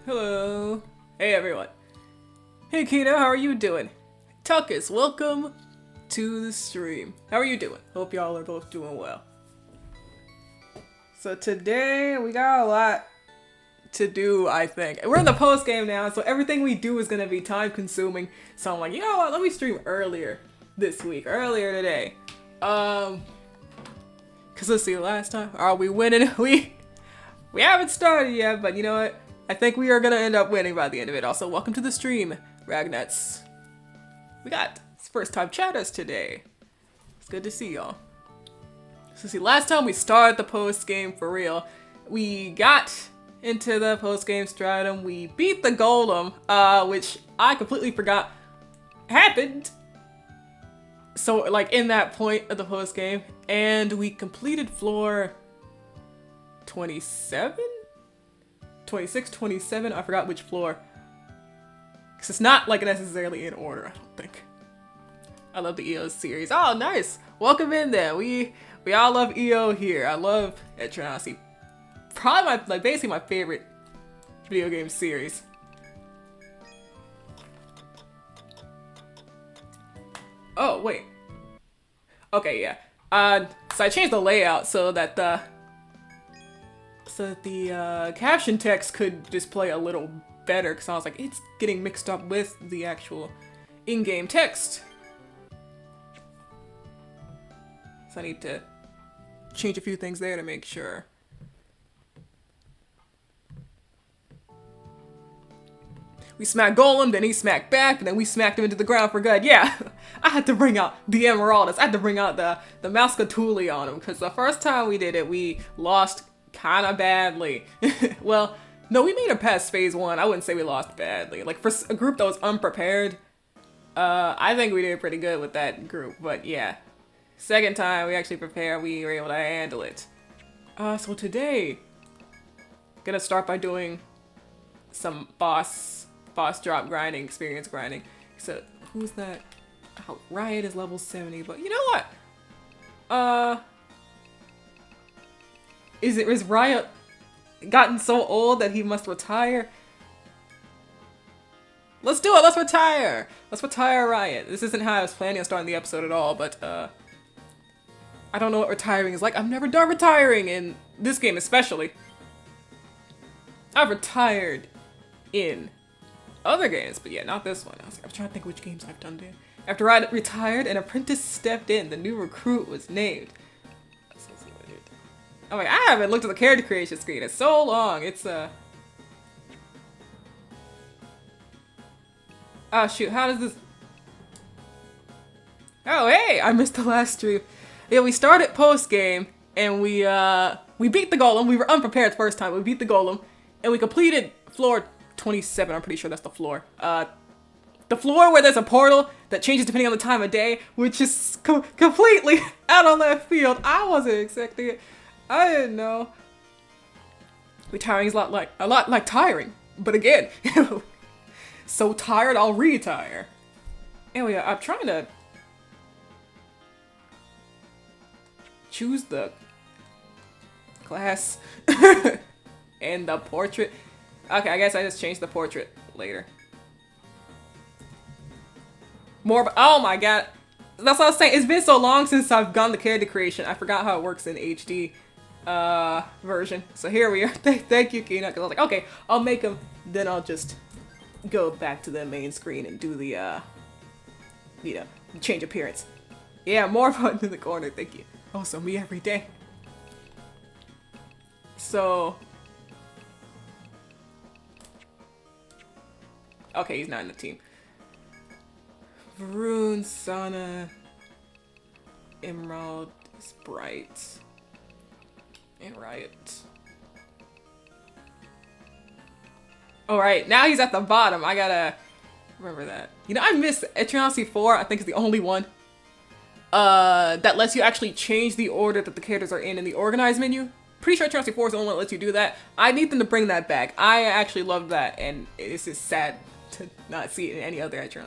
Hello. Hey everyone. Hey Kina, how are you doing? Tuckus, welcome to the stream. How are you doing? Hope y'all are both doing well. So today we got a lot to do, I think. We're in the post game now, so everything we do is gonna be time consuming. So I'm like, you know what, let me stream earlier today. Cause let's see, last time, are we winning? We haven't started yet, but you know what? I think we are gonna end up winning by the end of it. Also, welcome to the stream, Ragnuts. We got first time chatters today. It's good to see y'all. So see, last time we started the post game for real. We got into the post game stratum. We beat the golem, which I completely forgot happened. So like in that point of the post game, and we completed floor 27? 26, 27, I forgot which floor. Because it's not like necessarily in order, I don't think. I love the EO series. Oh, nice! Welcome in there. We all love EO here. I love Etrian. Probably basically my favorite video game series. Oh, wait. Okay, yeah. So I changed the layout so that the caption text could display a little better, because I was like, it's getting mixed up with the actual in-game text. So I need to change a few things there to make sure. We smacked Golem, then he smacked back, and then we smacked him into the ground for good. Yeah, I had to bring out the Emeraldus. I had to bring out the Mascatuli on him, because the first time we did it, we lost kind of badly. Well, no, we made it past phase 1. I wouldn't say we lost badly. Like, for a group that was unprepared, I think we did pretty good with that group. But yeah, second time we actually prepared, we were able to handle it. So today, gonna start by doing some boss drop grinding, experience grinding. So, who's that? Oh, Riot is level 70, but you know what? Is Riot gotten so old that he must retire? Let's do it! Let's retire! Let's retire Riot. This isn't how I was planning on starting the episode at all, but I don't know what retiring is like. I've never done retiring in this game especially. I've retired in other games, but yeah, not this one. I'm trying to think which games I've done there. After Riot retired, an apprentice stepped in. The new recruit was named. Oh my, I haven't looked at the character creation screen in so long. It's oh shoot, how does this? Oh hey, I missed the last stream. Yeah, we started post game and we beat the golem. We were unprepared the first time. We beat the golem and we completed floor 27. I'm pretty sure that's the floor. The floor where there's a portal that changes depending on the time of day, which is completely out on left field. I wasn't expecting it. I didn't know. Retiring is a lot like tiring, but again, so tired I'll retire. Anyway, I'm trying to choose the class and the portrait. Okay, I guess I just changed the portrait later. Oh my god, that's what I was saying. It's been so long since I've gone the character creation. I forgot how it works in HD. Version. So here we are. Thank you, Kina, because I was like, okay, I'll make them, then I'll just go back to the main screen and do the, you know, change appearance. Yeah, more fun in the corner, thank you. Oh, so me every day. So... okay, he's not in the team. Varun, Sana, Emerald, Sprite, and Riot. Alright, now he's at the bottom. I gotta remember that. You know, I miss Etrian 4, I think is the only one that lets you actually change the order that the characters are in the organize menu. Pretty sure Etrian 4 is the only one that lets you do that. I need them to bring that back. I actually love that, and it's just sad to not see it in any other Etrian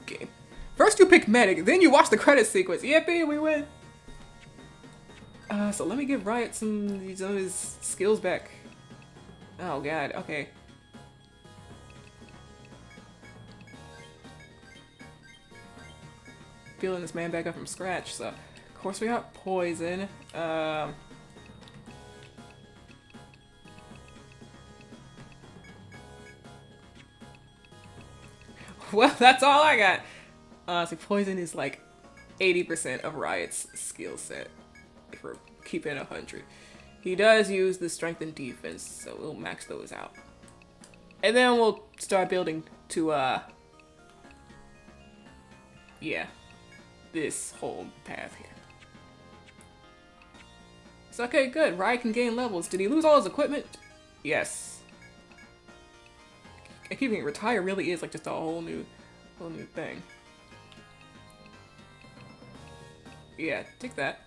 game. First you pick medic, then you watch the credit sequence. Yippee, we win! So let me give Riot some of his skills back. Oh god, okay. building this man back up from scratch. So, of course, we got poison. Well, that's all I got. So poison is like 80% of Riot's skill set. If we're keeping 100. He does use the strength and defense, so we'll max those out. And then we'll start building to, yeah, this whole path here. So, okay, good. Riot can gain levels. Did he lose all his equipment? Yes. And keeping it retire really is like just a whole new thing. Yeah, take that.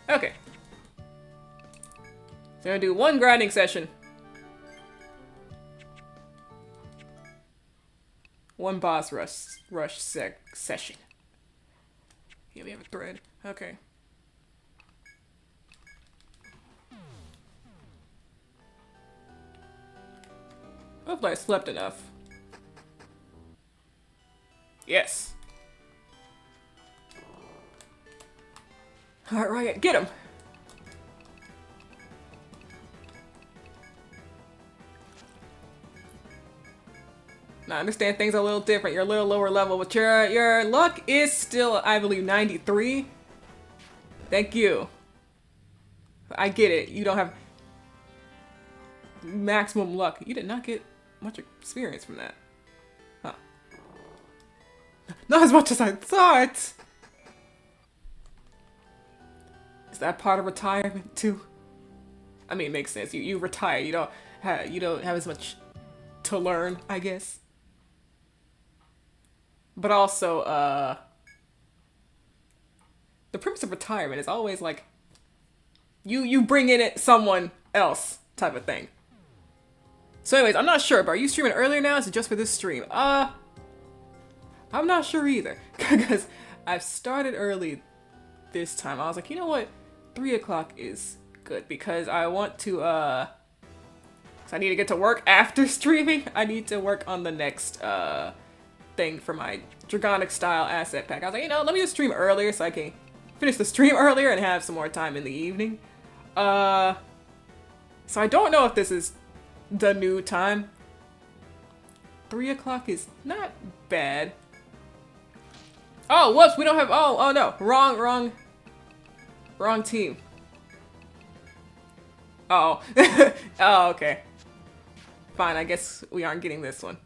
Okay. So I'm gonna do one grinding session. One boss rush session. Yeah, we have a thread. Okay. Hopefully I slept enough. Yes. Alright, Riot, get him! Now, I understand things are a little different. You're a little lower level, but your luck is still, I believe, 93. Thank you. I get it. You don't have maximum luck. You did not get much experience from that. Huh. Not as much as I thought! Is that part of retirement too? I mean, it makes sense. You retire. You don't have as much to learn, I guess. But also, the premise of retirement is always like you bring in it someone else type of thing. So anyways, I'm not sure, but are you streaming earlier now? Is it just for this stream? I'm not sure either. Because I've started early this time. I was like, you know what? 3 o'clock is good because I want to, so I need to get to work after streaming. I need to work on the next, thing for my Dragonic style asset pack. I was like, you know, let me just stream earlier so I can finish the stream earlier and have some more time in the evening. So I don't know if this is the new time. 3 o'clock is not bad. Oh, whoops, we don't have, oh no, wrong team. Oh, oh, okay. Fine, I guess we aren't getting this one.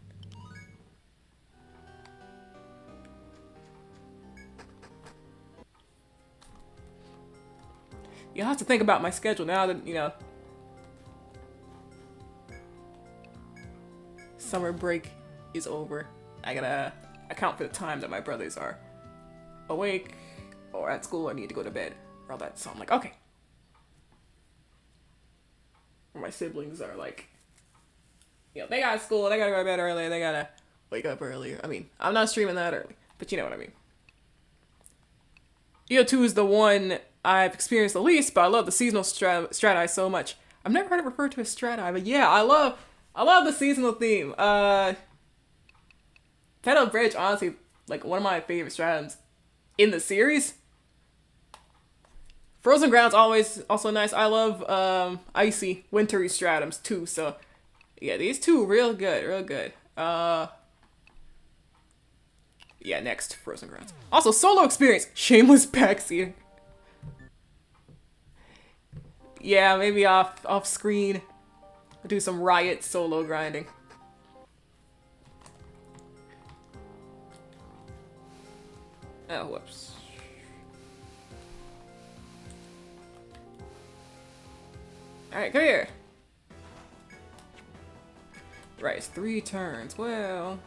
You'll have to think about my schedule now that, you know, summer break is over. I gotta account for the time that my brothers are awake or at school or need to go to bed or all that. So I'm like, okay. Or my siblings are like, you know, they got school, they gotta go to bed early, they gotta wake up earlier. I mean, I'm not streaming that early, but you know what I mean. EO2 is the one I've experienced the least, but I love the seasonal strati so much. I've never heard it referred to as strati, but yeah, I love the seasonal theme. Shadow Bridge, honestly, like one of my favorite stratums in the series. Frozen Ground's always also nice. I love icy, wintry stratums too. So yeah, these two real good, real good. Yeah, next Frozen Grounds. Also, solo experience, shameless backseating. Yeah, maybe off screen. I'll do some Riot solo grinding. Oh, whoops. Alright, come here. Right, it's 3 turns. Well...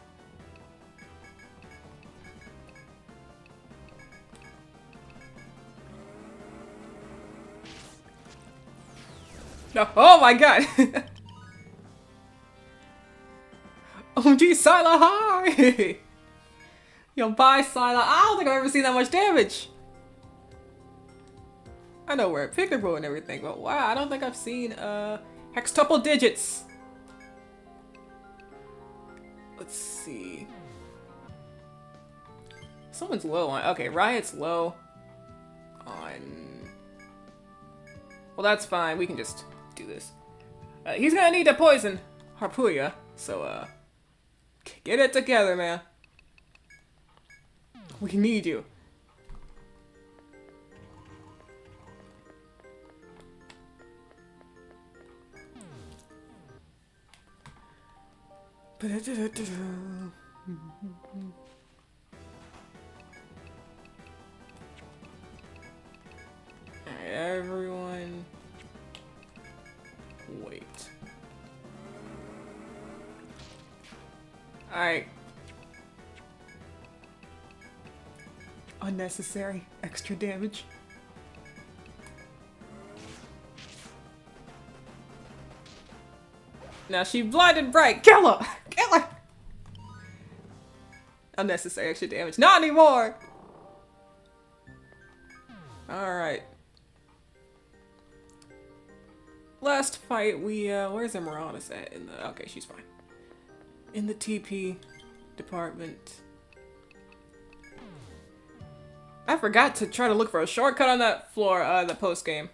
No. Oh my god! OMG, Scylla, hi! Yo, bye, Scylla. I don't think I've ever seen that much damage! I know we're at Pickerbo and everything, but wow, I don't think I've seen, hextuple digits! Let's see... someone's low on... Okay, Riot's low on... Well, that's fine. We can just do this. He's gonna need to poison Harpuya, so, get it together, man. We need you. Alright, everyone. Wait. Alright. Unnecessary extra damage. Now she blinded bright. Kill her! Kill her! Unnecessary extra damage. Not anymore! Alright. Last fight, we, where's Emeraldus at? In the, okay, she's fine. In the TP department. I forgot to try to look for a shortcut on that floor, the post-game.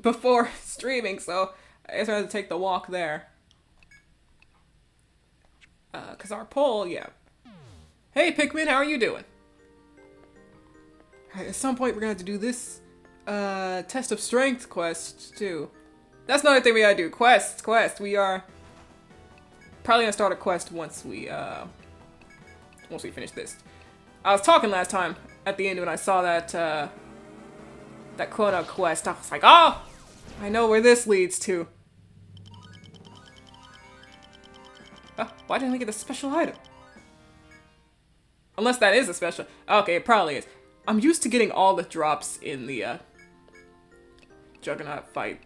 Before streaming, so I guess I had to take the walk there. Cause our poll, yeah. Hey Pikmin, how are you doing? Alright, at some point we're gonna have to do this, test of strength quest, too. That's another thing we gotta do. Quest. We are probably gonna start a quest once we finish this. I was talking last time at the end when I saw that, that quota quest. I was like, oh! I know where this leads to. Why didn't I get a special item? Unless that is a special. Okay, it probably is. I'm used to getting all the drops in the, Juggernaut fight.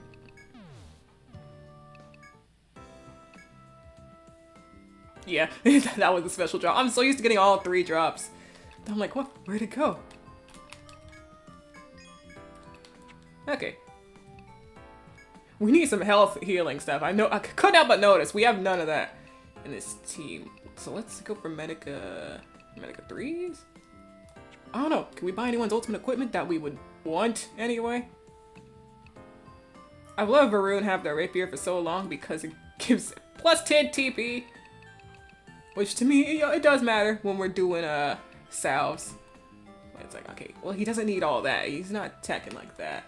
Yeah, that was a special drop. I'm so used to getting all 3 drops. I'm like, what? Where'd it go? Okay. We need some health healing stuff. I couldn't help but notice. We have none of that in this team. So let's go for Medica 3s? I don't know. Can we buy anyone's ultimate equipment that we would want anyway? I've let Varun have their rapier for so long because it gives plus 10 TP. Which to me, it does matter when we're doing salves. It's like, okay, well he doesn't need all that. He's not teching like that.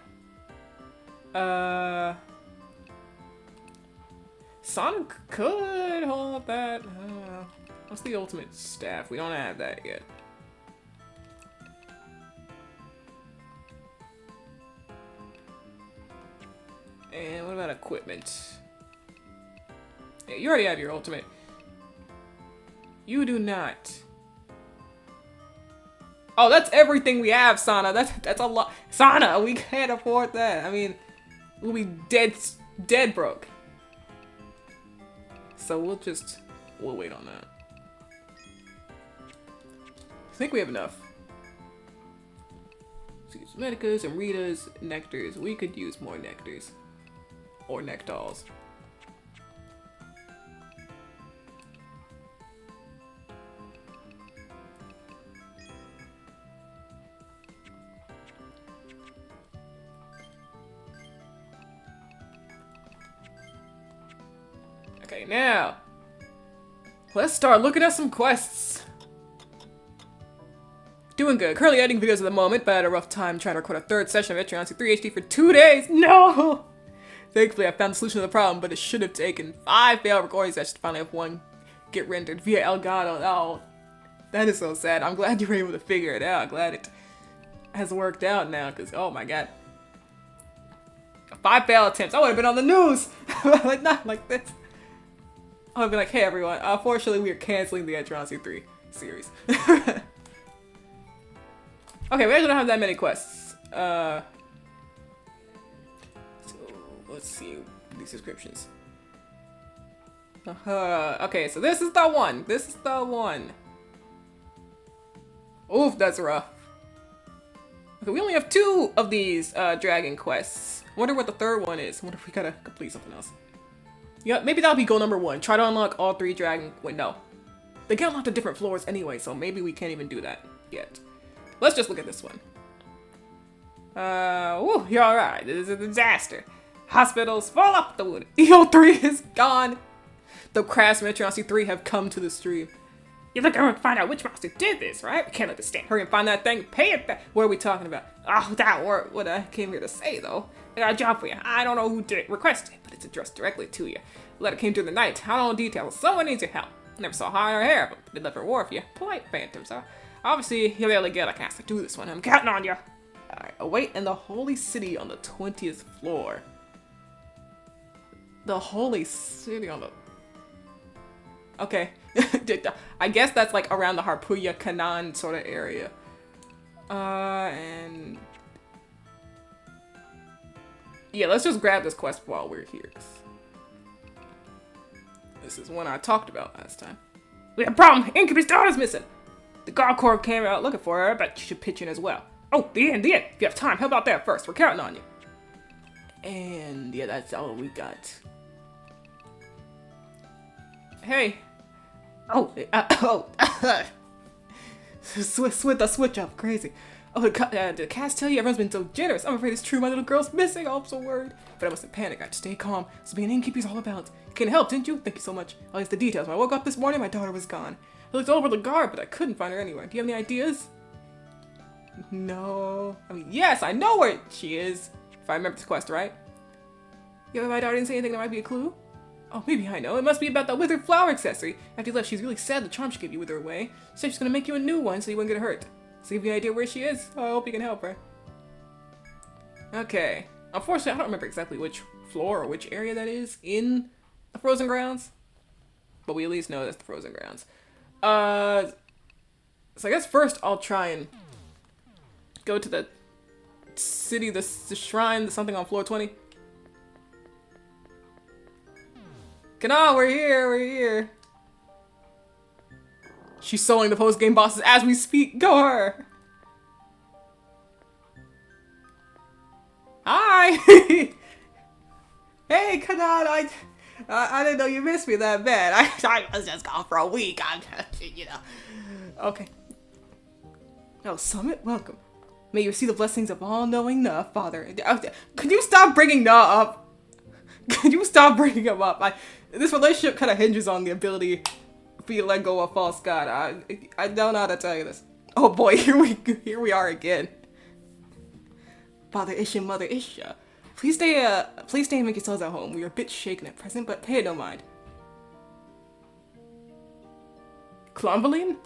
Sonic could hold that. What's the ultimate staff? We don't have that yet. And what about equipment? Yeah, you already have your ultimate. You do not. Oh, that's everything we have, Sana. That's a lot. Sana, we can't afford that. I mean, we'll be dead broke. So we'll wait on that. I think we have enough. Let's use Medicas and Ritas, Nectars. We could use more Nectars. Or Nectals. Okay, now let's start looking at some quests. Doing good. Currently editing videos at the moment, but I had a rough time trying to record a 3rd session of Etrian 3 HD for 2 days. No! Thankfully, I found the solution to the problem, but it should have taken 5 failed recording sessions to finally have one get rendered via Elgato. Oh, that is so sad. I'm glad you were able to figure it out. Glad it has worked out now, because oh my god. 5 failed attempts. I would have been on the news! Like, not like this. I would be like, hey everyone, unfortunately we are canceling the Etrian 3 series. Okay, we actually don't have that many quests. So let's see these descriptions. Okay, so this is the one. This is the one. Oof, that's rough. Okay, we only have 2 of these dragon quests. I wonder what the 3rd one is. I wonder if we gotta complete something else. Yeah, maybe that'll be goal number 1. Try to unlock all 3 dragon. Wait, no. They get lots of different floors anyway, so maybe we can't even do that yet. Let's just look at this one. Woo, you're alright. This is a disaster. Hospitals full up the wood. EO3 is gone. The craftsmen at C3 have come to the stream. You look over and find out which monster did this, right? We can't let this stand. Hurry and find that thing. Pay it back. What are we talking about? Oh, that weren't what I came here to say, though. I got a job for you. I don't know who did it, requested it, but it's addressed directly to you. The letter came through the night. I don't know details. Someone needs your help. Never saw her hair, but did love her war for you. Polite phantoms, huh? Obviously, you'll be able to get a cast to do this one. I'm counting on you. Alright, await in the holy city on the 20th floor. The holy city on the... Okay. I guess that's like around the Harpuya Kanan sort of area. And... yeah, let's just grab this quest while we're here. This is one I talked about last time. We have a problem! Incubus daughter's missing! The Guard Corps came out looking for her, but you should pitch in as well. Oh, the end. If you have time, help out there first. We're counting on you. And yeah, that's all we got. Hey. Oh, switch up, crazy. Oh, did the cast tell you everyone's been so generous? I'm afraid it's true. My little girl's missing. Oh, I'm so worried. But I mustn't panic. I have to stay calm. So being an innkeeper's all about. You couldn't help, didn't you? Thank you so much. At least the details. When I woke up this morning, my daughter was gone. I looked all over the guard, but I couldn't find her anywhere. Do you have any ideas? No. I mean, yes, I know where she is. If I remember this quest right. Yeah, my daughter didn't say anything that might be a clue. Oh, maybe I know. It must be about that withered flower accessory. After you left, she's really sad the charm she gave you with her away. She said she's gonna make you a new one so you wouldn't get hurt. So you have any idea where she is? Oh, I hope you can help her. Okay. Unfortunately, I don't remember exactly which floor or which area that is in the Frozen Grounds. But we at least know that's the Frozen Grounds. So I guess first I'll try and go to the city, the shrine, something on floor 20. Kana, we're here. She's soloing the post-game bosses as we speak. Go her! Hi! Hey, Kanan, I didn't know you missed me that bad. I was just gone for a week. You know. Okay. Oh, Summit, welcome. May you receive the blessings of all-knowing Na, Father. Could you stop bringing Na up? Could you stop bringing him up? This relationship kind of hinges on the ability for you to let go of false god. I don't know how to tell you this. Oh boy, here we are again. Father Isha, Mother Isha. Please stay and make yourselves at home. We are a bit shaken at present, but pay it no mind. Clombaline?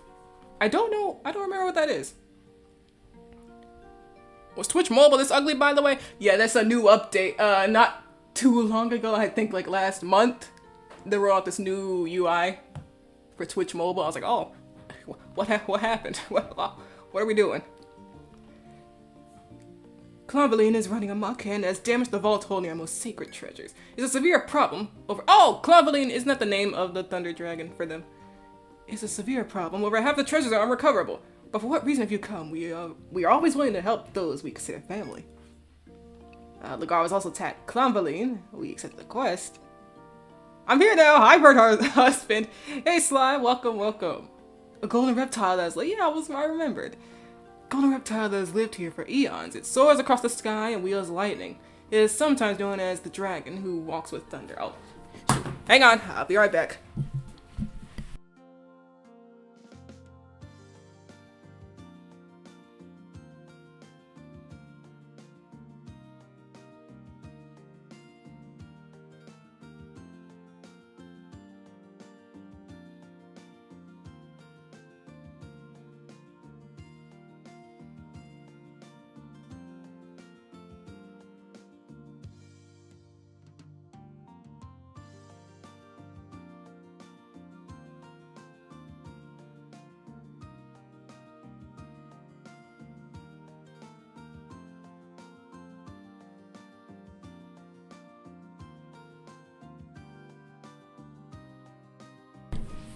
I don't know. I don't remember what that is. Was Twitch Mobile this ugly, by the way? Yeah, that's a new update. Not too long ago, I think like last month, they rolled out this new UI for Twitch Mobile. I was like, oh, what happened? What are we doing? Clombaline is running amok and has damaged the vault holding our most sacred treasures. It's a severe problem over— oh, Clombaline, isn't that the name of the thunder dragon for them? It's a severe problem over half the treasures are unrecoverable. But for what reason have you come? We are always willing to help those we consider family. Lagar was also attacked. Clombaline, we accepted the quest. I'm here now. I've heard her husband. Hey, Slime, welcome. A golden reptile that is I remembered. Golden reptile that has lived here for eons. It soars across the sky and wields lightning. It is sometimes known as the dragon who walks with thunder. Oh, shoot. Hang on. I'll be right back.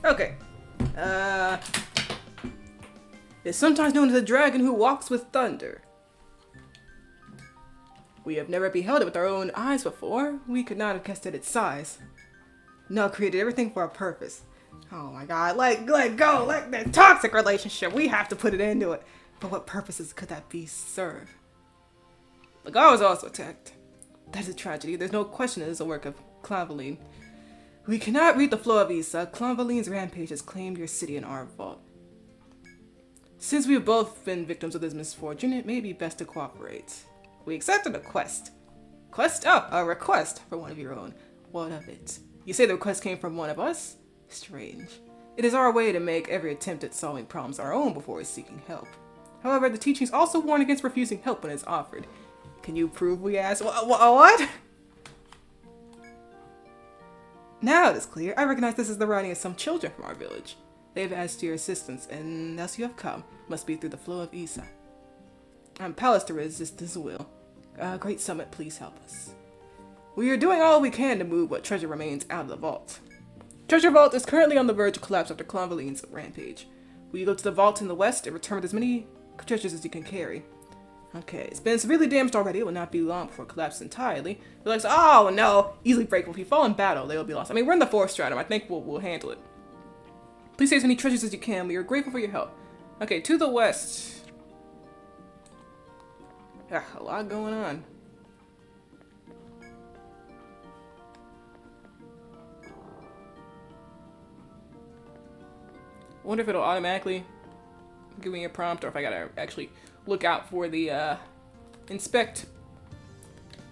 Okay. It's sometimes known as the dragon who walks with thunder. We have never beheld it with our own eyes before. We could not have guessed at its size. Na created everything for a purpose. Oh my god, let go, let that toxic relationship. We have to put it into it. For what purposes could that be served? The god was also attacked. That is a tragedy. There's no question it is a work of Clavellene. We cannot read the flow of Issa. Claveline's rampage has claimed your city in our vault. Since we have both been victims of this misfortune, it may be best to cooperate. We accepted a quest. Quest? Oh, a request for one of your own. What of it? You say the request came from one of us? Strange. It is our way to make every attempt at solving problems our own before seeking help. However, the teachings also warn against refusing help when it's offered. Can you prove we asked? What? Now it is clear. I recognize this is the writing of some children from our village. They have asked your assistance, and thus you have come. Must be through the flow of Issa. I'm powerless to resist this will. Great Summit, please help us. We are doing all we can to move what treasure remains out of the vault. Treasure vault is currently on the verge of collapse after Claveline's rampage. Will you go to the vault in the west and return with as many treasures as you can carry? Okay, it's been severely damaged already. It will not be long before it collapses entirely. They're like, oh no, easily breakable. If you fall in battle, they will be lost. I mean, we're in the 4th stratum. I think we'll handle it. Please save as many treasures as you can. We are grateful for your help. Okay, to the west. Yeah, a lot going on. I wonder if it'll automatically give me a prompt or if I gotta actually look out for the inspect.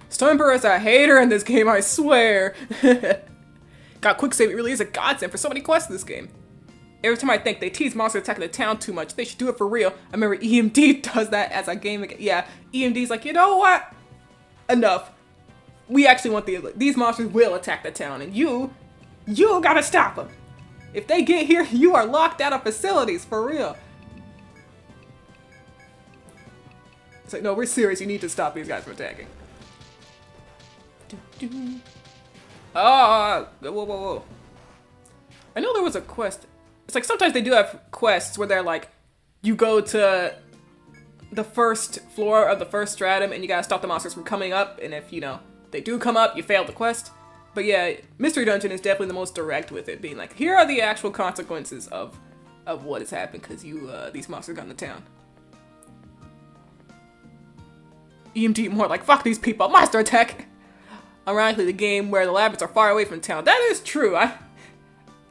Stormper is a hater in this game, I swear. God, quick save, it really is a godsend for so many quests in this game. Every time I think they tease monsters attacking the town too much, they should do it for real. I remember EMD does that as a game. Yeah, EMD's like, you know what? Enough. We actually want these monsters will attack the town, and you gotta stop them. If they get here, you are locked out of facilities, for real. It's like, no, we're serious. You need to stop these guys from attacking. Oh, whoa. I know there was a quest. It's like sometimes they do have quests where they're like, you go to the 1st floor of the 1st stratum and you gotta stop the monsters from coming up. And if, they do come up, you fail the quest. But yeah, Mystery Dungeon is definitely the most direct with it, being like, here are the actual consequences of what has happened because these monsters got in the town. EMD more like, fuck these people, monster attack! Ironically, the game where the labyrinths are far away from town. That is true. I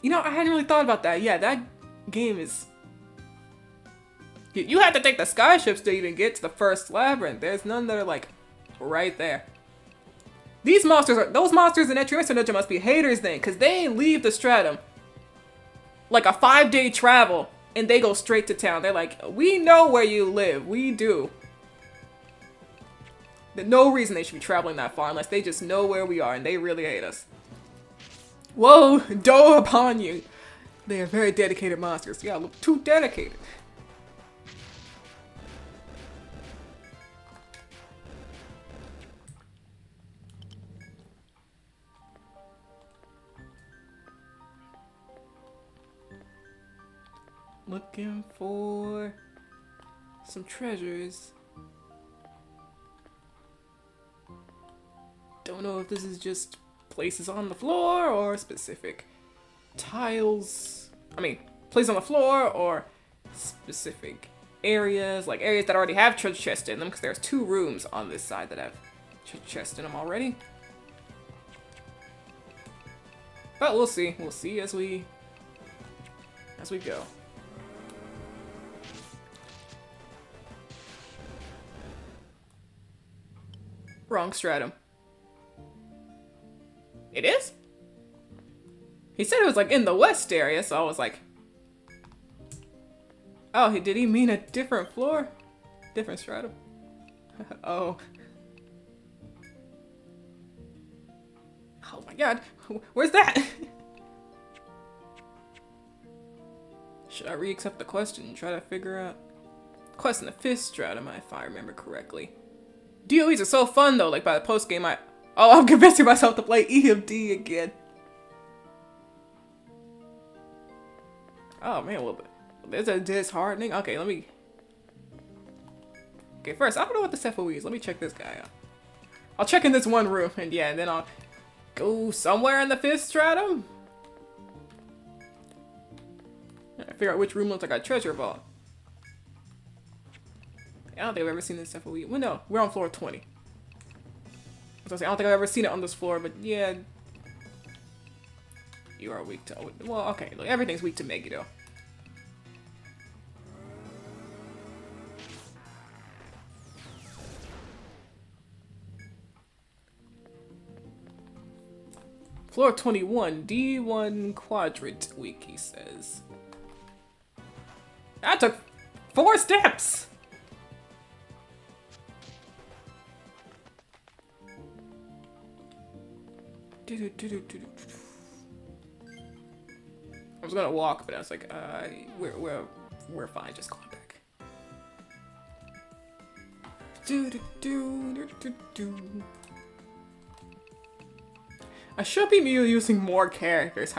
hadn't really thought about that. Yeah, that game is... You have to take the skyships to even get to the 1st labyrinth. There's none that are like right there. Those monsters in Etrian Dungeon must be haters then, because they leave the stratum like a 5-day travel and they go straight to town. They're like, we know where you live. We do. There's no reason they should be traveling that far unless they just know where we are and they really hate us. Whoa, dough upon you. They are very dedicated monsters. You gotta look too dedicated. Looking for some treasures. Don't know if this is just places on the floor or specific tiles. I mean, places on the floor or specific areas, like areas that already have treasure chests in them, because there's 2 rooms on this side that have treasure chests in them already. But we'll see. We'll see as we go. Wrong stratum. It is? He said it was like in the west area, so I was like, oh, did he mean a different floor? Different stratum? Oh. Oh my god, where's that? Should I re-accept the question and try to figure out? Quest in the 5th stratum, if I remember correctly. DOEs are so fun though, like by the post game I'm convincing myself to play EMD again. Oh man, well, there's a disheartening. Okay, okay, first, I don't know what this FOE is. Let me check this guy out. I'll check in this one room, and yeah, and then I'll go somewhere in the 5th stratum. I figure out which room looks like a treasure vault. I don't think I've ever seen this stuff. Well, no, we're on floor 20. I was gonna say, I don't think I've ever seen it on this floor, but yeah. You are weak to... Well, okay, look, everything's weak to Meggy, though. Floor 21, D1 quadrant weak, he says. That took 4 steps! I was gonna walk, but I was like, we're fine, just going back. I should be using more characters.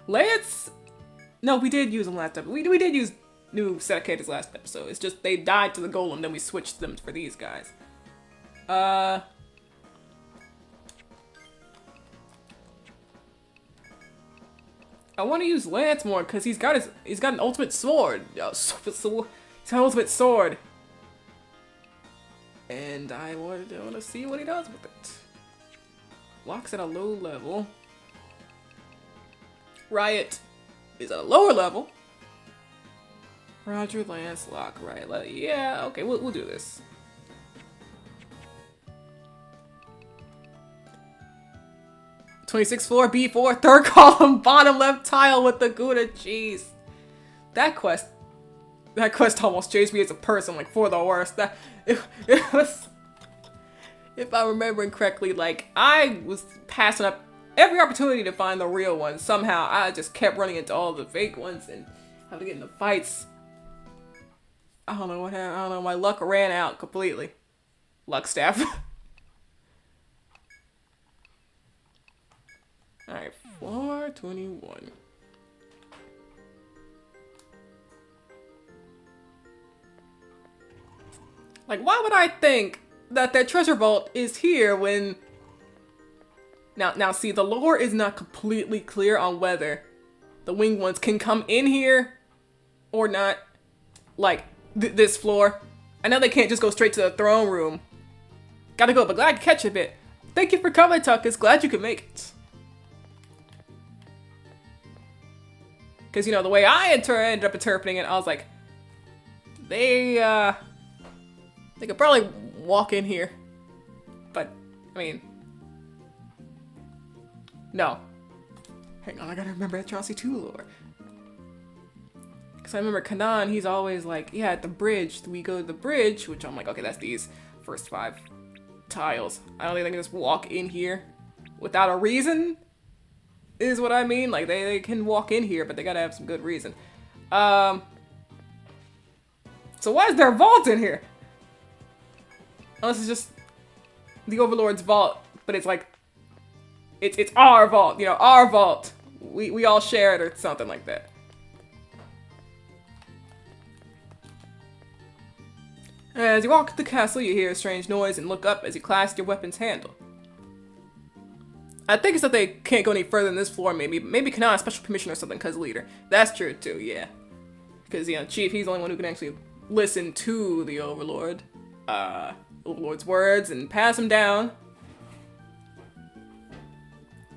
Lance? No, we did use them last episode. We did use new set of characters last episode. It's just they died to the golem, then we switched them for these guys. I want to use Lance more because he's got an ultimate sword. He's got an ultimate sword, and I want to see what he does with it. Locks at a low level. Riot is at a lower level. Roger, Lance, Lock, Riot. Yeah, okay, we'll do this. '26th floor, B4, third column, bottom left tile with the Gouda cheese. That quest almost changed me as a person, like, for the worst. It was, if I'm remembering correctly, like, I was passing up every opportunity to find the real ones. Somehow, I just kept running into all the fake ones and having to get into fights. I don't know what happened. I don't know, my luck ran out completely. Luck staff. Alright, floor 21. Like, why would I think that treasure vault is here when... Now see, the lore is not completely clear on whether the winged ones can come in here or not. Like, this floor. I know they can't just go straight to the throne room. Gotta go, but glad to catch a bit. Thank you for coming, Tuckus. Glad you could make it. Because, you know, the way I ended up interpreting it, I was like, they could probably walk in here. But, I mean, no. Hang on, I gotta remember Atrocity 2 lore. Because I remember Kanan, he's always like, yeah, at the bridge, we go to the bridge, which I'm like, okay, that's these first 5 tiles. I don't think they can just walk in here without a reason. Is what I mean. Like, they can walk in here, but they gotta have some good reason. So why is there a vault in here? Unless it's just the Overlord's vault, but it's like, it's our vault, you know, our vault. We all share it or something like that. As you walk to the castle, you hear a strange noise and look up as you clasp your weapon's handle. I think it's that they can't go any further than this floor, maybe. Maybe Kanan has special permission or something, cause leader. That's true too, yeah. Because, you know, Chief, he's the only one who can actually listen to the Overlord. Overlord's words and pass them down.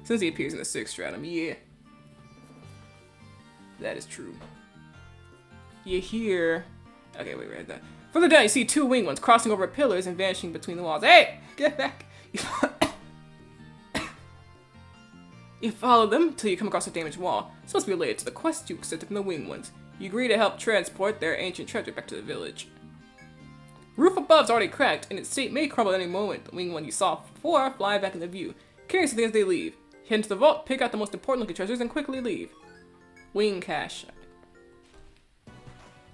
Since he appears in the 6th stratum, yeah. That is true. You hear... Okay, wait, read that. Further down, you see 2 winged ones crossing over pillars and vanishing between the walls. Hey! Get back! You follow them until you come across a damaged wall. It's supposed to be related to the quest you accepted from the winged ones. You agree to help transport their ancient treasure back to the village. Roof above's already cracked, and its state may crumble at any moment. The winged one you saw before fly back into view, carrying something as they leave. Head into the vault, pick out the most important looking treasures, and quickly leave. Wing cache.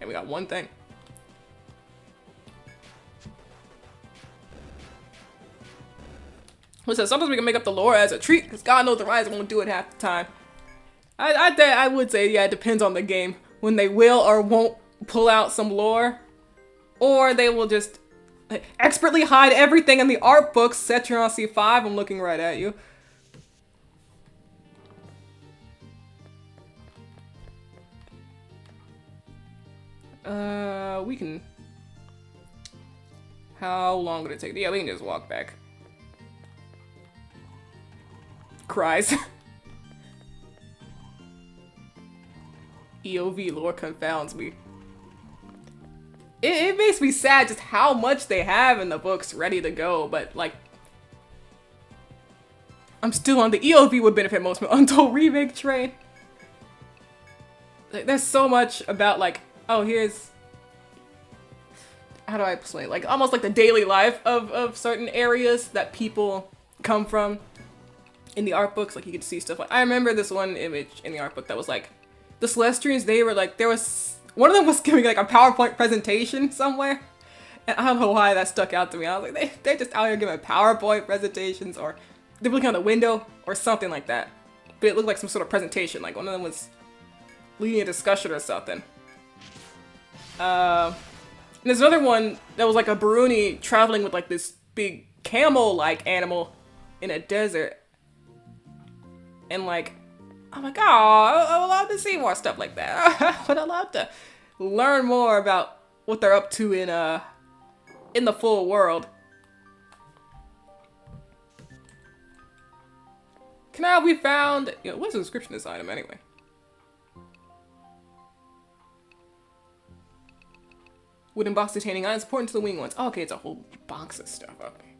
And we got one thing. Listen, sometimes we can make up the lore as a treat, because God knows the Rise won't do it half the time. I would say, yeah, it depends on the game. When they will or won't pull out some lore. Or they will just expertly hide everything in the art books. Etrian C5, I'm looking right at you. We can... How long would it take? Yeah, we can just walk back. Cries. EOV lore confounds me. It makes me sad just how much they have in the books ready to go, but like... I'm still on the EOV would benefit most from Untold Remake train. Like, there's so much about like, oh, here's... How do I explain? Like, almost like the daily life of certain areas that people come from in the art books. Like, you could see stuff like... I remember this one image in the art book that was like... The Celestians, they were like... There was... One of them was giving like a PowerPoint presentation somewhere. And I don't know why that stuck out to me. I was like, they're just out here giving PowerPoint presentations, or they were looking out the window or something like that. But it looked like some sort of presentation. Like one of them was leading a discussion or something. And there's another one that was like a Bruni traveling with like this big camel-like animal in a desert. And like, I'm like, oh, I would love to see more stuff like that. I would love to learn more about what they're up to in the full world. Canal we found... You know, what's the description of this item anyway? Wooden box containing items important to the winged ones. Oh, okay, it's a whole box of stuff. Okay.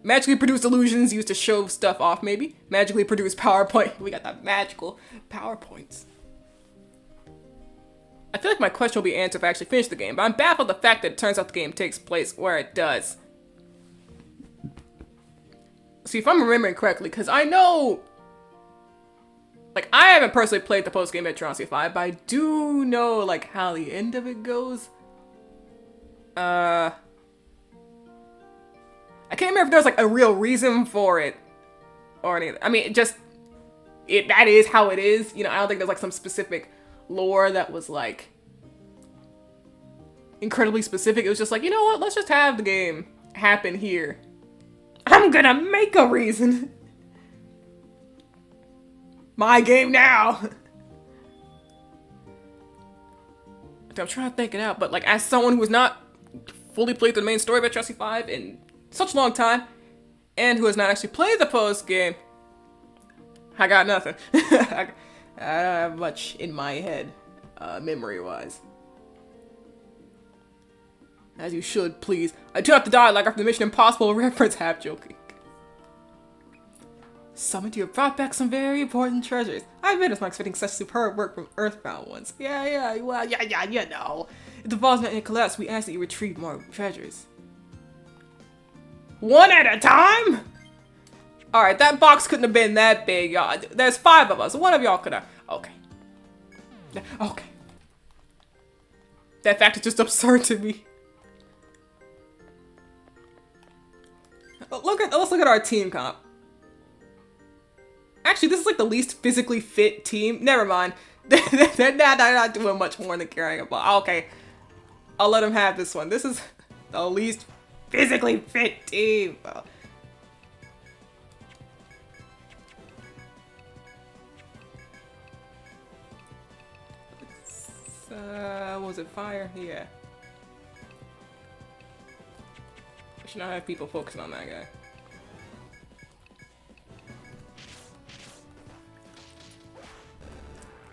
Magically produced illusions used to show stuff off, maybe. Magically produced PowerPoint. We got that magical PowerPoints. I feel like my question will be answered if I actually finish the game, but I'm baffled the fact that it turns out the game takes place where it does. See, if I'm remembering correctly, because I know... Like, I haven't personally played the post-game Etrian 5, but I do know, like, how the end of it goes. I can't remember if there's, like, a real reason for it. Or anything. I mean, that is how it is. You know, I don't think there's, like, some specific lore that was, like, incredibly specific. It was just like, you know what? Let's just have the game happen here. I'm gonna make a reason. My game now. I'm trying to think it out, but like as someone who has not fully played the main story of Etrian 5 in such a long time, and who has not actually played the post game, I got nothing. I don't have much in my head, memory-wise. As you should, please. I do have to die like after the Mission Impossible reference, half joking. Summoned you have brought back some very important treasures. I admit it's not expecting such superb work from Earthbound ones. Yeah, you know. If the vault's not in collapse, we ask that you retrieve more treasures. One at a time? Alright, that box couldn't have been that big, y'all. There's 5 of us. One of y'all could have... Okay. Okay. That fact is just absurd to me. Let's look at our team comp. Actually, this is like the least physically fit team. Never mind. They're not doing much more than carrying a ball. Okay. I'll let them have this one. This is the least physically fit team. What was it? Fire? Yeah. I should not have people focusing on that guy.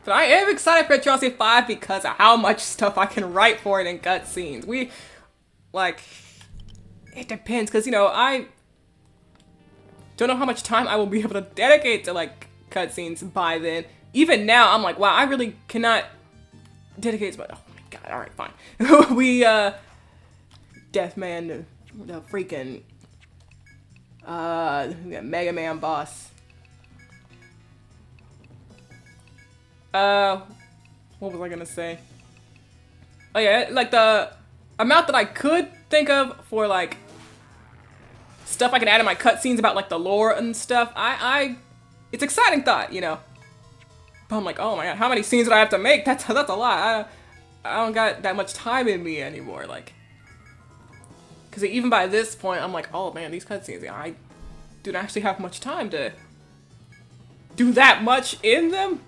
But I am excited for Etrian 5 because of how much stuff I can write for it in cutscenes. Like, it depends, because, you know, I don't know how much time I will be able to dedicate to, like, cutscenes by then. Even now, I'm like, wow, I really cannot dedicate to my... Oh my god, alright, fine. We, Deathman, the freaking, Mega Man boss. What was I gonna say? Oh yeah, like the amount that I could think of for like stuff I can add in my cutscenes about like the lore and stuff. It's exciting thought, you know. But I'm like, oh my god, how many scenes do I have to make? That's a lot. I don't got that much time in me anymore, like. Because even by this point, I'm like, oh man, these cutscenes, I don't actually have much time to do that much in them.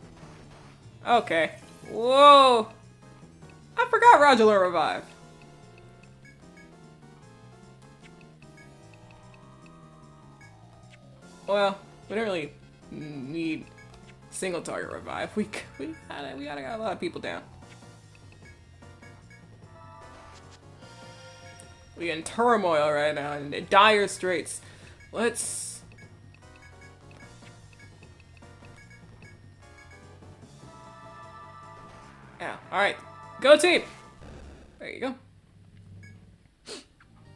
Okay. Whoa! I forgot Radula revived. Well, we don't really need single target revive. We gotta got a lot of people down. We in turmoil right now, in dire straits. Let's... Yeah, alright. Go team! There you go.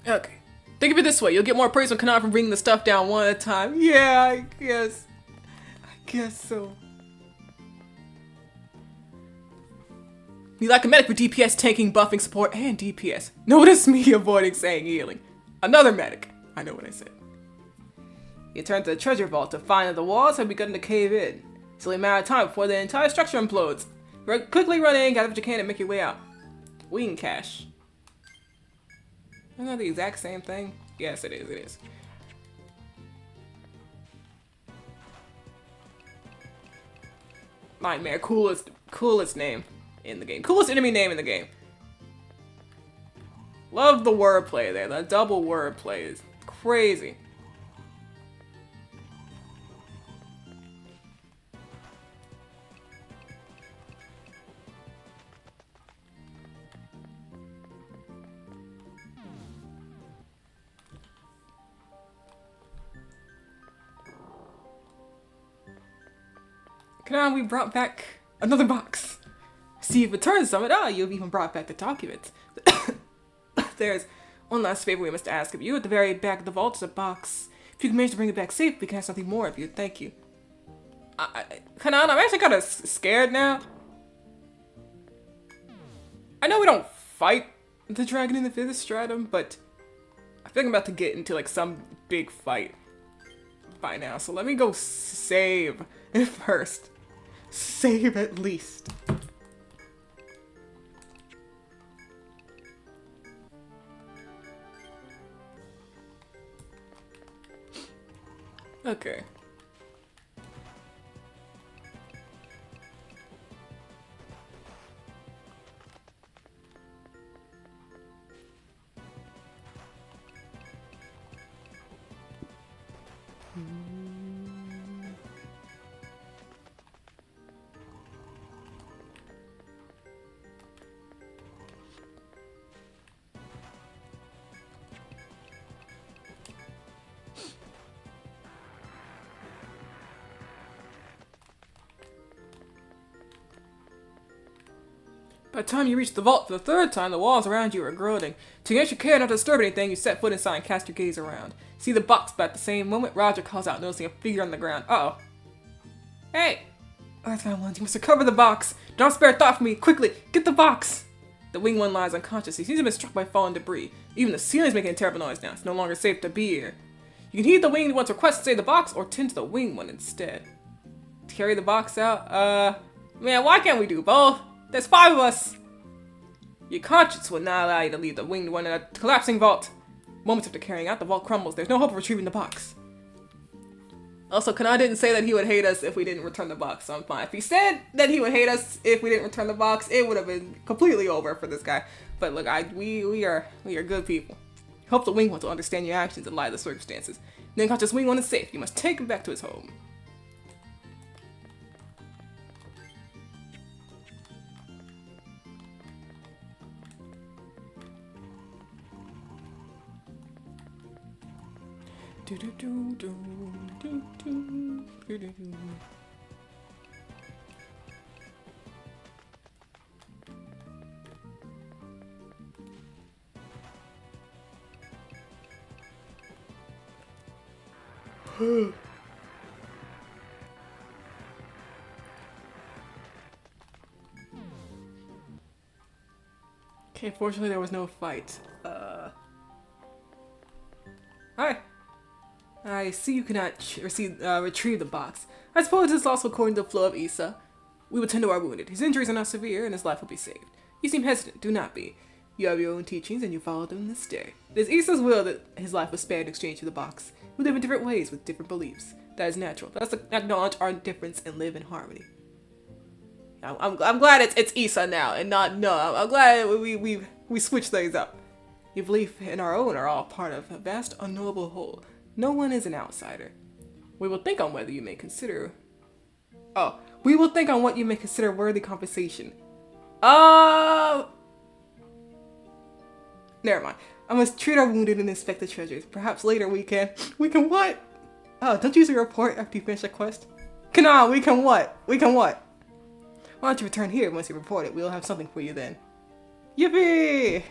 Okay. Think of it this way, you'll get more praise from Kanai for bringing the stuff down one at a time. Yeah, I guess so. You like a medic for DPS, tanking, buffing, support, and DPS. Notice me avoiding saying healing. Another medic. I know what I said. You turn to the treasure vault to find that the walls have begun to cave in. It's only a matter of time before the entire structure implodes. Quickly run in, gather what you can, and make your way out. Wing cache. Isn't that the exact same thing? Yes, it is, it is. Nightmare, coolest name in the game. Coolest enemy name in the game. Love the wordplay there. The double wordplay is crazy. Come on, we brought back another box. See if it turns something. Oh, you've even brought back the documents. There's one last favor we must ask of you. At the very back of the vault is a box. If you can manage to bring it back safe, we can have something more of you. Thank you. Kanan, I'm actually kind of scared now. I know we don't fight the dragon in the 5th stratum, but I think I'm about to get into like some big fight by now. So let me go save it first. Save at least. Okay. By the time you reach the vault for the 3rd time, the walls around you are eroding. To get your care not to disturb anything, you set foot inside and cast your gaze around. See the box, but at the same moment, Roger calls out, noticing a figure on the ground. Uh-oh. Hey! Earthbound ones, you must recover the box! Don't spare a thought for me! Quickly, get the box! The winged one lies unconscious. He seems to have been struck by fallen debris. Even the ceiling's making a terrible noise now. It's no longer safe to be here. You can heed the winged one's request to save the box, or tend to the winged one instead. To carry the box out? Man, why can't we do both? There's 5 of us! Your conscience will not allow you to leave the winged one in a collapsing vault. Moments after carrying out, the vault crumbles. There's no hope of retrieving the box. Also, Kana didn't say that he would hate us if we didn't return the box, so I'm fine. If he said that he would hate us if we didn't return the box, it would have been completely over for this guy. But look, we are good people. Hope the winged one will understand your actions in light of the circumstances. The unconscious winged one is safe. You must take him back to his home. Do do do do do do do do do. Okay, fortunately there was no fight. Hi. I see you cannot retrieve the box. I suppose this is also according to the flow of Issa. We will tend to our wounded. His injuries are not severe, and his life will be saved. You seem hesitant. Do not be. You have your own teachings, and you follow them this day. It is Issa's will that his life was spared in exchange for the box. We live in different ways with different beliefs. That is natural. Let us acknowledge our difference and live in harmony. I'm glad it's Issa now and not no. I'm glad we switched things up. Your belief in our own are all part of a vast unknowable whole. No one is an outsider. We will think on whether you may consider. Oh, we will think on what you may consider worthy compensation. Never mind. I must treat our wounded and inspect the treasures. Perhaps later we can what? Oh, don't you usually report after you finish a quest? Come on, we can what? We can what? Why don't you return here once you report it? We'll have something for you then. Yippee!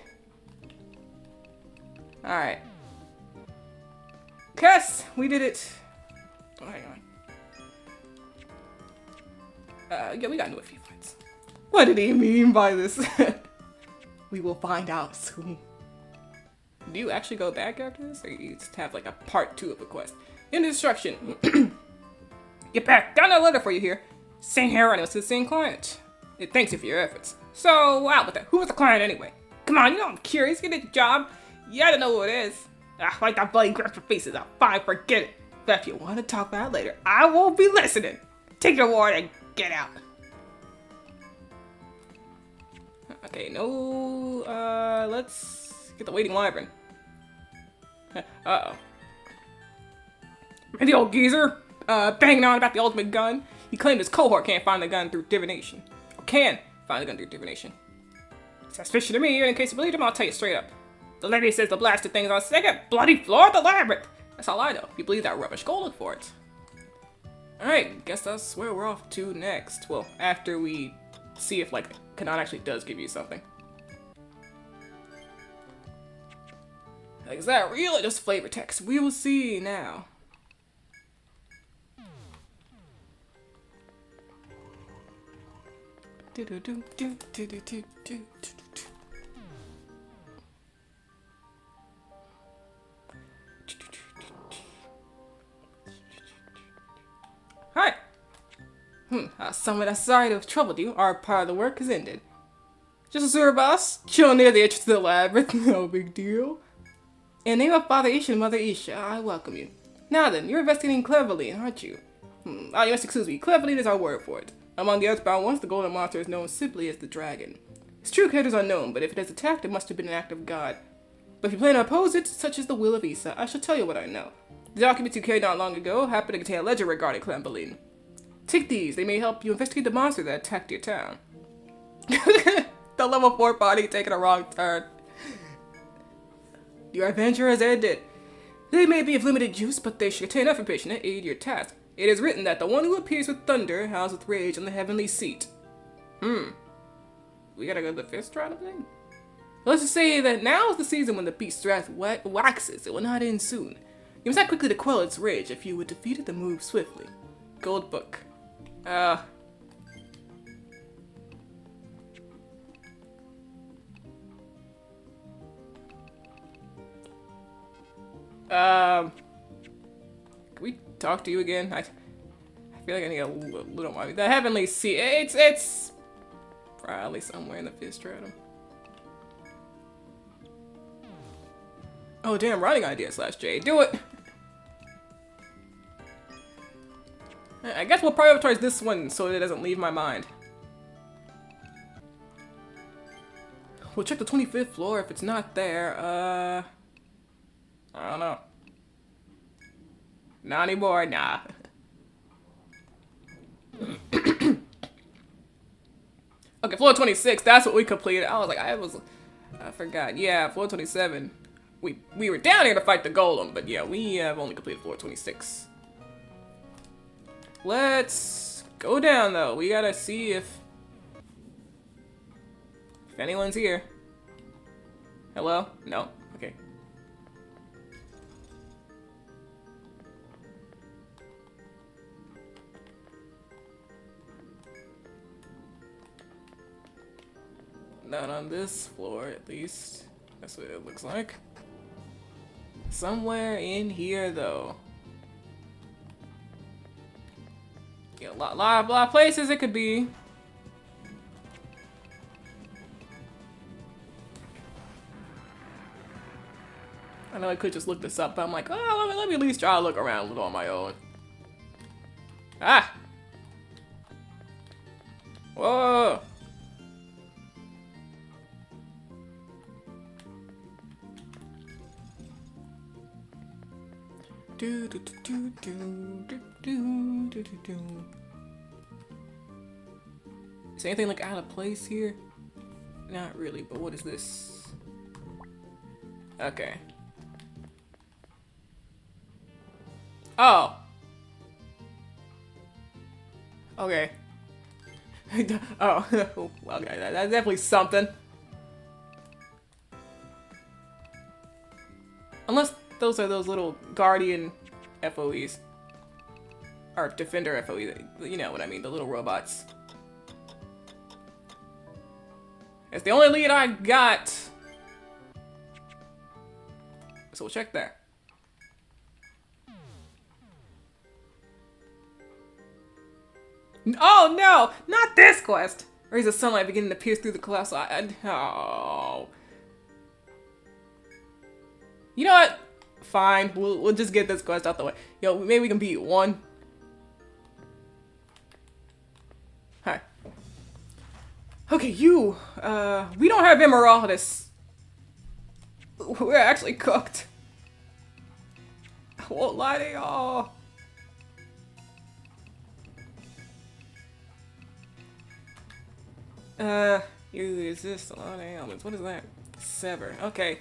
Alright. Yes, we did it. Oh, hang on. Yeah, we got into a few fights. What did he mean by this? We will find out soon. Do you actually go back after this? Or you just have like a part 2 of the quest? In instruction. Get back. Got another letter for you here. Same hair and it was to the same client. It thanks you for your efforts. So, out with that. Who was the client anyway? Come on, you know I'm curious. Get a job. You gotta know who it is. Like that bloody grab your faces out. Fine, forget it. But if you want to talk about it later, I won't be listening. Take your ward and get out. Okay, no, let's get the waiting wyvern. Uh-oh. And the old geezer, banging on about the ultimate gun. He claimed his cohort can't find the gun through divination. Or can find the gun through divination. Sounds fishy to me, and in case you believe him, I'll tell you straight up. The lady says the blasted thing is on the second bloody floor of the labyrinth. That's all I know. If you believe that rubbish, go look for it. Alright, guess that's where we're off to next. Well, after we see if, like, Kanan actually does give you something. Like, is that real or just flavor text? We will see now. Hi. Some of that side have troubled you. Our part of the work is ended. Just a sewer boss, chilling near the entrance to the labyrinth. No big deal. In the name of Father Isha and Mother Isha, I welcome you. Now then, you're investigating Cleverly, aren't you? You must excuse me. Cleverly is our word for it. Among the Earthbound ones, the golden monster is known simply as the dragon. Its true character is unknown, but if it has attacked, it must have been an act of God. But if you plan to oppose it, such is the will of Issa, I shall tell you what I know. The documents you carried not long ago happen to contain a ledger regarding Clambeline. Take these, they may help you investigate the monster that attacked your town. The level 4 body taking a wrong turn. Your adventure has ended. They may be of limited use, but they should contain enough information to aid your task. It is written that the one who appears with thunder howls with rage on the heavenly seat. We gotta go to the fifth round of thing? Let's just say that now is the season when the beast's wrath waxes. It will not end soon. You must act quickly to quell its rage. If you would defeat it, then move swiftly. Gold book. Can we talk to you again? I feel like I need a little more. The heavenly seat. It's probably somewhere in the fifth stratum. Oh damn! Writing idea /J. Do it. I guess we'll prioritize this one so it doesn't leave my mind. We'll check the 25th floor. If it's not there, I don't know. Not anymore, nah. Okay, floor 26, that's what we completed. I was like, I forgot. Yeah, floor 27. We were down here to fight the golem, but yeah, we have only completed floor 26. Let's go down though. We gotta see if anyone's here. Hello? No? Okay. Not on this floor, at least. That's what it looks like. Somewhere in here, though. Yeah, a lot of places it could be. I know I could just look this up, but I'm like, oh, let me at least try to look around a little on my own. Ah! Whoa! Do do do do do do do do do. Is anything like out of place here? Not really, but what is this? Okay. Oh. Okay. Oh, okay, that's definitely something. Unless those are those little guardian FOEs. Or defender FOEs, you know what I mean, the little robots. It's the only lead I got. So we'll check there. Oh no! Not this quest! Rays of sunlight beginning to pierce through the clouds. Oh. You know what? Fine. We'll just get this quest out the way. Yo, maybe we can beat one. Hi. Okay, you. We don't have Emeraldus. We're actually cooked. I won't lie to y'all. You resist a lot of ailments. What is that? Sever. Okay.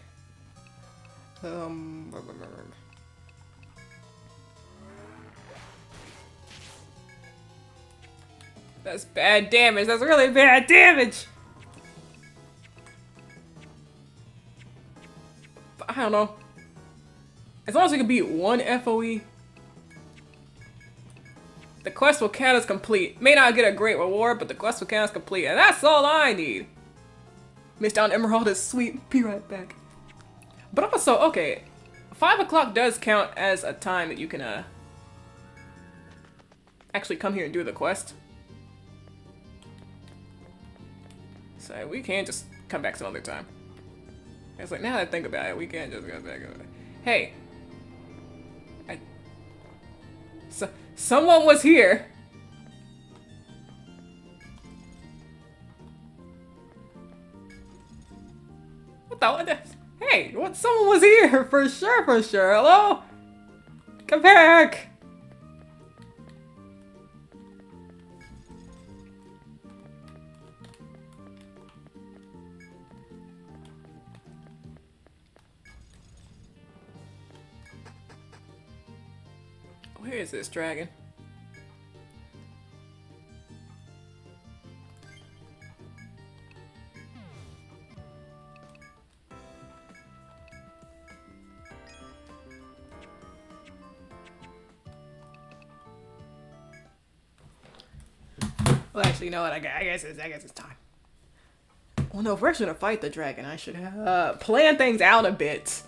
That's bad damage. That's really bad damage. I don't know. As long as we can beat one FOE, the quest will count as complete. May not get a great reward, but the quest will count as complete, and that's all I need. Missed out on Emerald is sweet. Be right back. But also, okay, 5 o'clock does count as a time that you can actually come here and do the quest. So we can't just come back some other time. It's like, now that I think about it, we can't just go back. Hey. Someone was here. What the? Hey, someone was here for sure, Hello? Come back. Where is this dragon? Well, actually, you know what? I guess it's time. Well, no, if we're gonna fight the dragon, I should plan things out a bit.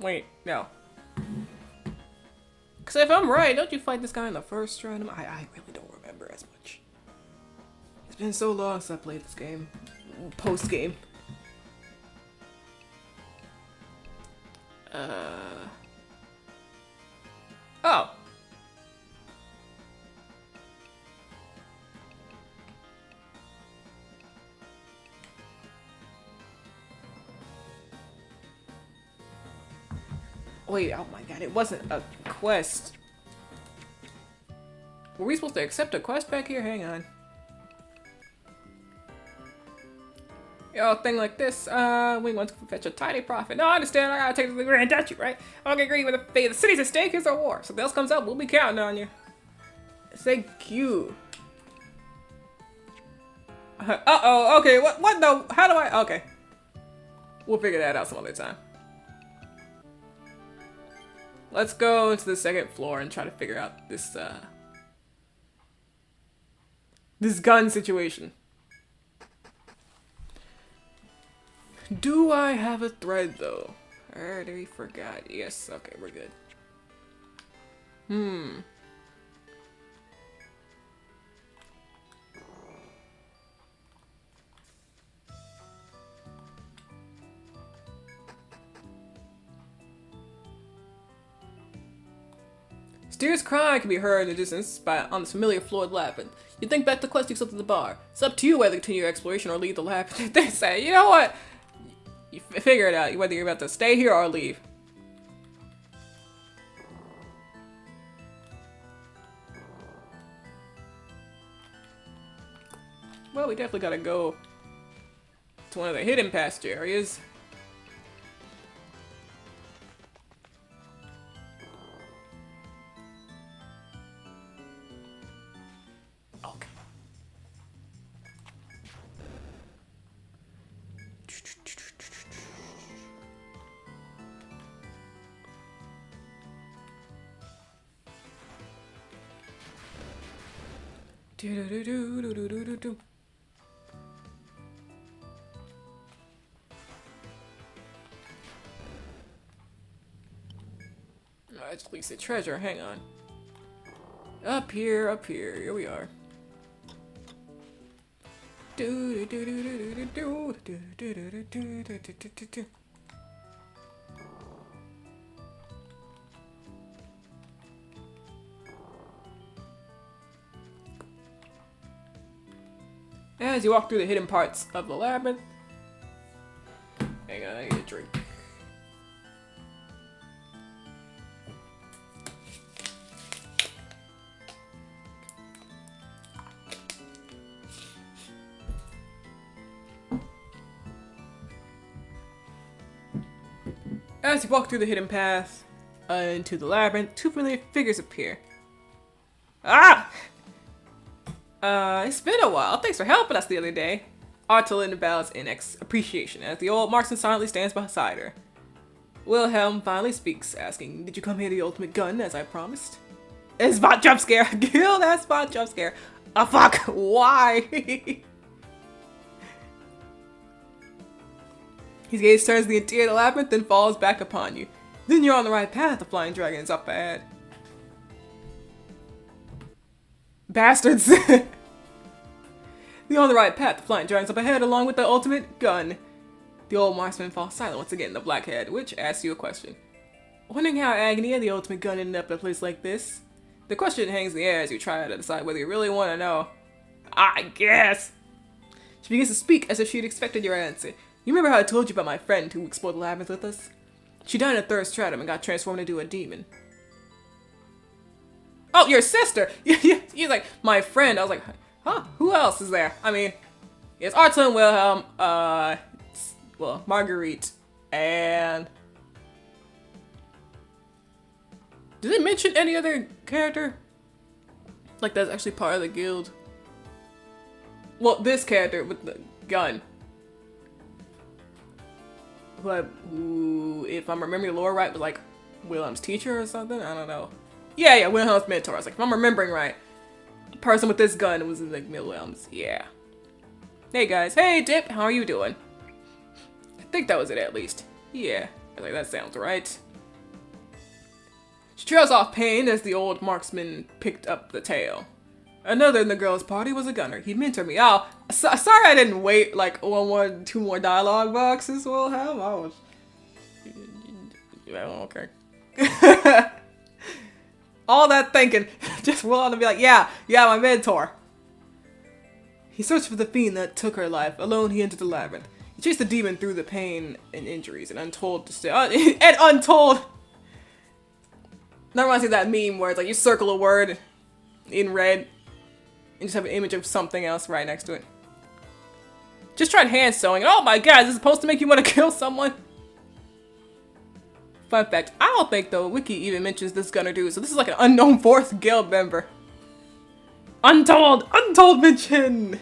Wait, no. Because if I'm right, don't you fight this guy in the first round? I really don't remember as much. It's been so long since I played this game. Post-game. Oh. Wait, oh my god, it wasn't a quest. Were we supposed to accept a quest back here? Hang on. Yo, thing like this, we want to fetch a tiny profit. No, I understand, I gotta take it to the Grand Duchy, right? I don't agree with the fate. The city's at stake, here's our war. Something else comes up, we'll be counting on you. Thank you. Uh-oh, okay, what the, how do I, okay. We'll figure that out some other time. Let's go to the second floor and try to figure out this, this gun situation. Do I have a thread, though? I already forgot. Yes, okay, we're good. Mysterious cry can be heard in the distance on this familiar floored labyrinth. You think back to quest you to the bar. It's up to you whether to continue your exploration or leave the labyrinth. They say, you know what? You figure it out, whether you're about to stay here or leave. Well, we definitely gotta go to one of the hidden passage areas. Okay. Do-do-do-do-do-do-do-do. Let's release the treasure. Hang on. Up here. Here we are. As you walk through the hidden parts of the labyrinth, hang on, I need a drink. As you walk through the hidden path into the labyrinth, two familiar figures appear. Ah! It's been a while. Thanks for helping us the other day. Artelyn bows in appreciation as the old marksman silently stands beside her. Wilhelm finally speaks, asking, "Did you come here to the ultimate gun, as I promised?" It's spot jump scare! Kill that spot jump scare! Oh fuck! Why? His gaze turns the interior of the labyrinth, then falls back upon you. Then you're on the right path. The flying dragon is up ahead. Bastards! You're on the right path. The flying dragon's up ahead, along with the ultimate gun. The old marksman falls silent once again. The blackhead, which asks you a question. Wondering how Agony and the ultimate gun ended up in a place like this? The question hangs in the air as you try to decide whether you really want to know. I guess. She begins to speak as if she'd expected your answer. You remember how I told you about my friend who explored the labyrinth with us? She died in a third stratum and got transformed into a demon. Oh, your sister! You're like, my friend. I was like, huh? Who else is there? I mean, it's Artelyn, Wilhelm, well, Marguerite, and... Did it mention any other character? Like, that's actually part of the guild? Well, this character with the gun. Who, if I'm remembering the lore right, was like Wilhelm's teacher or something? I don't know. Yeah, Wilhelm's mentor. I was like, if I'm remembering right, the person with this gun was like Wilhelm's. Yeah. Hey guys. Hey Dip, how are you doing? I think that was it at least. Yeah. I was like, that sounds right. She trails off pained as the old marksman picked up the tale. Another in the girls' party was a gunner. He mentored me. Oh, sorry I didn't wait like two more dialogue boxes, Wilhelm. I was... okay. All that thinking, just willing to be like, yeah, my mentor. He searched for the fiend that took her life. Alone, he entered the labyrinth. He chased the demon through the pain and injuries and untold to stay. And untold! That reminds me of that meme where it's like you circle a word in red and just have an image of something else right next to it. Just tried hand sewing. Oh my god, is this supposed to make you want to kill someone? Fun fact, I don't think the wiki even mentions this gunner dude, so this is like an unknown fourth guild member. Untold mention!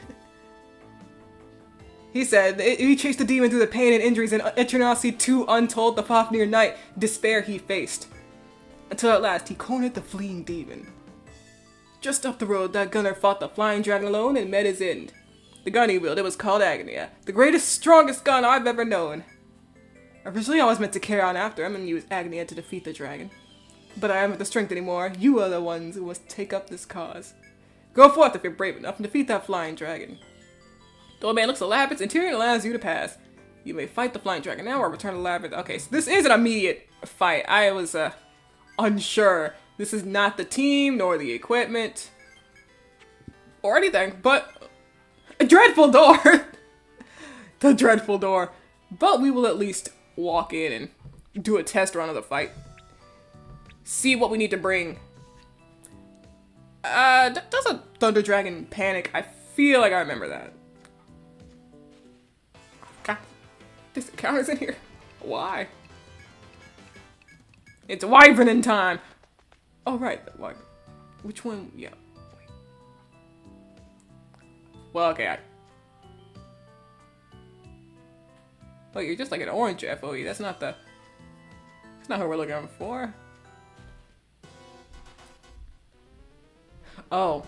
He said, he chased the demon through the pain and injuries and Etrian too untold the Fafnir night, despair he faced. Until at last he cornered the fleeing demon. Just up the road, that gunner fought the flying dragon alone and met his end. The gun he wielded was called Agony, the greatest, strongest gun I've ever known. Originally I was meant to carry on after him and use Agony to defeat the dragon. But I haven't the strength anymore. You are the ones who must take up this cause. Go forth if you're brave enough and defeat that flying dragon. The old man looks at the labyrinth's interior and allows you to pass. You may fight the flying dragon now or return to the labyrinth. Okay, so this is an immediate fight. I was, unsure. This is not the team, nor the equipment, or anything, but a dreadful door. The dreadful door. But we will at least walk in and do a test run of the fight. See what we need to bring. Does a Thunder Dragon panic? I feel like I remember that. God, this encounter's in here. Why? It's Wyvern in time. Oh, right. Which one? Yeah. Well, okay. Oh, you're just like an orange FOE. That's not who we're looking for. Oh.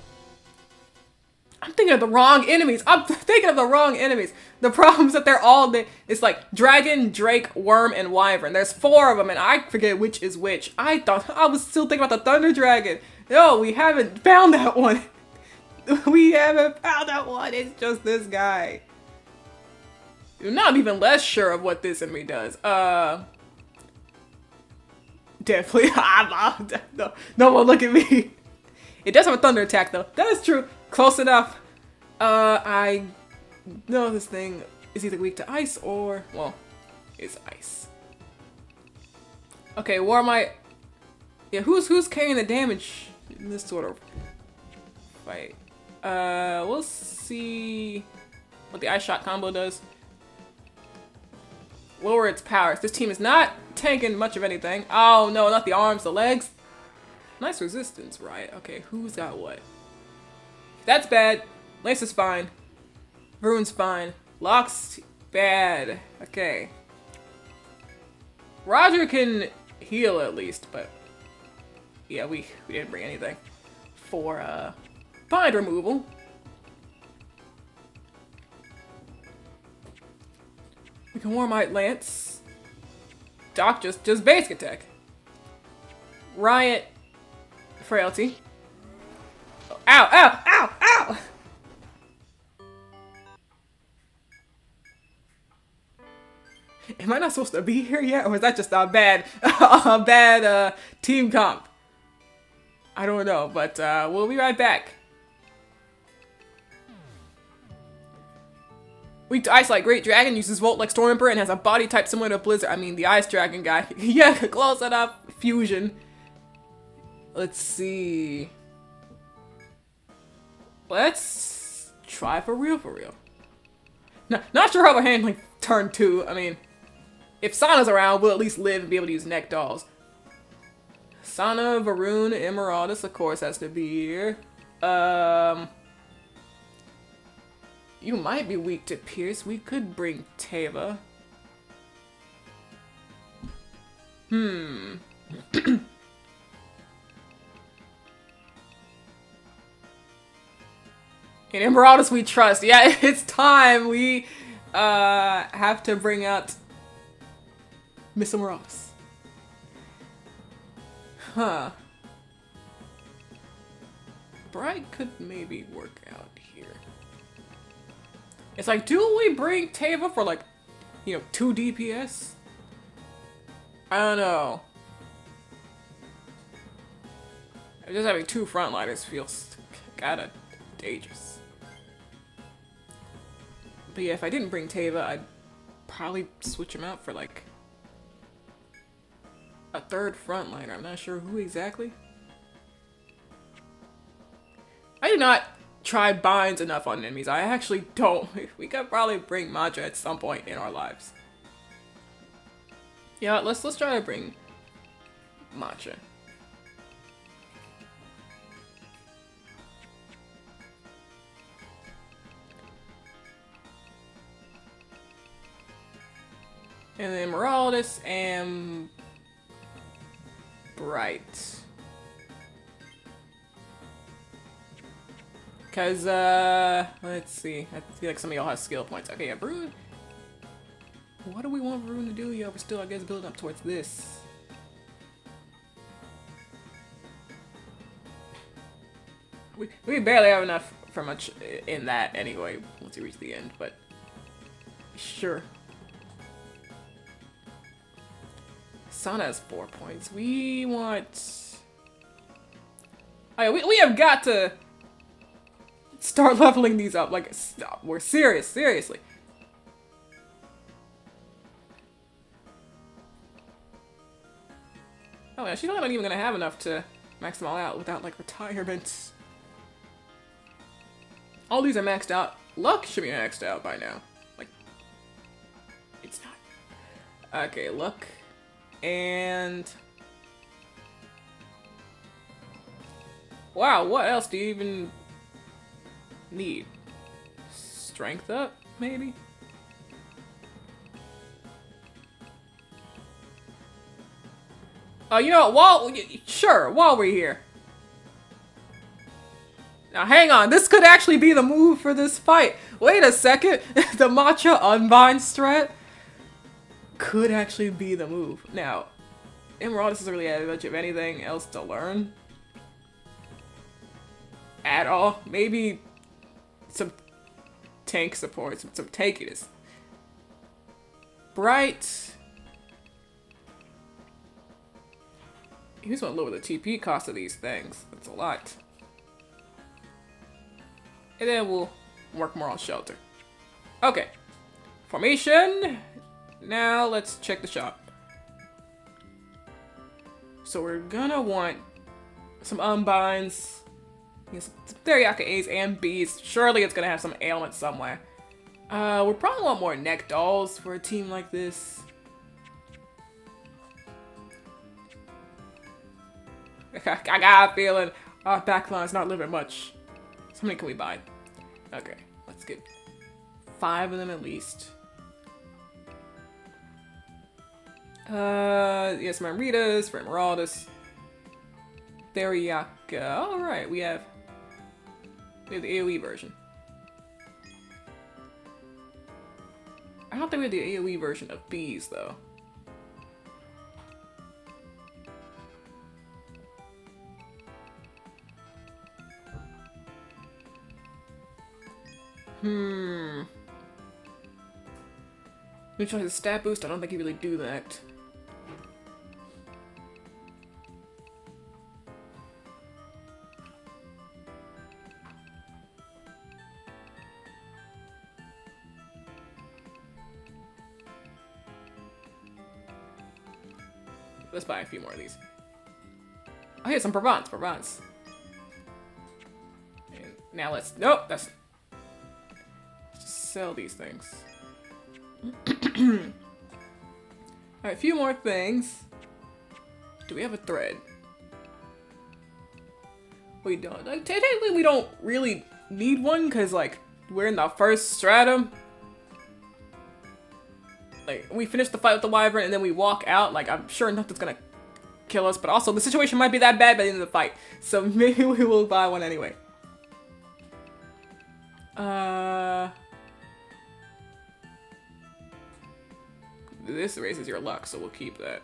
I'm thinking of the wrong enemies. The problem is that they're all, it's like Dragon, Drake, Worm, and Wyvern. There's 4 of them, and I forget which is which. I was still thinking about the Thunder Dragon. No, we haven't found that one. It's just this guy. Now I'm even less sure of what this enemy does. Definitely. No one look at me. It does have a thunder attack though. That is true. Close enough. I know this thing is either weak to ice or, well, it's ice. Okay, Warmite. Yeah, who's carrying the damage in this sort of fight? We'll see what the ice shot combo does. Lower its powers. This team is not tanking much of anything. Oh no, not the arms, the legs. Nice resistance, right? Okay, who's got what? That's bad. Lance is fine. Rune's fine. Locke's bad. Okay. Roger can heal at least, but yeah, we didn't bring anything for bind removal. We can Warmite Lance. Doc just basic attack. Riot Frailty. Oh, ow, ow, ow, ow! Am I not supposed to be here yet? Or is that just a bad team comp? I don't know, but we'll be right back. Weak to Ice like Great Dragon, uses Volt like Storm Emperor, and has a body type similar to Blizzard. I mean, the Ice Dragon guy. Yeah, close enough. Fusion. Let's see. Let's try for real. No, not sure how we're handling turn 2. I mean, if Sana's around, we'll at least live and be able to use Neck Dolls. Sana, Varun, Emeraldus, of course, has to be here. You might be weak to Pierce. We could bring Teva. In Emeraldus we trust. Yeah, it's time. We have to bring out Miss Emeraldus. Huh. Bright could maybe work out here. It's like, do we bring Teva for like, 2 DPS? I don't know. Just having 2 frontliners feels kinda dangerous. But yeah, if I didn't bring Teva, I'd probably switch him out for like a 3rd frontliner. I'm not sure who exactly. I do not try binds enough on enemies. I actually don't. We could probably bring Madra at some point in our lives. Yeah, let's try to bring Madra. And then Emeraldus and Bright. Cause let's see. I feel like some of y'all have skill points. Okay, yeah, Rune. What do we want Rune to do? Yeah, we're still, I guess, building up towards this. We barely have enough for much in that anyway, once we reach the end, but sure. Sana has 4 points. We want We have got to start leveling these up. Like, stop. We're serious. Seriously. Oh yeah, she's not even gonna have enough to max them all out without like retirements. All these are maxed out. Luck should be maxed out by now. Like, it's not. Okay, luck. And... wow, what else do you even need? Strength up, maybe? You know, while we're here. Now, hang on. This could actually be the move for this fight. Wait a second. The matcha unbind strat could actually be the move. Now, Emerald doesn't really have much of anything else to learn. At all. Maybe some tank support, some tankiness. Bright. You just want to lower the TP cost of these things. That's a lot. And then we'll work more on shelter. Okay. Formation. Now let's check the shop. So we're gonna want some unbinds. Some Teriyaki A's and B's. Surely it's gonna have some ailment somewhere. We probably want more neck dolls for a team like this. I got a feeling our backline's not living much. So how many can we buy? Okay, let's get 5 of them at least. Yes, Margaritas for Emeraldus. Teriyaki. Alright, we have the AoE version. I don't think we have the AoE version of bees though. Neutralize the stat boost. I don't think you really do that. Let's buy a few more of these. Oh, here's some Provence. And now let's... nope, that's... let's just sell these things. Alright, a few more things. Do we have a thread? We don't. Like, technically, we don't really need one because, like, we're in the first stratum. Like, we finish the fight with the wyvern and then we walk out. Like, I'm sure nothing's gonna kill us, but also the situation might be that bad by the end of the fight. So maybe we will buy one anyway. This raises your luck, so we'll keep that.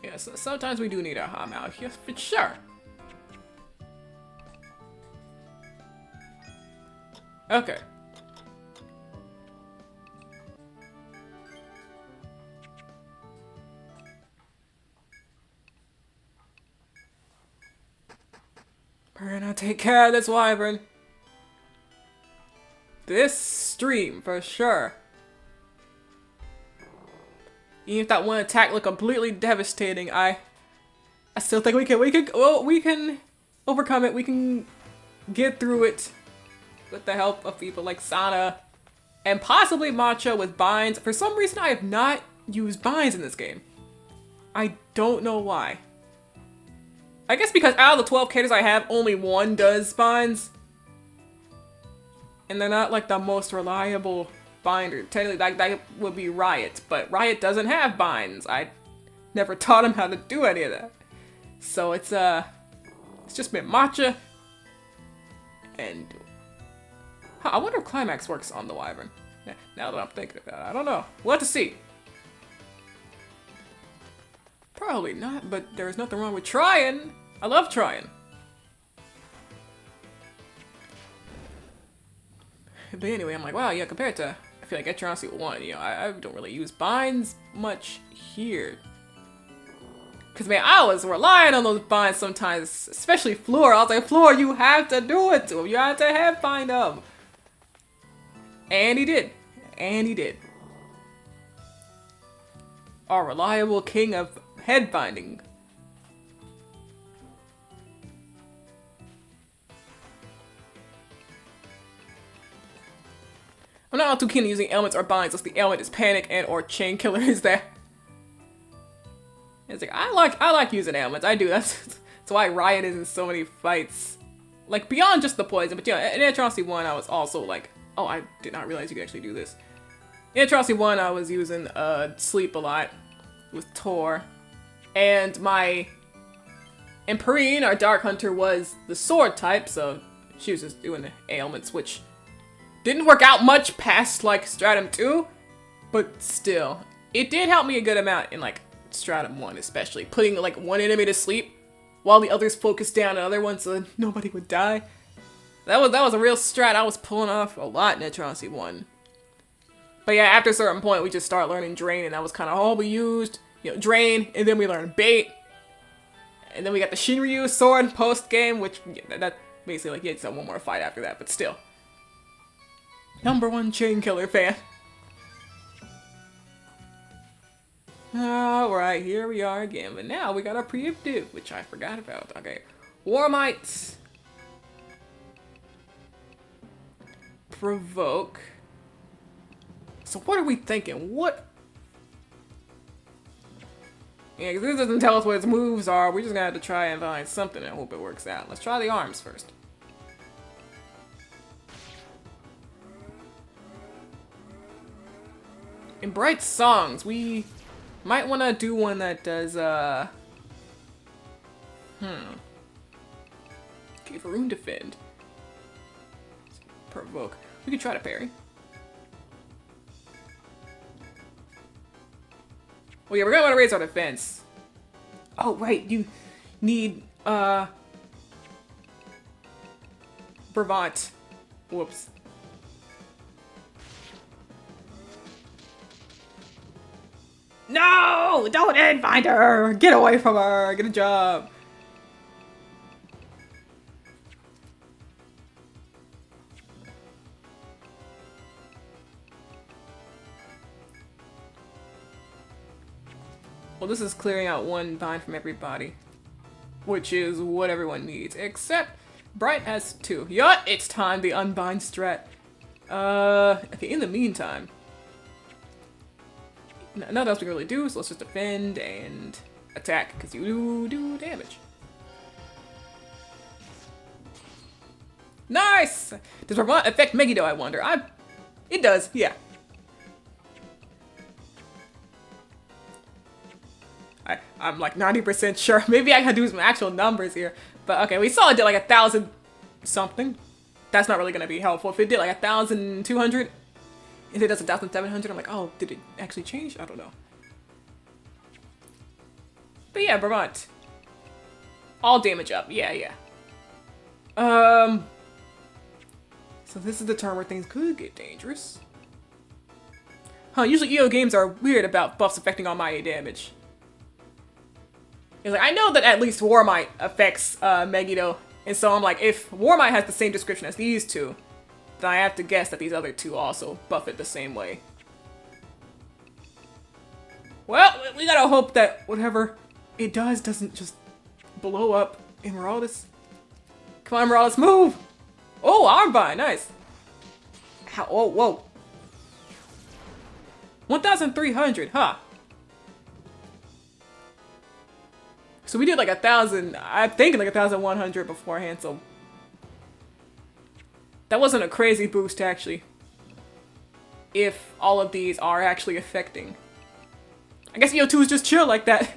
Yeah, so sometimes we do need a hum out here, for sure. Okay. We're gonna take care of this wyvern. This stream, for sure. Even if that one attack looked completely devastating, I still think we can overcome it. We can get through it with the help of people like Sana and possibly Matcha with binds. For some reason, I have not used binds in this game. I don't know why. I guess because out of the 12 characters I have, only one does binds. And they're not like the most reliable binder. Technically, that would be Riot, but Riot doesn't have binds. I never taught him how to do any of that. So it's just been Matcha. And I wonder if Climax works on the wyvern. Now that I'm thinking about it, I don't know. We'll have to see. Probably not, but there's nothing wrong with trying. I love trying. But anyway, I'm like, wow, yeah, compared to, I feel like Etrian 1, you know, I don't really use binds much here. Because, man, I was relying on those binds sometimes, especially Floor. I was like, Floor, you have to do it to him. You have to head bind him. And he did. And he did. Our reliable king of head binding. I'm not too keen on using ailments or binds unless the ailment is panic and or chain killer is there. It's like I like using ailments. I do. That's why Riot is in so many fights. Like beyond just the poison, but yeah, in Atrocity 1 I was also like, oh, I did not realize you could actually do this. In Atrocity 1 I was using sleep a lot with Tor. And my Etrian, our Dark Hunter, was the sword type, so she was just doing the ailments, which didn't work out much past like Stratum 2, but still, it did help me a good amount in like Stratum 1, especially putting like one enemy to sleep while the others focused down on other ones so that nobody would die. That was a real strat I was pulling off a lot in Atrocity 1. But yeah, after a certain point, we just started learning Drain, and that was kind of all we used. You know, Drain, and then we learned Bait, and then we got the Shinryu sword post game, which yeah, that basically like you had one more fight after that, but still. #1 chain killer fan. Alright, here we are again. But now we got our preemptive, which I forgot about. Okay. Warmites. Provoke. So what are we thinking? What? Yeah, because this doesn't tell us what its moves are. We're just gonna have to try and find something and hope it works out. Let's try the arms first. In Bright Songs, we might want to do one that does, Give room defend. Provoke. We could try to parry. Well, yeah, we're gonna want to raise our defense. Oh, right, you need, Brevant. Whoops. No! Don't end find her! Get away from her! Get a job! Well, this is clearing out one bind from everybody. Which is what everyone needs. Except Bright has 2. Yup! It's time the unbind strat. Okay, in the meantime. Nothing else we can really do, so let's just defend and attack, because you do damage. Nice! Does Vermont affect Megiddo, I wonder? It does, yeah. I'm like 90% sure. Maybe I gotta do some actual numbers here. But okay, we saw it did like 1,000 something. That's not really gonna be helpful. If it did like 1,200, if it does 1,700, I'm like, oh, did it actually change? I don't know. But yeah, Brevant. All damage up. Yeah, yeah. So this is the turn where things could get dangerous. Huh, usually EO games are weird about buffs affecting all my damage. It's like, I know that at least Warmite affects Megiddo, and so I'm like, if Warmite has the same description as these two, then I have to guess that these other two also buff it the same way. Well, we gotta hope that whatever it does doesn't just blow up in Maraudus. Come on, Maraudus, move! Oh, armbind, nice. How? Oh, whoa. 1,300, huh? So we did like 1,000, I'm thinking like 1,100 beforehand, so that wasn't a crazy boost actually. If all of these are actually affecting. I guess EO2 is just chill like that.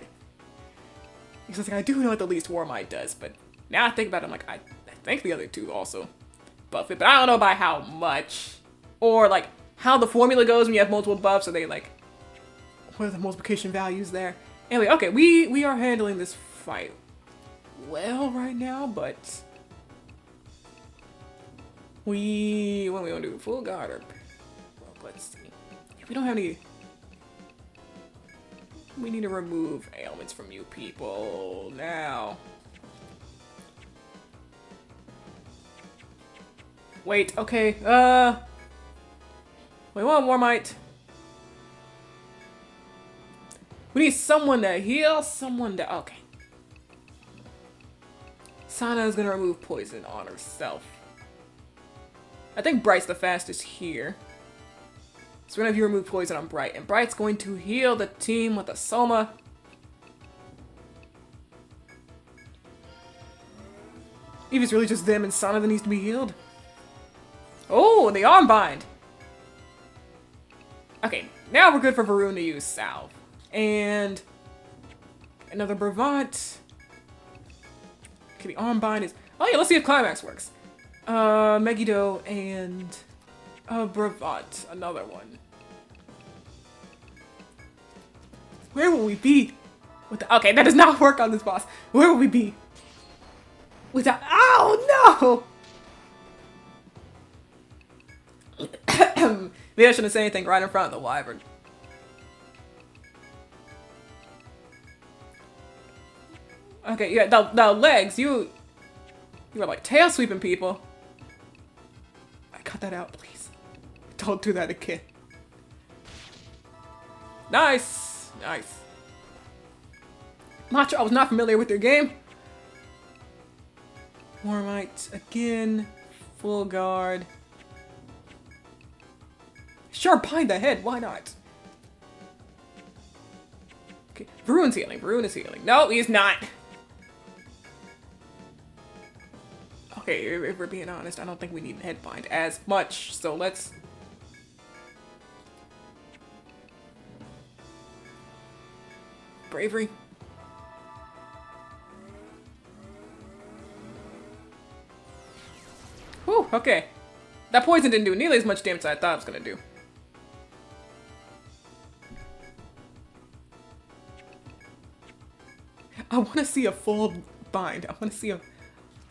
Because like, I do know what the least Warmite does, but now I think about it, I'm like, I think the other two also buff it, but I don't know by how much. Or like how the formula goes when you have multiple buffs, are they like, what are the multiplication values there? Anyway, okay, we are handling this fight well right now, but What do we want to do? Full guard or... Well, let's see. If we don't have any... We need to remove ailments from you people now. Wait, okay, we want Warmite. We need someone to heal, someone to... Okay. Sana is gonna remove poison on herself. I think Bright's the fastest here. So we're gonna have you remove poison on Bright. And Bright's going to heal the team with a Soma. If it's really just them and Sana that needs to be healed. Oh, the arm bind! Okay, now we're good for Varun to use Salve. And... another Bravant. Okay, the arm bind is... Oh yeah, let's see if Climax works. Megiddo and... Bravant, another one. Where will we be? Okay, that does not work on this boss. Where will we be? Without... Oh, no! Maybe I shouldn't say anything right in front of the wyvern. Okay, yeah, the legs, you are like tail sweeping people. I cut that out, please. Don't do that again. Nice, nice. Macho, I was not familiar with your game. Warmite again, full guard. Sure, bind the head, why not? Okay, Varun's healing, Varun is healing. No, he's not. Okay, if we're being honest, I don't think we need headbind as much, so let's... Bravery. Whew, okay. That poison didn't do nearly as much damage as I thought it was gonna do. I want to see a full bind. I want to see a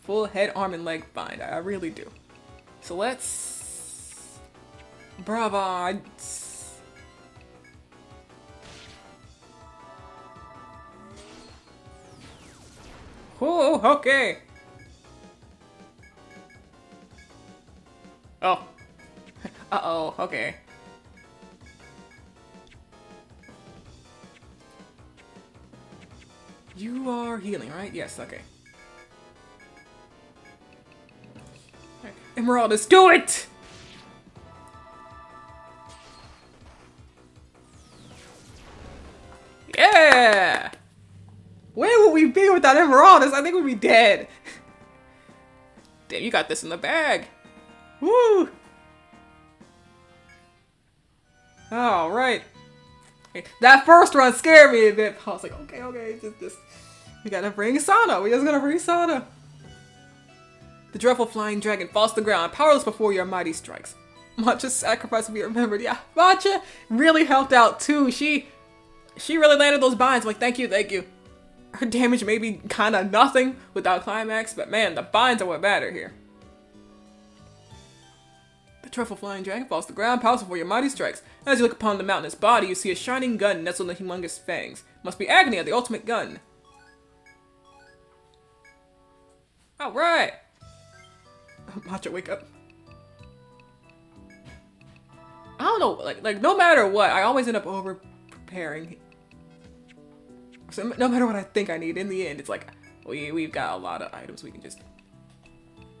full head, arm, and leg bind. I really do. So let's... Bravo. Oh, okay. Oh. Uh-oh, okay. You are healing, right? Yes, okay. Right. Emeraldus, do it! Yeah! Where would we be without Emeraldus? I think we'd be dead. Damn, you got this in the bag. Woo! Alright. Okay. That first run scared me a bit. I was like, okay, just we gotta bring Sana. We just gotta bring Sana. The dreadful flying dragon falls to the ground, powerless before your mighty strikes. Matcha's sacrifice will be remembered. Yeah, Matcha really helped out too. She really landed those binds. I'm like, thank you. Her damage may be kind of nothing without Climax, but man, the binds are what matter here. The dreadful flying dragon falls to the ground, powerless before your mighty strikes. As you look upon the mountainous body, you see a shining gun nestled in the humongous fangs. Must be agony of the ultimate gun. Alright! Matcha, wake up. I don't know, like no matter what, I always end up over preparing. So no matter what I think I need, in the end, it's like, we've got a lot of items we can just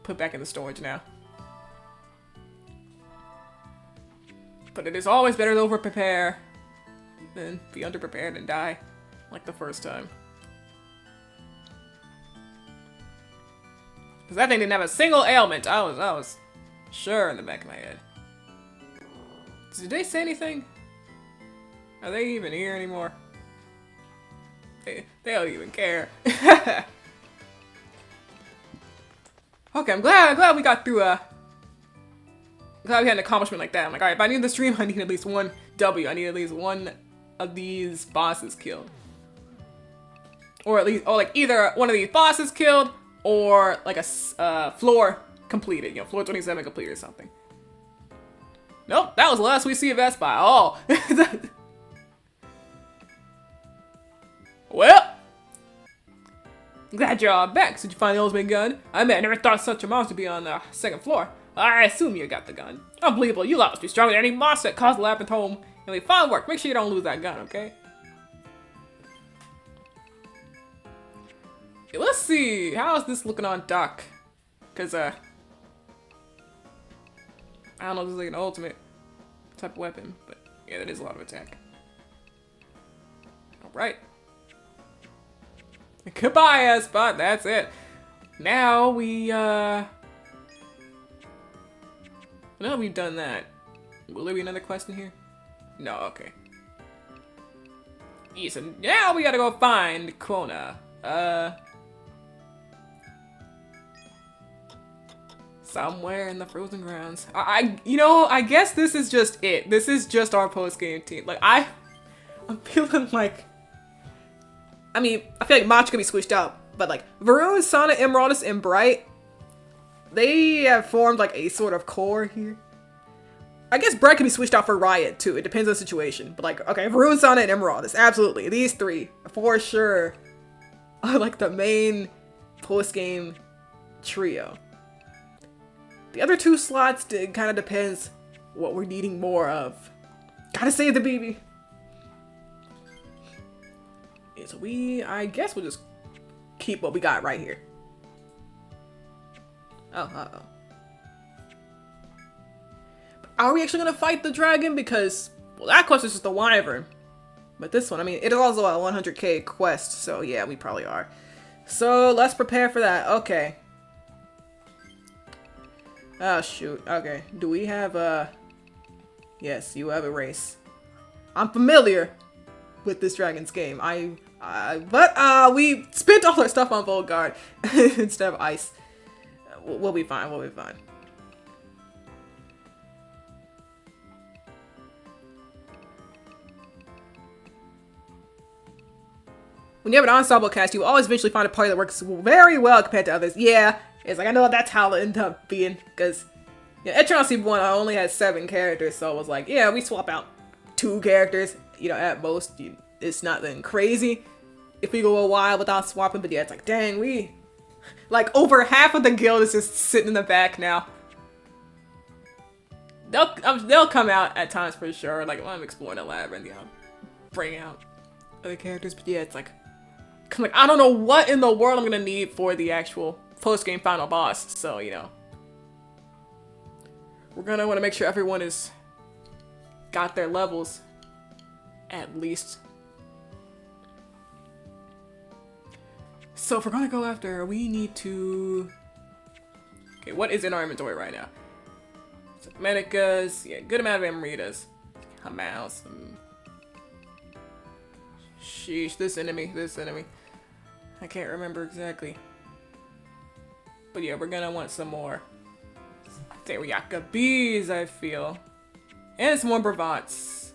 put back in the storage now. But it is always better to over-prepare than be under-prepared and die, like the first time. Because that thing didn't have a single ailment. I was sure in the back of my head. Did they say anything? Are they even here anymore? They don't even care. Okay, I'm glad we got through, glad we had an accomplishment like that. I'm like, alright, if I need the stream, I need at least one W. I need at least one of these bosses killed. Or at least, or like either one of these bosses killed, or like a floor completed. You know, floor 27 completed or something. Nope, that was the last we see of Espi. Oh. Well. Glad you're all back. Did you find the ultimate gun? I never thought such a monster would be on the second floor. I assume you got the gun. Unbelievable, you lost. You're stronger than any monster that caused the labyrinth home. And fine work. Make sure you don't lose that gun, okay? Okay, let's see. How is this looking on Doc? Cause I don't know, this is like an ultimate type of weapon, but yeah, that is a lot of attack. Alright. Goodbye, S-Bot, that's it. Now now we've done that. Will there be another quest in here? No, okay. Yeah, so now we gotta go find Kona. Somewhere in the frozen grounds. You know, I guess this is just it. This is just our post-game team. Like, I'm feeling like, I mean, I feel like Mach could be squished out, but like, Varun, Sana, Emeraldus, and Bright, they have formed like a sort of core here. I guess Bright can be switched out for Riot too. It depends on the situation. But like, okay, Varun, Sana, and Emeraldus, absolutely. These three, for sure, are like the main post-game trio. The other two slots, it kind of depends what we're needing more of. Gotta save the BB. Yeah, so I guess we'll just keep what we got right here. Oh, uh-oh. Are we actually gonna fight the dragon? Because, well, that quest is just the wyvern. But this one, I mean, it is also a 100k quest, so yeah, we probably are. So, let's prepare for that. Okay. Oh, shoot. Okay. Do we have yes, you have a race. I'm familiar with this dragon's game. But we spent all our stuff on Volgard instead of ice. We'll be fine. We'll be fine. When you have an ensemble cast, you always eventually find a party that works very well compared to others. Yeah, it's like, I know that's how it ended up being, because Etrian Odyssey 1 I only had 7 characters, so it was like, yeah, we swap out 2 characters, you know, at most. It's nothing crazy if we go a while without swapping, but yeah, it's like, dang, like, over half of the guild is just sitting in the back now. They'll come out at times for sure, like, when I'm exploring the labyrinth, you know, bring out other characters, but yeah, it's like, I don't know what in the world I'm gonna need for the actual post-game final boss, so, you know. We're gonna want to make sure everyone is got their levels, at least. So if we're gonna go after, we need to... Okay, what is in our inventory right now? So, Medicas, yeah, good amount of Amritas. A mouse. Sheesh, this enemy. I can't remember exactly. But yeah, we're gonna want some more Teriaka bees, I feel. And some more bravats.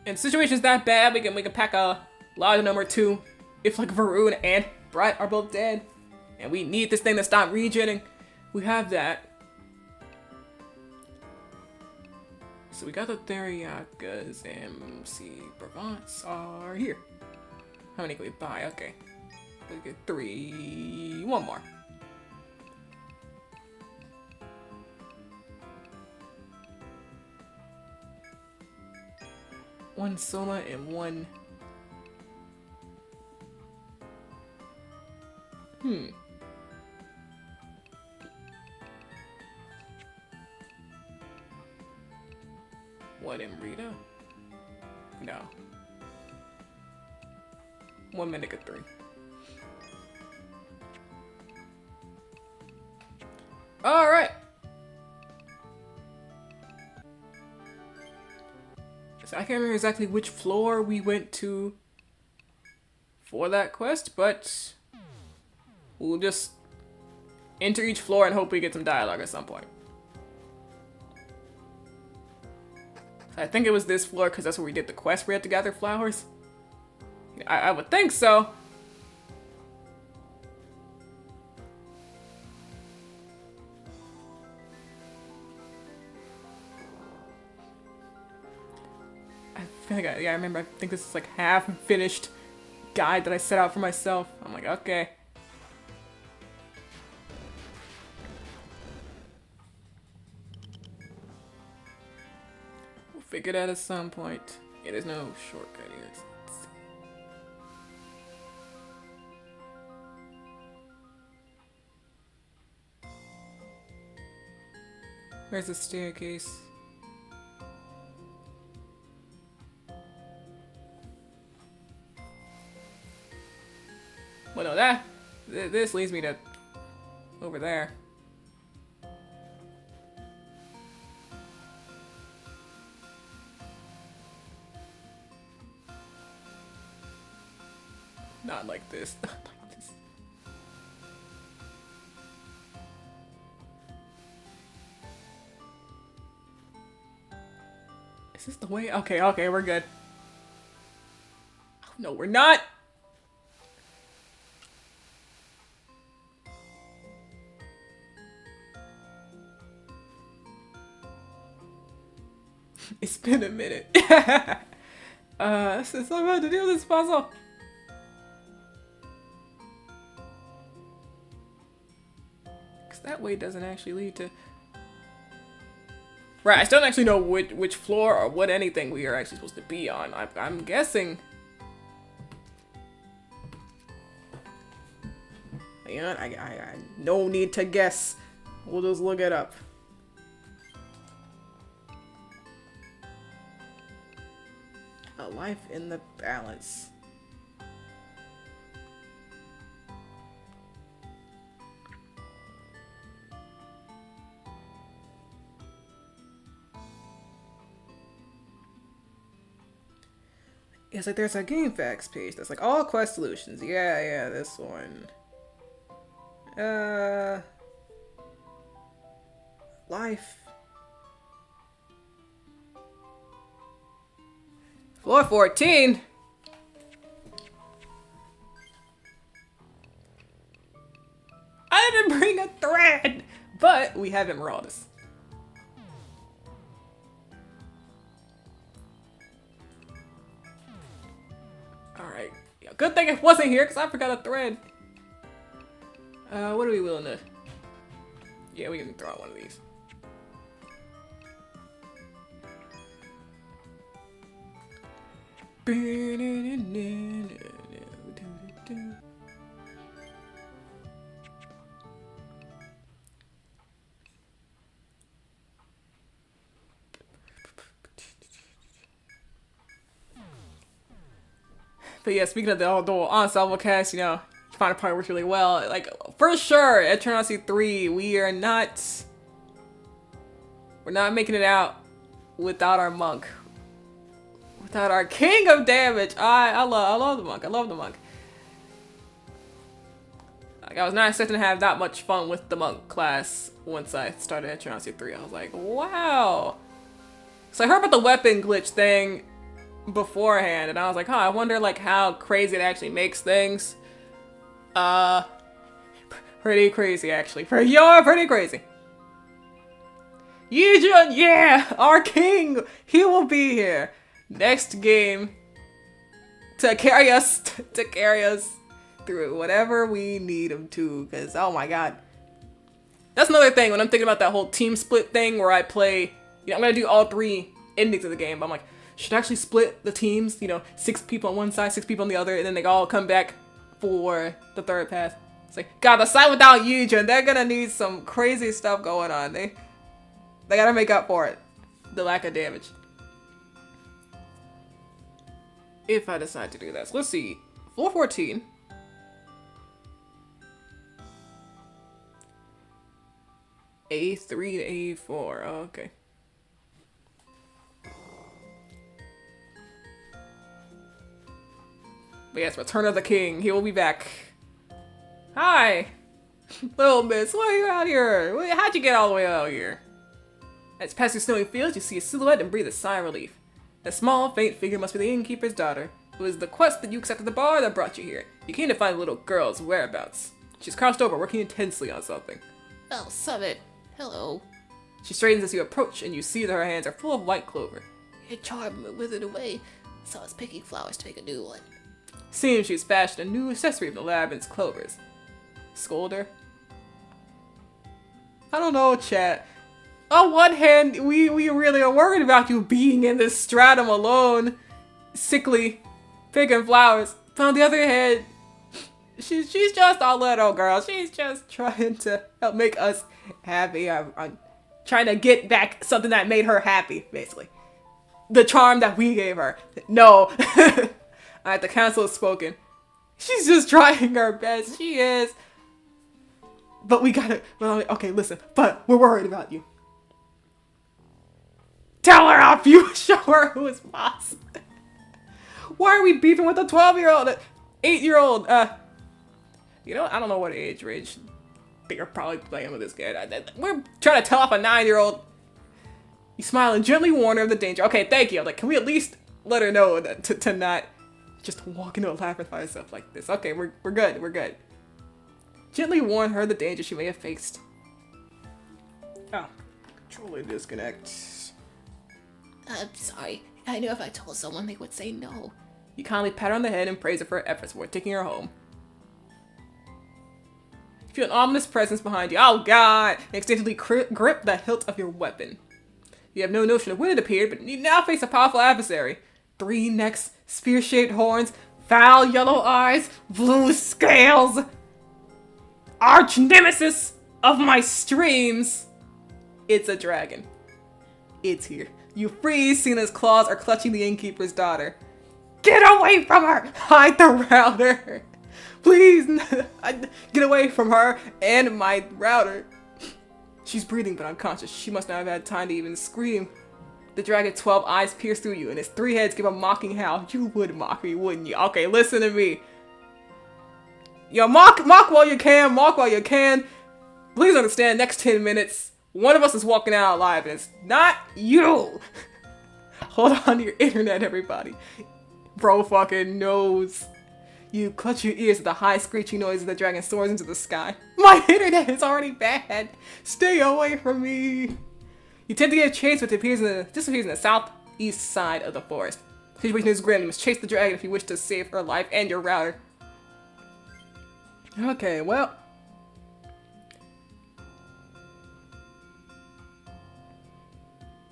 In situations that bad, we can pack a large number 2. If like Varun and Bright are both dead. And we need this thing to stop regenerating. We have that. So we got the Theriakas, MC Bravants are here. How many can we buy? Okay. We get 3. 1 more. One Soma and 1. What, Amrita? No. 1 minute at 3. Alright! So I can't remember exactly which floor we went to for that quest, but we'll just enter each floor and hope we get some dialogue at some point. I think it was this floor because that's where we did the quest. We had to gather flowers. I would think so. I feel like I remember. I think this is like half finished guide that I set out for myself. I'm like, okay. We'll figure it out at some point. Yeah, there's no shortcut here. Let's see. Where's the staircase? Well, no, this leads me to over there. Not like this. Not like this. Is this the way? Okay, okay, we're good. Oh, no, we're not. It's been a minute. This is so hard to do this puzzle. Cause that way doesn't actually lead to. Right, I still don't actually know which floor or what anything we are actually supposed to be on. I'm guessing. Hang on, I no need to guess. We'll just look it up. A life in the balance. It's like there's a game facts page that's like all quest solutions. Yeah, this one. Life. Floor 14. I didn't bring a thread, but we have Emeraldus. Alright. Yeah, good thing it wasn't here because I forgot a thread. What are we willing to? Yeah, we can throw out one of these. But yeah, speaking of the ensemble cast, you know, Final Party works really well. Like, for sure, at Odyssey 3, we're not making it out without our monk. Without our king of damage. I love the monk. I love the monk. Like, I was not expecting to have that much fun with the monk class once I started at Odyssey 3. I was like, wow. So I heard about the weapon glitch thing beforehand, and I was like, I wonder like how crazy it actually makes things. Pretty crazy actually. You're pretty crazy. Etrian, yeah! Our king! He will be here next game to carry us through whatever we need him to, because oh my god. That's another thing when I'm thinking about that whole team split thing where I play, you know, I'm gonna do all 3 endings of the game, but I'm like, should I actually split the teams, you know, 6 people on one side, 6 people on the other, and then they all come back for the third path. It's like, god, the side without Etrian, they're gonna need some crazy stuff going on. They gotta make up for it. The lack of damage. If I decide to do that. So let's see. Floor 14. A3 to A4. Oh, okay. But yes, Return of the King. He will be back. Hi! Little miss, why are you out here? How'd you get all the way out here? As past the snowy fields, you see a silhouette and breathe a sigh of relief. The small, faint figure must be the innkeeper's daughter. It was the quest that you accepted at the bar that brought you here. You came to find the little girl's whereabouts. She's crouched over, working intensely on something. Oh, Summit. Hello. She straightens as you approach, and you see that her hands are full of white clover. Your charm withered away, so I was picking flowers to make a new one. Seems she's fashioned a new accessory from the labyrinth's clovers. Scold her? I don't know, chat. On one hand, we really are worried about you being in this stratum alone, sickly, picking flowers. But on the other hand, she's just a little girl. She's just trying to help make us happy. I'm trying to get back something that made her happy, basically. The charm that we gave her. No. Alright, the council has spoken. She's just trying her best. She is. But we gotta... Well, okay, listen. But we're worried about you. Tell her off you. Show her who is boss. Why are we beefing with a 12-year-old? 8-year-old? You know, I don't know what age range they're probably playing with this kid. We're trying to tell off a 9-year-old. You smile and gently warn her of the danger. Okay, thank you. I'm like, can we at least let her know that to not just walk into a labyrinth by herself like this? Okay, we're good. We're good. Gently warn her the danger she may have faced. Oh, controller disconnect. I'm sorry. I knew if I told someone they would say no. You kindly pat her on the head and praise her for her efforts before taking her home. You feel an ominous presence behind you. Oh god! And instinctively grip the hilt of your weapon. You have no notion of when it appeared, but you now face a powerful adversary. 3 necks, spear-shaped horns, foul yellow eyes, blue scales. Arch nemesis of my streams. It's a dragon. It's here. You freeze, seeing his claws are clutching the innkeeper's daughter. Get away from her! Hide the router! Please! Get away from her and my router. She's breathing but unconscious. She must not have had time to even scream. The dragon's 12 eyes pierce through you, and its 3 heads give a mocking howl. You would mock me, wouldn't you? Okay, listen to me. Yo, mock while you can, mock while you can. Please understand, next 10 minutes, one of us is walking out alive, and it's not you. Hold on to your internet, everybody. Bro fucking knows. You clutch your ears at the high screeching noise as the dragon soars into the sky. My internet is already bad. Stay away from me. You tend to get chased, but it disappears in the southeast side of the forest. The situation is grim. You must chase the dragon if you wish to save her life and your router. Okay, well.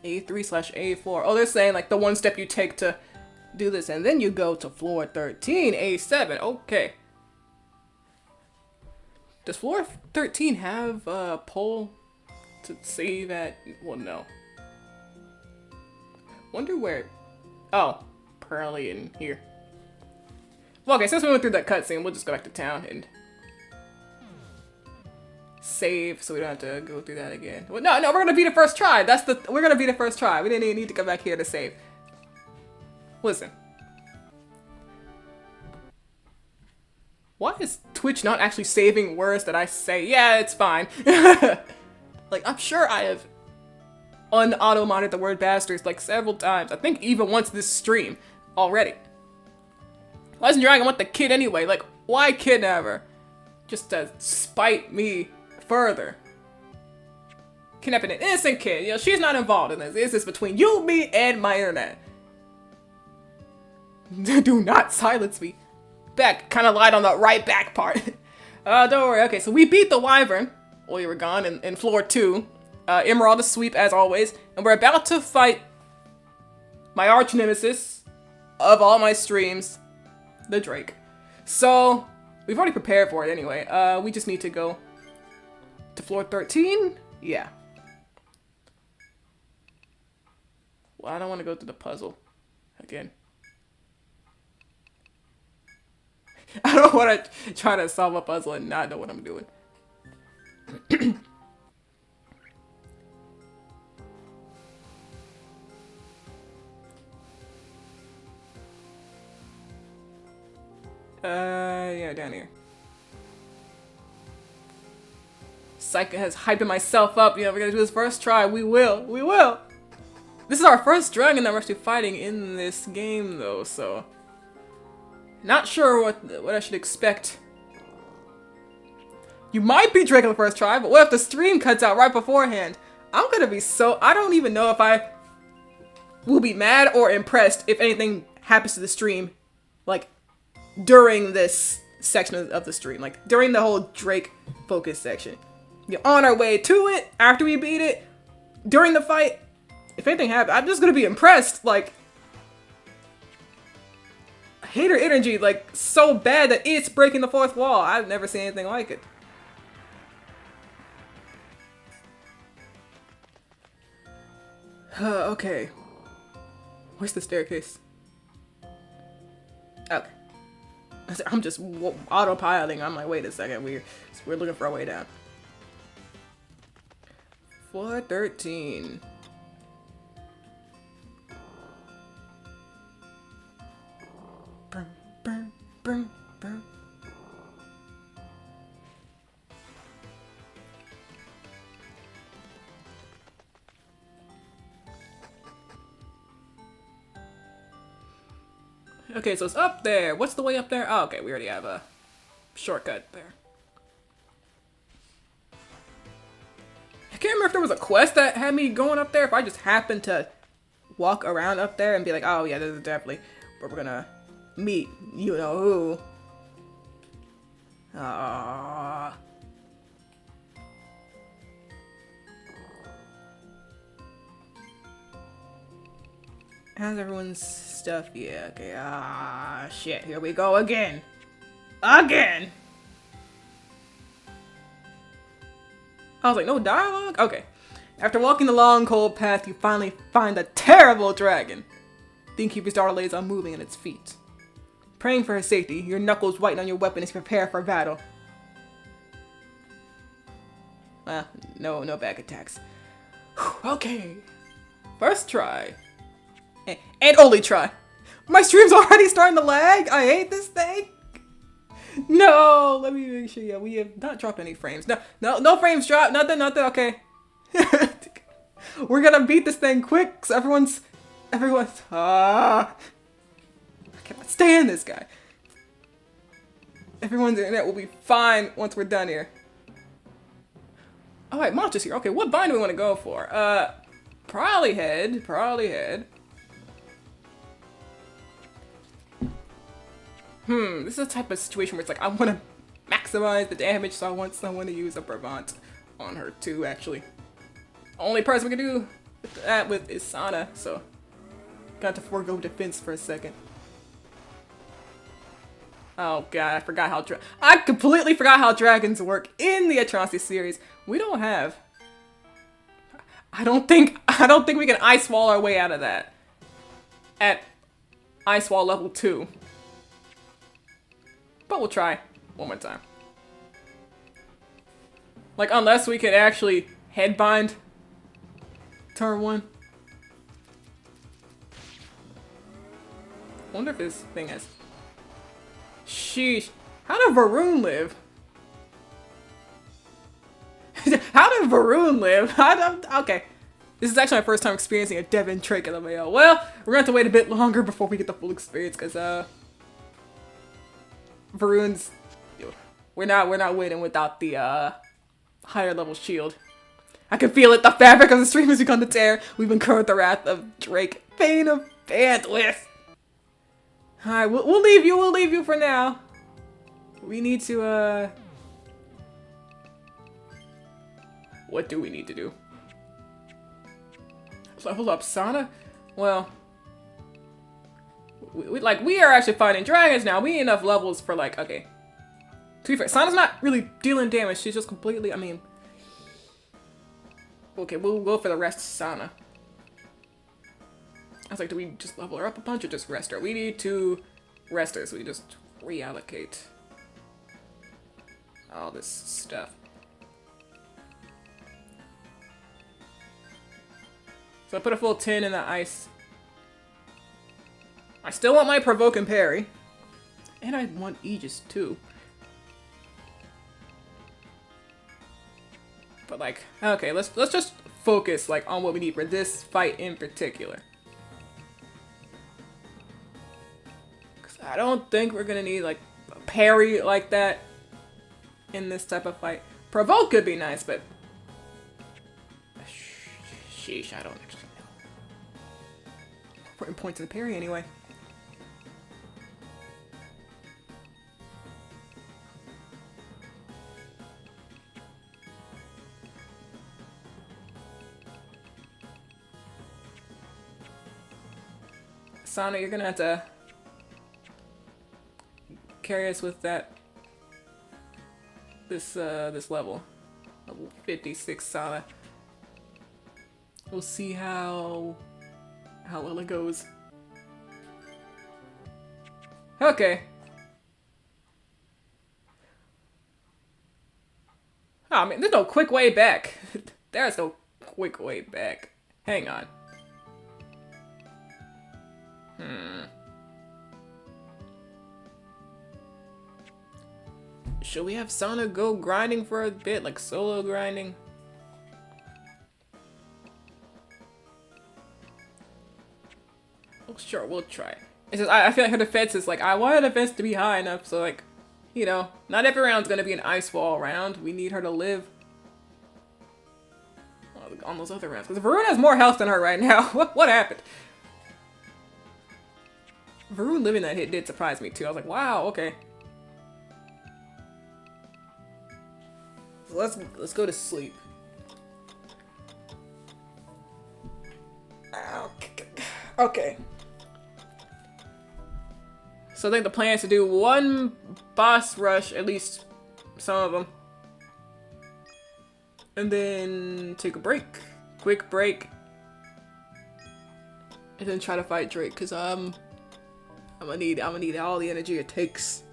A3/A4. Oh, they're saying like the one step you take to do this, and then you go to floor 13, A7. Okay. Does floor 13 have a pole to save at? Well, no. Wonder where. Oh, apparently in here. Well, okay, since we went through that cutscene, we'll just go back to town and save, so we don't have to go through that again. Well, no, we're gonna beat the first try. We're gonna beat the first try. We didn't even need to come back here to save. Listen. Why is Twitch not actually saving words that I say? Yeah, it's fine. Like, I'm sure I have un-auto-modded the word bastards like several times. I think even once this stream already. Why doesn't Dragon want the kid anyway? Like, why kidnap her? Just to spite me further. Kidnapping an innocent kid. You know, she's not involved in this. This is between you, me, and my internet. Do not silence me. Back, kind of lied on the right back part. Don't worry. Okay, so we beat the wyvern while you were gone in floor 2. Emerald to sweep as always. And we're about to fight my arch nemesis of all my streams, the Drake. So, we've already prepared for it anyway. We just need to go to floor 13. Yeah. Well, I don't want to go through the puzzle again. I don't want to try to solve a puzzle and not know what I'm doing. Yeah, down here. Psycho has hyped myself up. You know, we're gonna do this first try. We will. We will. This is our first dragon that we're actually fighting in this game, though, so Not sure what I should expect. You might beat Drake on the first try, but what if the stream cuts out right beforehand? I'm gonna be so... I don't even know if I will be mad or impressed if anything happens to the stream, like, during this section of the stream. Like, during the whole Drake focus section. You're on our way to it, after we beat it, during the fight. If anything happens, I'm just gonna be impressed, like... Hater energy, like, so bad that it's breaking the fourth wall. I've never seen anything like it. Okay. Where's the staircase? Okay. I'm just autopiloting. I'm like, wait a second, we're looking for our way down. 413. Burn, burn, burn, burn. Okay, so it's up there. What's the way up there? Oh, okay, we already have a shortcut there. I can't remember if there was a quest that had me going up there. If I just happened to walk around up there and be like, oh yeah, this is definitely where we're gonna meet you know who. How's everyone's stuff? Yeah, okay. Shit, here we go again. Again! I was like, no dialogue? Okay. After walking the long, cold path, you finally find the terrible dragon. The innkeeper's daughter lays unmoving at its feet. Praying for her safety, your knuckles whiten on your weapon as you prepare for battle. Well, no back attacks. Whew, okay. First try. And only try. My stream's already starting to lag. I hate this thing. No, let me make sure. Yeah, we have not dropped any frames. No frames dropped. Nothing. Okay. We're gonna beat this thing quick. So everyone's. I cannot stand this guy. Everyone's internet will be fine once we're done here. All right, monsters here. Okay, what bind do we want to go for? Probably head. This is a type of situation where it's like, I want to maximize the damage, so I want someone to use a Brabant on her too, actually. Only person we can do that with is Sana, so got to forego defense for a second. Oh god, I completely forgot how dragons work in the Atrocity series. We don't have... I don't think we can Ice Wall our way out of that. At Ice Wall level 2. But we'll try one more time. Like, unless we could actually headbind turn 1. Wonder if this thing has... Sheesh. How did Varun live? How did Varun live? Okay. This is actually my first time experiencing a Devon Drake LMAO. Well, we're gonna have to wait a bit longer before we get the full experience, because, Varun's... We're not winning without the, higher level shield. I can feel it. The fabric of the stream has begun to tear. We've incurred the wrath of Drake. Pain of bandwidth. Alright, we'll leave you for now. We need to, what do we need to do? Level up Sana? Well... We are actually fighting dragons now. We need enough levels for, like, okay. To be fair, Sana's not really dealing damage. She's just completely, I mean... Okay, we'll go for the rest Sana. I was like, do we just level her up a bunch or just rest her? We need to rest her, so we just reallocate all this stuff. So I put a full 10 in the ice. I still want my provoke and parry. And I want Aegis too. But like, okay, let's just focus like on what we need for this fight in particular. Cause I don't think we're gonna need like a parry like that in this type of fight. Provoke could be nice, but sheesh, I don't actually know. Important point to the parry anyway. Sana, you're gonna have to carry us with that. This level 56 Sana. We'll see how well it goes. Okay. Oh, I mean, there's no quick way back. There's no quick way back. Hang on. Should we have Sana go grinding for a bit, like solo grinding? Oh, sure, we'll try. It's just, I feel like her defense is like, I wanted her defense to be high enough, so like, you know, not every round's gonna be an ice wall round. We need her to live on those other rounds. Because Varun has more health than her right now. What happened? Varun living that hit did surprise me too. I was like, wow, okay. Let's go to sleep. Okay. So I think the plan is to do one boss rush, at least some of them. And then take a break. Quick break. And then try to fight Drake, because I'm gonna need all the energy it takes.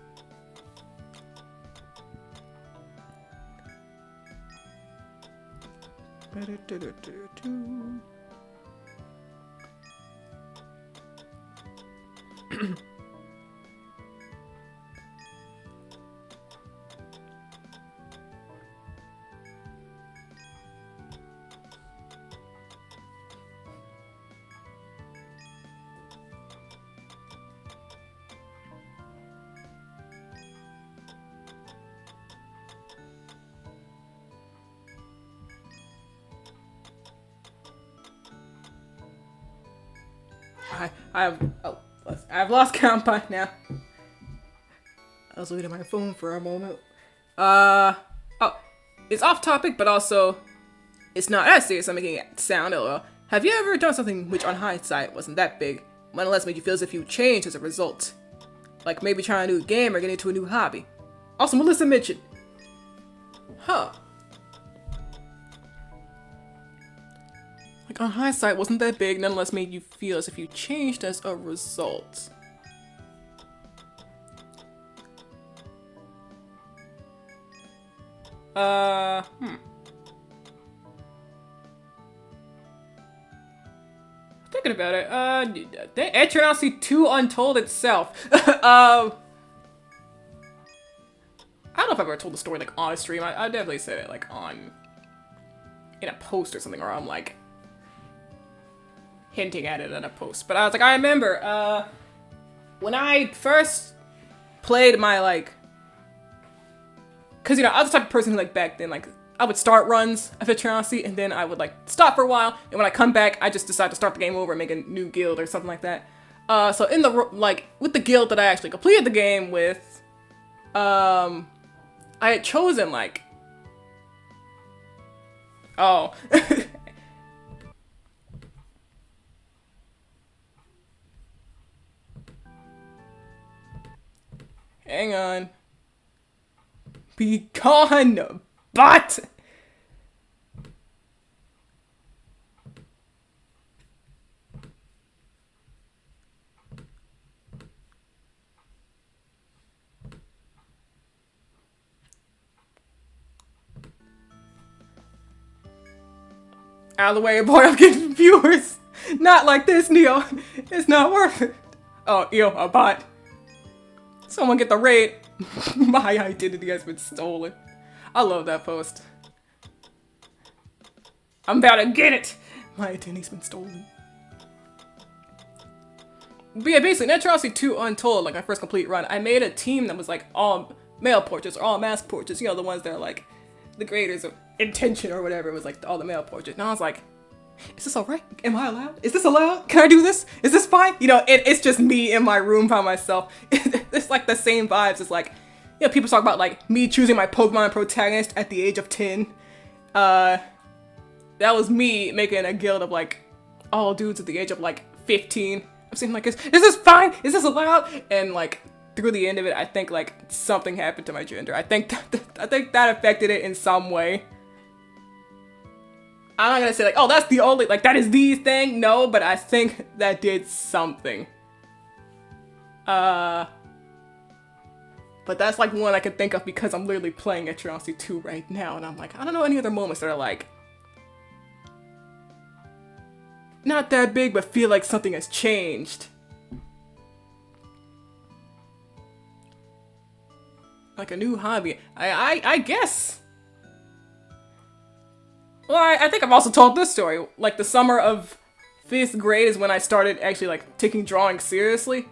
I've lost count by now. I was looking at my phone for a moment. Oh, it's off topic, but also it's not as serious. I'm making it sound. LOL. Have you ever done something which, on hindsight, wasn't that big, but nonetheless made you feel as if you changed as a result? Like maybe trying a new game or getting into a new hobby. Also, Melissa mentioned. Huh. Like on hindsight, wasn't that big, nonetheless made you feel as if you changed as a result. Thinking about it, Etrian Odyssey 2 Untold itself. I don't know if I've ever told the story like on a stream. I definitely said it like in a post or something, or I'm like hinting at it in a post. But I was like, I remember when I first played my like, cause you know I was the type of person who like back then like I would start runs of Etrian Odyssey and then I would like stop for a while, and when I come back I just decide to start the game over and make a new guild or something like that. So in the like with the guild that I actually completed the game with, I had chosen like, oh. Hang on. Be gone, bot! Out of the way, boy, I'm getting viewers! Not like this, Neo. It's not worth it. Oh, yo, a bot. Someone get the raid. My identity has been stolen. I love that post. I'm about to get it. My identity's been stolen. But yeah, basically, in Etrian 2 Untold, like my first complete run, I made a team that was like all male portraits or all mask portraits. You know, the ones that are like the graders of intention or whatever. It was like all the male portraits. And I was like, is this alright? Am I allowed? Is this allowed? Can I do this? Is this fine? You know, it's just me in my room by myself. It's like the same vibes. It's like, you know, people talk about like me choosing my Pokemon protagonist at the age of 10. That was me making a guild of like all dudes at the age of like 15. I'm saying like, is this fine? Is this allowed? And like through the end of it, I think like something happened to my gender. I think that affected it in some way. I'm not gonna say like, oh, that's the only, like that is the thing. No, but I think that did something. But that's like one I can think of because I'm literally playing Etrian 2 right now, and I'm like, I don't know any other moments that are like not that big, but feel like something has changed. Like a new hobby. I guess. Well, I think I've also told this story. Like the summer of 5th grade is when I started actually like taking drawing seriously.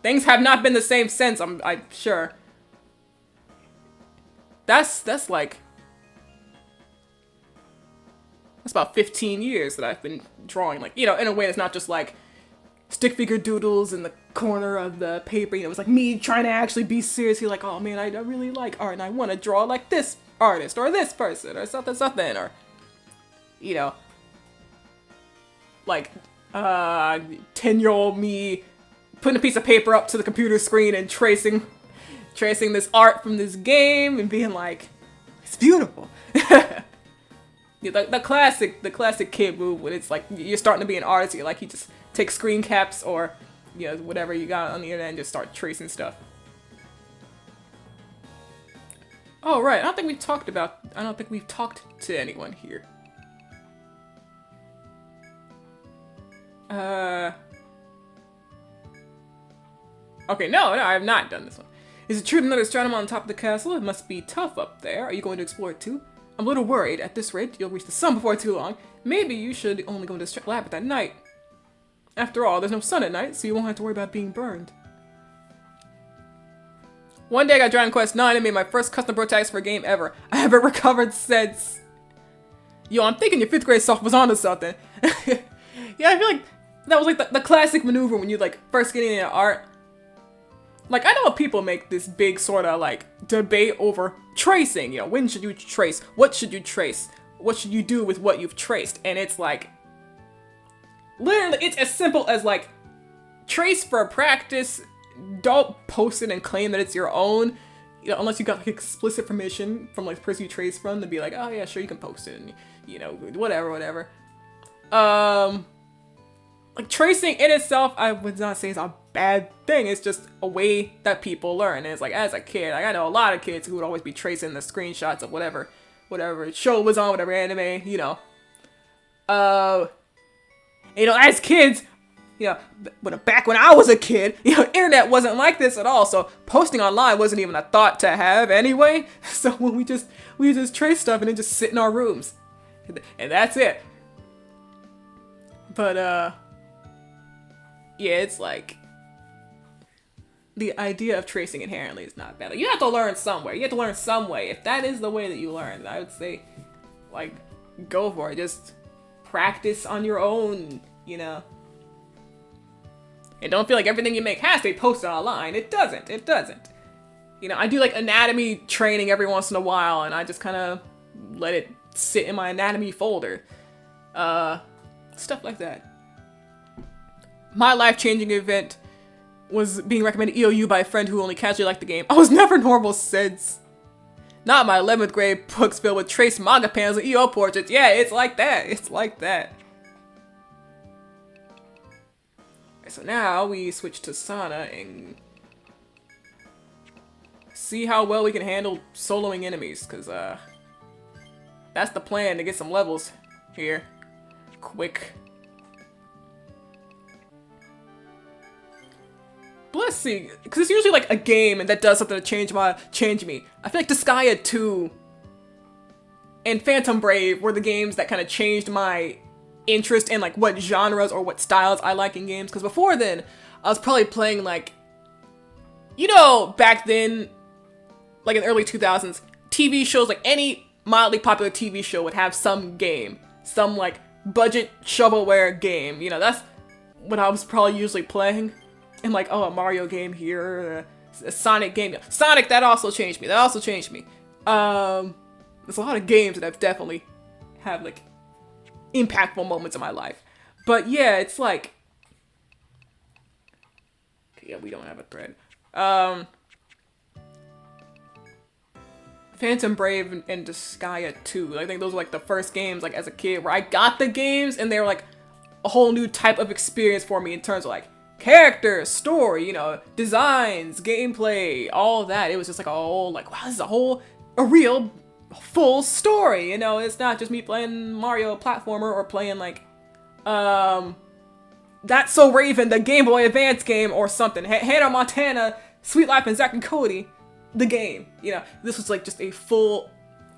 Things have not been the same since, I'm sure. That's about 15 years that I've been drawing, like, you know, in a way that's not just like stick figure doodles in the corner of the paper. You know, it's like me trying to actually be seriously like, oh man, I really like art and I want to draw like this artist or this person or something, or, you know, like 10-year-old me putting a piece of paper up to the computer screen and tracing this art from this game and being like, it's beautiful. Yeah, the classic kid move when it's like you're starting to be an artist, you're like, you just take screen caps or, you know, whatever you got on the internet and just start tracing stuff. Oh right, I don't think we've talked to anyone here. Okay, no, I have not done this one. Is it true another stratum on top of the castle? It must be tough up there. Are you going to explore it too? I'm a little worried. At this rate, you'll reach the sun before too long. Maybe you should only go into the lab at night. After all, there's no sun at night, so you won't have to worry about being burned. One day I got Dragon Quest 9 and made my first custom protagonist for a game ever. I haven't recovered since. Yo, I'm thinking your 5th grade self was onto something. Yeah, I feel like that was like the classic maneuver when you like first get into art. Like, I know people make this big sort of like debate over tracing, you know, when should you trace? What should you trace? What should you do with what you've traced? And it's like, literally, it's as simple as like, trace for practice, don't post it and claim that it's your own, you know, unless you got like explicit permission from like the person you trace from to be like, oh yeah, sure, you can post it, and, you know, whatever. Like, tracing in itself, I would not say is a bad thing. It's just a way that people learn. And it's like, as a kid, like, I know a lot of kids who would always be tracing the screenshots of whatever show was on, whatever anime, you know. You know, as kids, you know, but back when I was a kid, you know, internet wasn't like this at all. So posting online wasn't even a thought to have anyway. So when we just trace stuff and then just sit in our rooms, and that's it. But yeah, it's like, the idea of tracing inherently is not bad. Like, you have to learn somewhere. You have to learn some way. If that is the way that you learn, I would say, like, go for it. Just practice on your own, you know. And don't feel like everything you make has to be posted online. It doesn't. You know, I do like anatomy training every once in a while, and I just kind of let it sit in my anatomy folder. Stuff like that. My life-changing event was being recommended EOU by a friend who only casually liked the game. I was never normal since. Not my 11th grade books filled with traced manga panels and EO portraits. Yeah, it's like that. So now we switch to Sana and see how well we can handle soloing enemies, because that's the plan, to get some levels here quick. But let's see, because it's usually like a game and that does something to change me. I feel like Disgaea 2 and Phantom Brave were the games that kind of changed my interest in like what genres or what styles I like in games. Because before then, I was probably playing like, you know, back then, like in the early 2000s, TV shows, like any mildly popular TV show would have some game, some like budget shovelware game. You know, that's what I was probably usually playing. And like, oh, a Mario game here, a Sonic game. Sonic, that also changed me. There's a lot of games that I've definitely have like impactful moments in my life. But yeah, it's like, yeah, we don't have a thread. Phantom Brave and Disgaea 2. I think those were like the first games, like as a kid, where I got the games and they were like a whole new type of experience for me in terms of like characters, story, you know, designs, gameplay, all that. It was just like a whole, like, wow, this is a real full story, you know. It's not just me playing Mario platformer or playing like, That's So Raven, the Game Boy Advance game or something. Hannah Montana, Sweet Life and Zack and Cody, the game, you know. This was like just a full,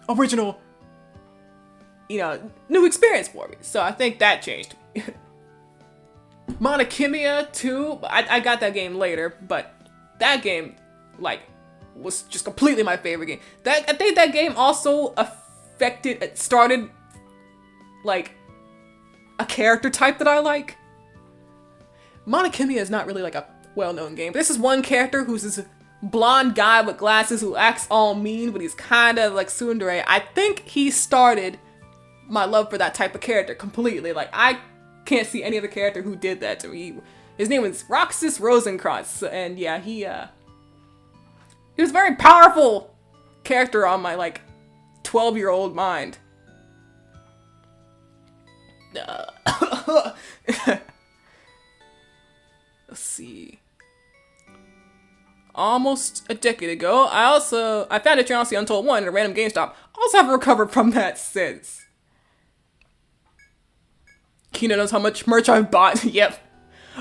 original, you know, new experience for me. So I think that changed. Monokimia 2, I got that game later, but that game, like, was just completely my favorite game. I think that game also started, like, a character type that I like. Monokimia is not really, like, a well-known game, but this is one character who's this blonde guy with glasses who acts all mean, but he's kind of like tsundere. I think he started my love for that type of character completely. Like, I can't see any other character who did that to me. His name was Roxas Rosencrantz, and yeah, he was a very powerful character on my, like, 12-year-old mind. Let's see. Almost a decade ago, I found Etrian Untold 1 at a random GameStop. I also haven't recovered from that since. Kina knows how much merch I've bought. Yep.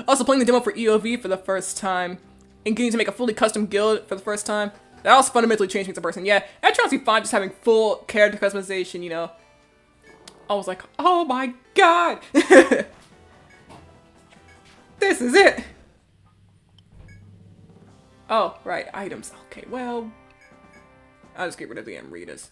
Also playing the demo for EOV for the first time. And getting to make a fully custom guild for the first time. That also fundamentally changed me as a person. Yeah, Etrian 5 just having full character customization, you know. I was like, oh my god! This is it! Oh, right, items. Okay, well, I'll just get rid of the Amritas.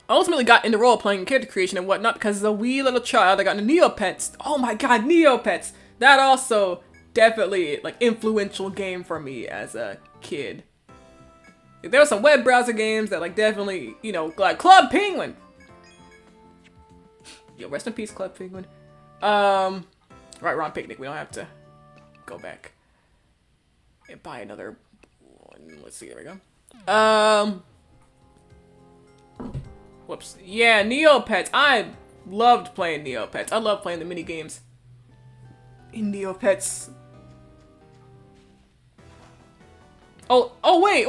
I ultimately got into role-playing and character creation and whatnot because as a wee little child, I got into Neopets. Oh my god, Neopets! That also definitely, like, influential game for me as a kid. There were some web browser games that, like, definitely, you know, like Club Penguin! Yo, rest in peace, Club Penguin. Right, we're on Picnic. We don't have to go back and buy another one. Let's see, there we go. Whoops. Yeah, Neopets. I loved playing Neopets. I love playing the mini games in Neopets. Oh, wait.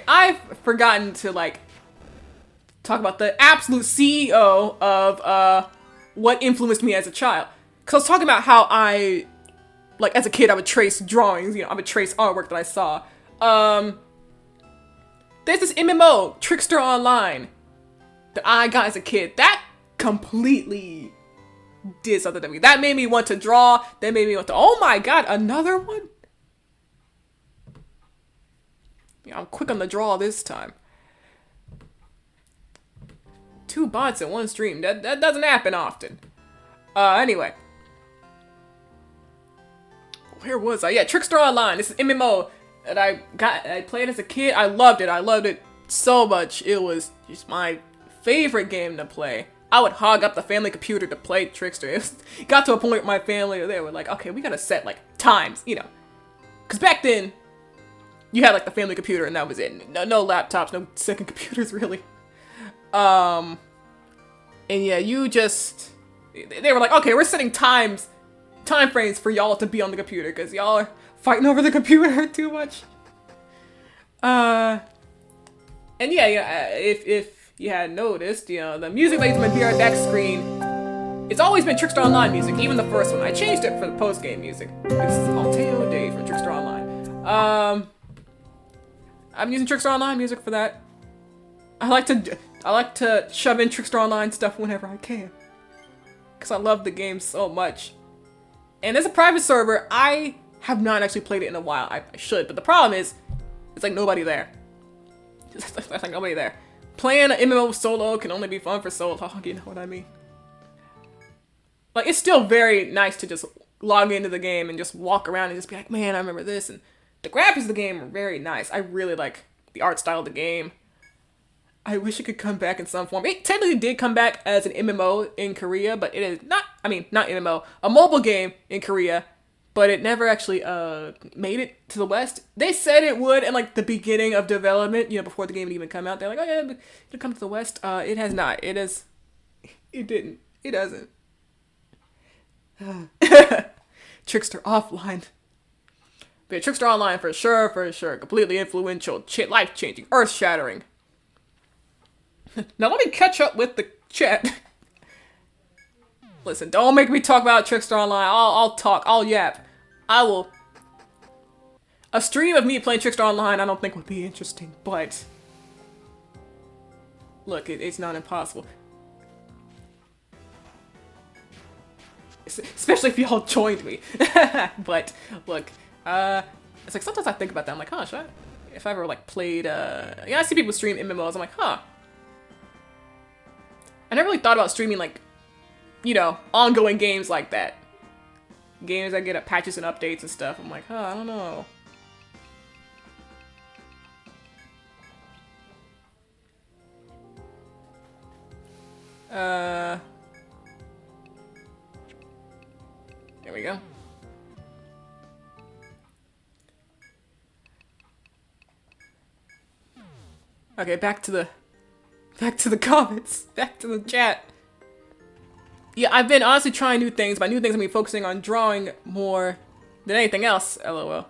I've forgotten to, like, talk about the absolute CEO of, what influenced me as a child. Because I was talking about how like, as a kid, I would trace drawings, you know, I would trace artwork that I saw. There's this MMO, Trickster Online, that I got as a kid. That completely did something to me. That made me want to draw. That made me want to, oh my god, another one? Yeah, I'm quick on the draw this time. 2 bots in one stream. That doesn't happen often. Anyway. Where was I? Yeah, Trickster Online. This is MMO that I played as a kid. I loved it. I loved it so much. It was just my favorite game to play. I would hog up the family computer to play Trickster. It got to a point where my family, they were like, okay, we gotta set, like, times, you know. Because back then, you had, like, the family computer and that was it. No laptops, no second computers, really. And yeah, they were like, okay, we're setting time frames for y'all to be on the computer because y'all are fighting over the computer too much. And yeah, if you hadn't noticed, you know, the music that my VR deck screen, it's always been Trickster Online music, even the first one. I changed it for the post-game music. This is Alteo Day from Trickster Online. I'm using Trickster Online music for that. I like to I like to shove in Trickster Online stuff whenever I can. Because I love the game so much. And as a private server, I have not actually played it in a while. I should, but the problem is, it's like nobody there. There's like nobody there. Playing an MMO solo can only be fun for solo talk, you know what I mean? Like, it's still very nice to just log into the game and just walk around and just be like, man, I remember this. And the graphics of the game are very nice. I really like the art style of the game. I wish it could come back in some form. It technically did come back as an MMO in Korea, but it is not, I mean, not MMO, a mobile game in Korea, but it never actually made it to the West. They said it would in like the beginning of development, you know, before the game would even come out. They're like, oh yeah, it'll come to the West. It has not. It didn't. It doesn't. Trickster offline. But yeah, Trickster Online for sure. Completely influential, life-changing, earth-shattering. Now let me catch up with the chat. Listen, don't make me talk about Trickster Online. I'll talk. I'll yap. I will. A stream of me playing Trickster Online I don't think would be interesting, but look, it's not impossible. Especially if y'all joined me. But look, it's like sometimes I think about that. I'm like, huh, should I, if I ever like played, yeah, I see people stream MMOs. I'm like, huh. I never really thought about streaming like, you know, ongoing games like that. Games that get patches and updates and stuff. I'm like, huh, I don't know. There we go. Okay, back to the comments. Back to the chat. Yeah, I've been honestly trying new things. By new things, I mean focusing on drawing more than anything else, lol. I'm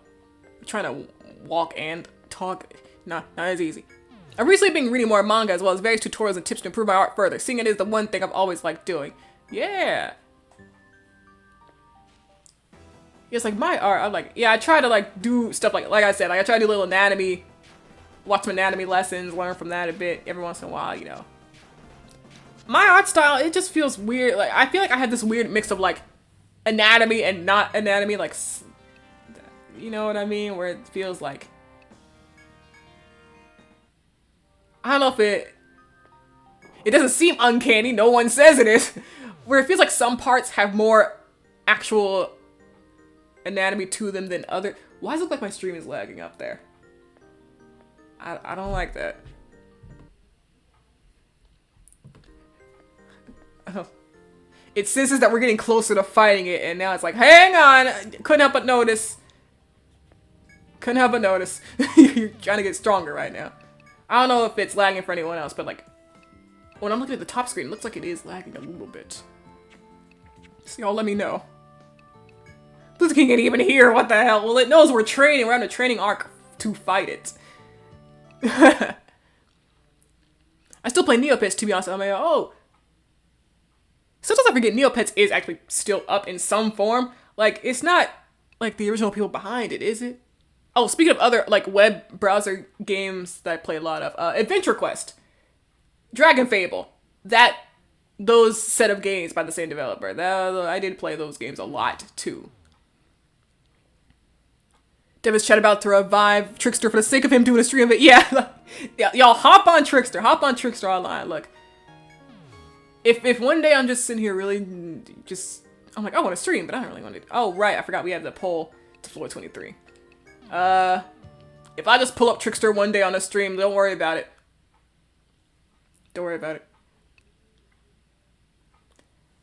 trying to walk and talk. Not as easy. I've recently been reading more manga as well as various tutorials and tips to improve my art further. Seeing it is the one thing I've always liked doing. Yeah. It's like my art, I'm like, yeah, I try to like do stuff like I said, like I try to do little anatomy, watch some anatomy lessons, learn from that a bit every once in a while, you know. My art style, it just feels weird. Like, I feel like I had this weird mix of like anatomy and not anatomy, like, you know what I mean? Where it feels like, I don't know if it doesn't seem uncanny, no one says it is, where it feels like some parts have more actual anatomy to them than other. Why does it look like my stream is lagging up there? I don't like that. Oh. It senses that we're getting closer to fighting it, and now it's like, hang on! Couldn't help but notice. Couldn't help but notice. You're trying to get stronger right now. I don't know if it's lagging for anyone else, but like, when I'm looking at the top screen, it looks like it is lagging a little bit. So y'all let me know. This king ain't even here, what the hell? Well, it knows we're training. We're on a training arc to fight it. I still play Neopets, to be honest. I'm like, oh. Sometimes I forget Neopets is actually still up in some form. Like, it's not like the original people behind it, is it? Oh, speaking of other like web browser games that I play a lot of, Adventure Quest, Dragon Fable, those set of games by the same developer. I did play those games a lot too. Devin's chat about to revive Trickster for the sake of him doing a stream of it. Yeah, y'all hop on Trickster Online. Look, if one day I'm just sitting here really I'm like, I want to stream, but I don't really want to. Oh right, I forgot we have the poll to floor 23. If I just pull up Trickster one day on a stream, don't worry about it. Don't worry about it.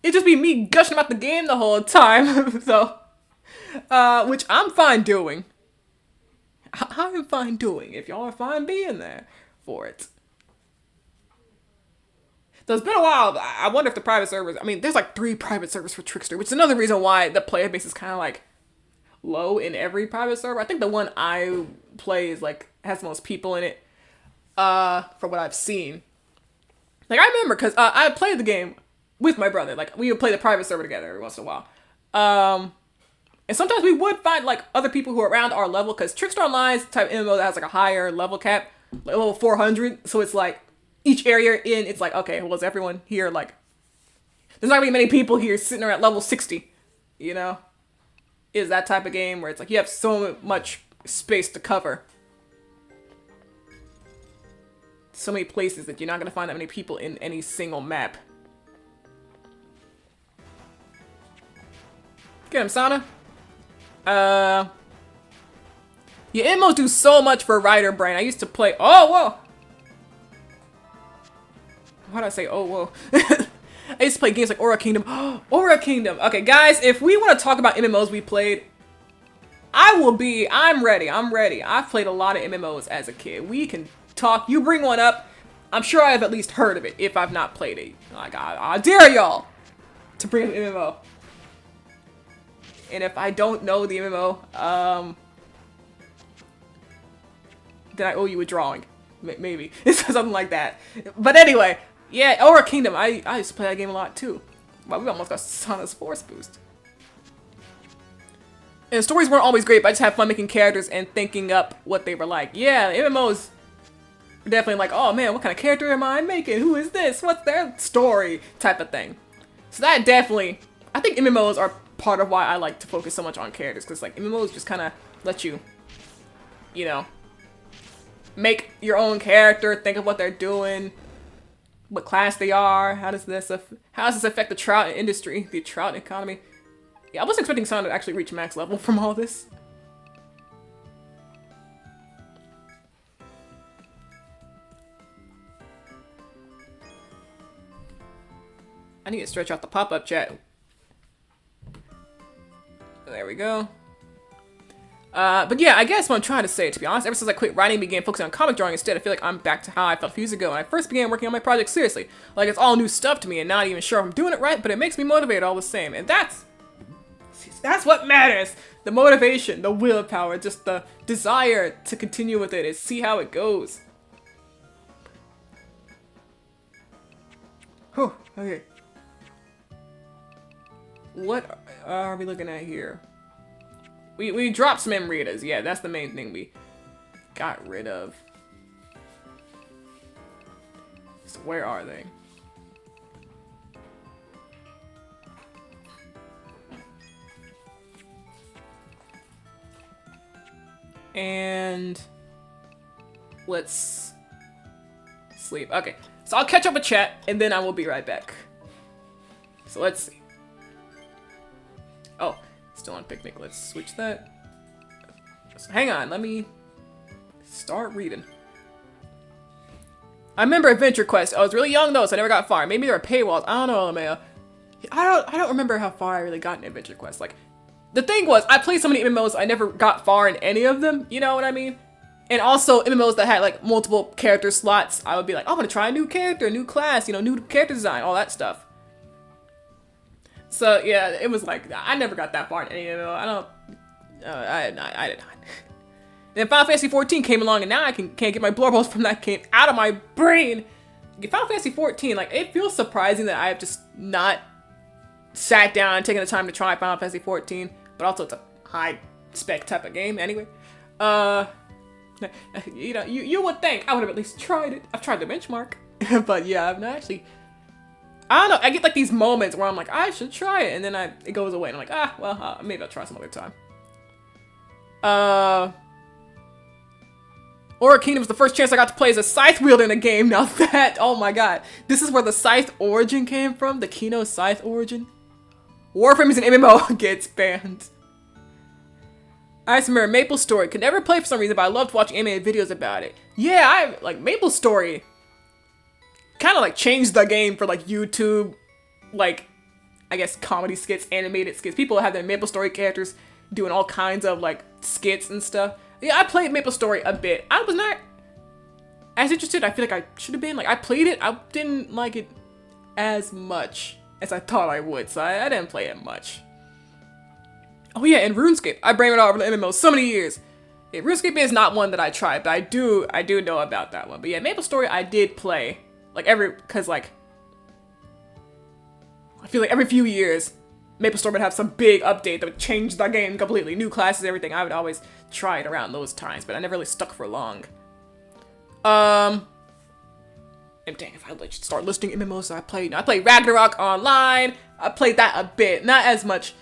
It'd just be me gushing about the game the whole time, so, which I'm fine doing. I'm fine doing, if y'all are fine being there for it. So it's been a while. I wonder if the private servers, I mean, there's like 3 private servers for Trickster, which is another reason why the player base is kind of like low in every private server. I think the one I play is like, has the most people in it, from what I've seen. Like, I remember, because I played the game with my brother. Like, we would play the private server together every once in a while. And sometimes we would find, like, other people who are around our level, because Trickster Online is the type of MMO that has, like, a higher level cap, like level 400, so it's, like, each area you're in, it's like, okay, well, is everyone here, like, there's not gonna be many people here sitting there at level 60, you know? Is that type of game where it's like you have so much space to cover. So many places that you're not gonna find that many people in any single map. Get him, Sana. Yeah, MMOs do so much for writer brain. I used to play. Oh, whoa. Why did I say, oh, whoa? I used to play games like Aura Kingdom. Aura Kingdom. Okay, guys, if we want to talk about MMOs we played, I'm ready. I've played a lot of MMOs as a kid. We can talk. You bring one up. I'm sure I've at least heard of it if I've not played it. Like, I dare y'all to bring up an MMO. And if I don't know the MMO, then I owe you a drawing. Maybe. Something like that. But anyway, yeah, Aura Kingdom. I used to play that game a lot too. Wow, we almost got Sana's Force Boost. And the stories weren't always great, but I just had fun making characters and thinking up what they were like. Yeah, MMOs are definitely like, oh man, what kind of character am I making? Who is this? What's their story? Type of thing. So that definitely, I think MMOs are part of why I like to focus so much on characters, because like MMOs just kind of let you, you know, make your own character, think of what they're doing, what class they are, how does this affect the trout industry, the trout economy. Yeah, I wasn't expecting Sana to actually reach max level from all this. I need to stretch out the pop-up chat. There we go. But yeah, I guess what I'm trying to say, to be honest, ever since I quit writing and began focusing on comic drawing instead, I feel like I'm back to how I felt a few years ago when I first began working on my project seriously. Like, it's all new stuff to me and not even sure if I'm doing it right, but it makes me motivated all the same. And that's what matters. The motivation, the willpower, just the desire to continue with it, is see how it goes. Whew, okay. What are we looking at here? We dropped some Emritas. Yeah, that's the main thing we got rid of. So where are they? And let's sleep. Okay, so I'll catch up with chat and then I will be right back. So let's see. Oh, still on picnic. Let's switch that. So hang on, let me start reading. I remember Adventure Quest. I was really young though, so I never got far. Maybe there are paywalls. I don't know, LMAO. I don't remember how far I really got in Adventure Quest. Like, the thing was, I played so many MMOs, I never got far in any of them. You know what I mean? And also MMOs that had like multiple character slots, I would be like, I'm gonna try a new character, a new class, you know, new character design, all that stuff. So yeah, it was like, I never got that far in any MMO. I did not. And then Final Fantasy 14 came along, and now I can't get my blorbles from that game out of my brain. Final Fantasy 14, like, it feels surprising that I have just not sat down and taken the time to try Final Fantasy 14, but also it's a high spec type of game anyway. You know, you would think I would have at least tried it. I've tried the benchmark, but yeah, I've not actually. I don't know. I get like these moments where I'm like, I should try it, and then it goes away, and I'm like, well, maybe I'll try some other time. Aura Kingdom was the first chance I got to play as a scythe wielder in a game. Now that, oh my god, this is where the scythe origin came from. The Kino scythe origin. Warframe is an MMO gets banned. I just remember Maple Story. Could never play for some reason, but I loved watching animated videos about it. Yeah, I like Maple Story. Kind of like changed the game for like YouTube, like, I guess comedy skits, animated skits. People have their Maple Story characters doing all kinds of like skits and stuff. Yeah, I played Maple Story a bit. I was not as interested. I feel like I should have been. Like, I played it. I didn't like it as much as I thought I would, so I didn't play it much. Oh yeah, and RuneScape. I brain it all over the MMO so many years. Yeah, RuneScape is not one that I tried, but I do know about that one. But yeah, Maple Story I did play. Like because like, I feel like every few years, Maple Story would have some big update that would change the game completely. New classes, everything. I would always try it around those times, but I never really stuck for long. And dang, if I like start listing MMOs that I played Ragnarok Online. I played that a bit, not as much.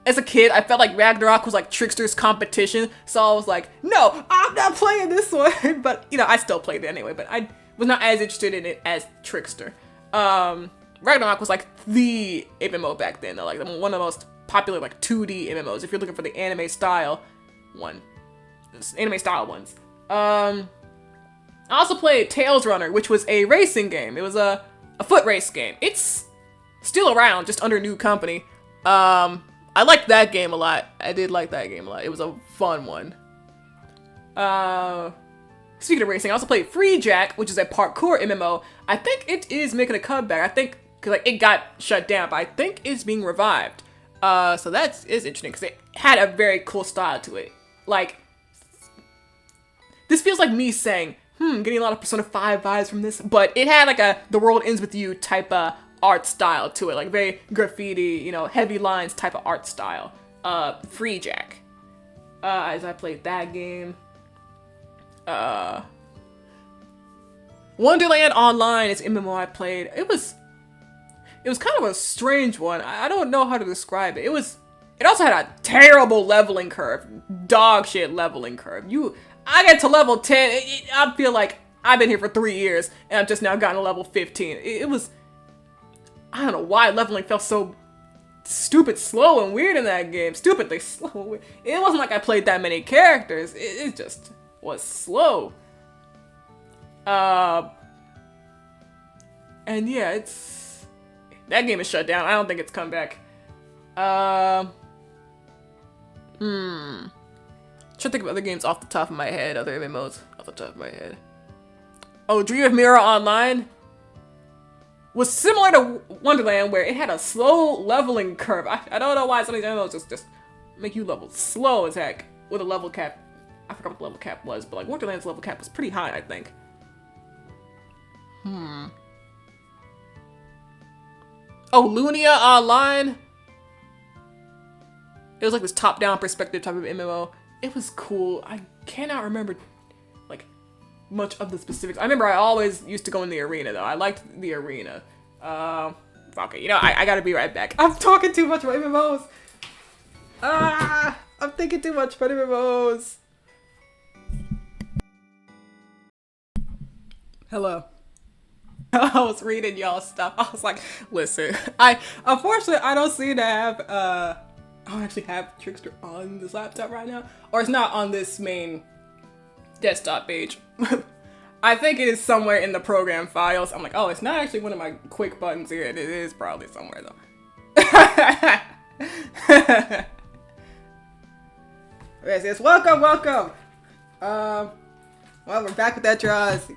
As a kid, I felt like Ragnarok was like Trickster's competition, so I was like, no, I'm not playing this one. But, you know, I still played it anyway, but I was not as interested in it as Trickster. Ragnarok was like the MMO back then, though, like one of the most popular like 2D MMOs, if you're looking for the anime style ones. I also played Tails Runner, which was a racing game. It was a foot race game. It's still around, just under new company. I liked that game a lot. I did like that game a lot. It was a fun one. Speaking of racing, I also played Free Jack, which is a parkour MMO. I think it is making a comeback. I think, because like, it got shut down, but I think it's being revived. So that's interesting, because it had a very cool style to it. Like, this feels like me saying, getting a lot of Persona 5 vibes from this, but it had like The World Ends With You type of art style to it, like very graffiti, you know, heavy lines type of art style. Free Jack. As I played that game. Wonderland Online is MMO I played. It was kind of a strange one. I don't know how to describe it. It also had a terrible leveling curve. Dog shit leveling curve. I get to level 10, I feel like I've been here for 3 years, and I've just now gotten to level 15. It was, I don't know why leveling felt so stupid slow and weird in that game. Stupidly slow and weird. It wasn't like I played that many characters, it just was slow. And yeah, that game is shut down. I don't think it's come back. Trying to think of other games off the top of my head, other MMOs off the top of my head. Oh, Dream of Mirror Online was similar to Wonderland, where it had a slow leveling curve. I don't know why some of these MMOs just make you level slow as heck with a level cap. I forgot what the level cap was, but like Wonderland's level cap was pretty high, I think. Oh, Lunia Online. It was like this top-down perspective type of MMO. It was cool. I cannot remember, like, much of the specifics. I remember I always used to go in the arena, though. I liked the arena. Okay, you know, I gotta be right back. I'm talking too much about MMOs. I'm thinking too much about MMOs. Hello. I was reading y'all's stuff. I was like, listen, unfortunately, I don't seem to have, I don't actually have Trickster on this laptop right now, or it's not on this main desktop page. I think it is somewhere in the program files. I'm like, oh, it's not actually one of my quick buttons here. It is probably somewhere though. Yes, welcome. Well, we're back with that draws.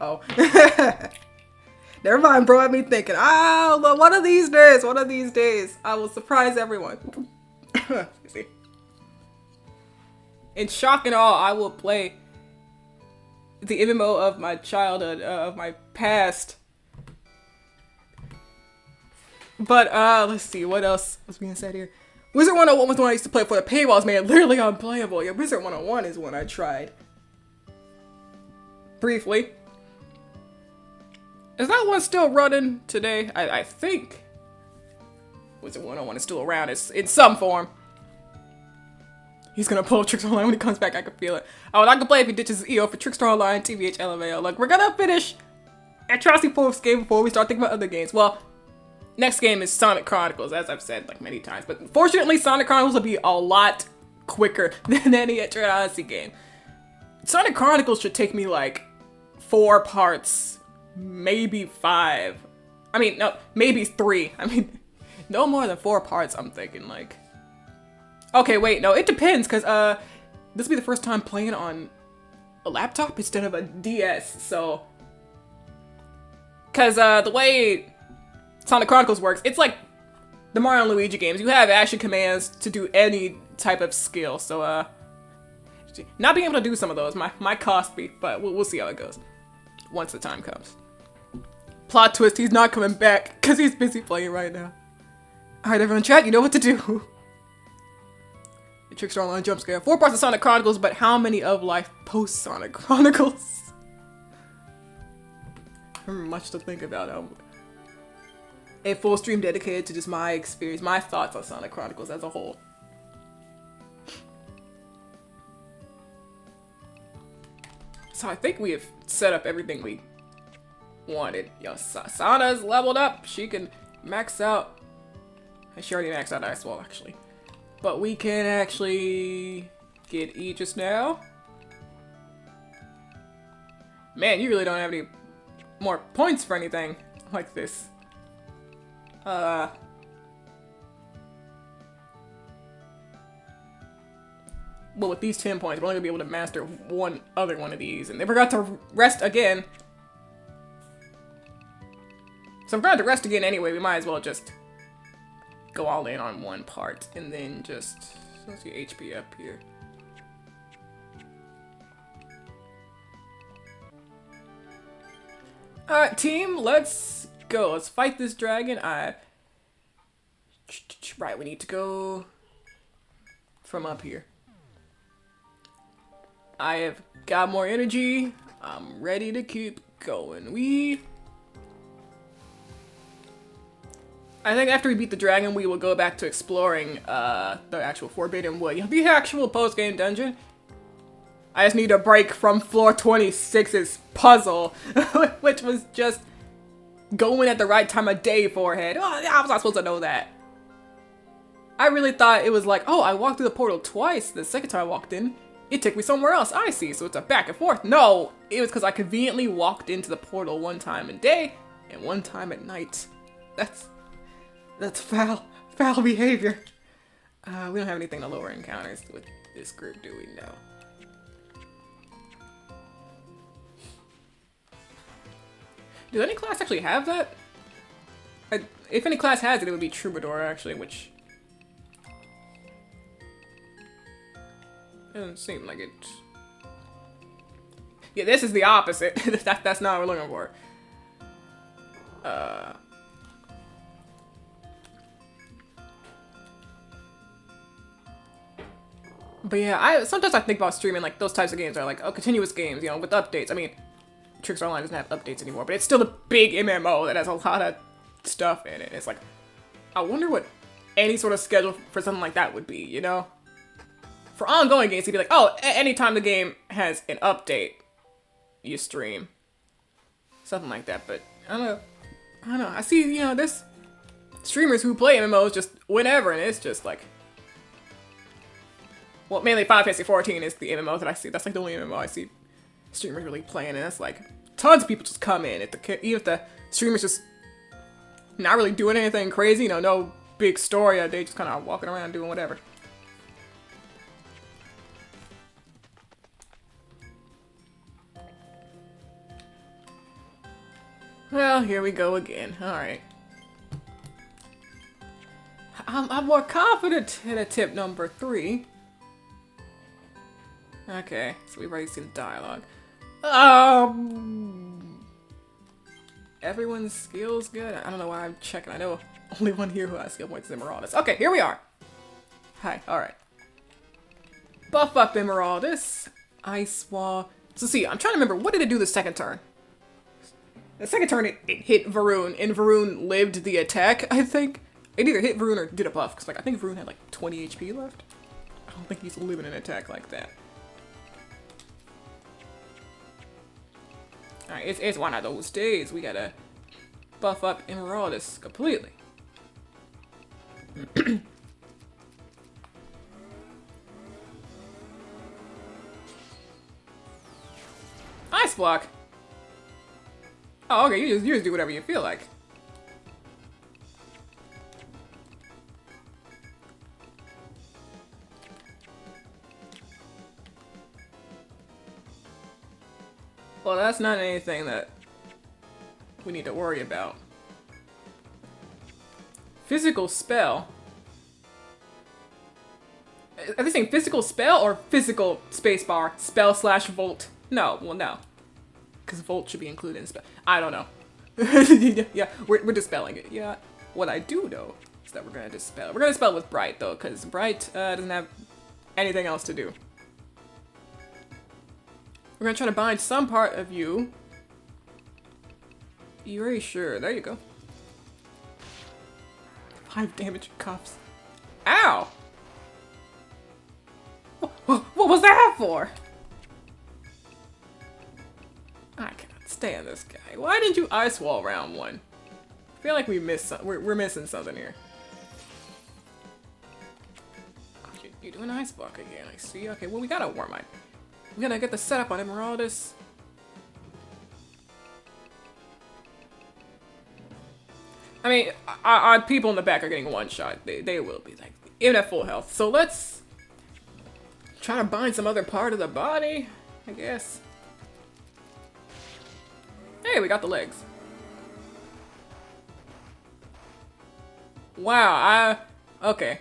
Oh. Never mind, bro. Had me thinking, one of these days, I will surprise everyone. See. In shock and awe, I will play the MMO of my childhood, of my past. But, let's see, what else was being said here? Wizard 101 was the one I used to play before the paywalls made it literally unplayable. Yeah, Wizard 101 is one I tried. Briefly. Is that one still running today? I think Wizard 101 is still around. It's in some form. He's gonna pull Trickster Online when he comes back. I can feel it. Oh, and I can play if he ditches his EO for Trickster Online, TBH, LMAO. Like, we're gonna finish Atrocity Force game before we start thinking about other games. Well, next game is Sonic Chronicles, as I've said like many times. But fortunately, Sonic Chronicles will be a lot quicker than any Etrian Odyssey game. Sonic Chronicles should take me like 4 parts. Maybe 5. I mean, no, maybe 3. I mean, no more than 4 parts, I'm thinking, like. Okay, wait, no, it depends, because, this will be the first time playing on a laptop instead of a DS, so. Because, the way Sonic Chronicles works, it's like the Mario and Luigi games. You have action commands to do any type of skill, so, not being able to do some of those might cost me, but we'll see how it goes once the time comes. Plot twist, he's not coming back because he's busy playing right now. Alright, everyone, chat, you know what to do. Trickster Online jump scare. 4 parts of Sonic Chronicles, but how many of life post Sonic Chronicles? Much to think about. A full stream dedicated to just my experience, my thoughts on Sonic Chronicles as a whole. So I think we have set up everything we wanted. Yo, Sana's leveled up. She can max out. She already maxed out Ice Wall, actually. But we can actually get Aegis now. Man, you really don't have any more points for anything like this. Well, with these 10 points, we're only gonna be able to master one other one of these, and they forgot to rest again. So if we're going to rest again anyway, we might as well just go all in on one part, and then just, let's see HP up here. Alright team, let's go. Let's fight this dragon. Right, we need to go from up here. I have got more energy. I'm ready to keep going. I think after we beat the dragon, we will go back to exploring the actual Forbidden Wood. The actual post-game dungeon. I just need a break from floor 26's puzzle, which was just going at the right time of day forehead. Oh, I was not supposed to know that. I really thought it was like, oh, I walked through the portal twice. The second time I walked in, it took me somewhere else. I see, so it's a back and forth. No, it was because I conveniently walked into the portal one time in day and one time at night. That's foul behavior. We don't have anything to lower encounters with this group, do we? No. Does any class actually have that? If any class has it, it would be Troubadour, actually, which doesn't seem like it. Yeah, this is the opposite. That's not what we're looking for. But yeah, sometimes I think about streaming like those types of games are like, oh, continuous games, you know, with updates. I mean, Trickster Online doesn't have updates anymore, but it's still a big MMO that has a lot of stuff in it. It's like, I wonder what any sort of schedule for something like that would be, you know? For ongoing games, you'd be like, oh, anytime the game has an update, you stream. Something like that, but I don't know. I see, you know, there's streamers who play MMOs just whenever, and it's just like, well, mainly Final Fantasy 14 is the MMO that I see. That's like the only MMO I see streamers really playing, and that's like tons of people just come in. Even if the streamer's just not really doing anything crazy, you know, no big story, they just kind of walking around doing whatever. Well, here we go again. Alright. I'm more confident in a tip number 3. Okay, so we've already seen the dialogue. Everyone's skills good? I don't know why I'm checking. I know only one here who has skill points is Emeraldus. Okay, here we are. Hi, alright. Buff up Emeraldus. Ice Wall. So see, I'm trying to remember, what did it do the second turn? The second turn, it hit Varun, and Varun lived the attack, I think. It either hit Varun or did a buff, because like, I think Varun had like 20 HP left. I don't think he's living an attack like that. Alright, it's one of those days. We gotta buff up Emeraldus completely. Ice block! Oh, okay, you just do whatever you feel like. Well, that's not anything that we need to worry about. Physical spell? Are they saying physical spell or physical spacebar spell / volt? No, well, no. Because volt should be included in spell. I don't know. Yeah, we're dispelling it. Yeah, what I do know is that we're gonna dispel. We're gonna dispel with Bright though, because Bright doesn't have anything else to do. We're gonna try to bind some part of you. Erasure. There you go. 5 damage cuffs. Ow! What was that for? I cannot stand this guy. Why didn't you ice wall round 1? I feel like we missed we're missing something here. You're doing ice block again, I see. Okay, well we got a Warmite. We gotta get the setup on Emeraldus. I mean, our people in the back are getting one shot. They will be, like, even at full health. So let's try to bind some other part of the body, I guess. Hey, we got the legs. Wow, okay.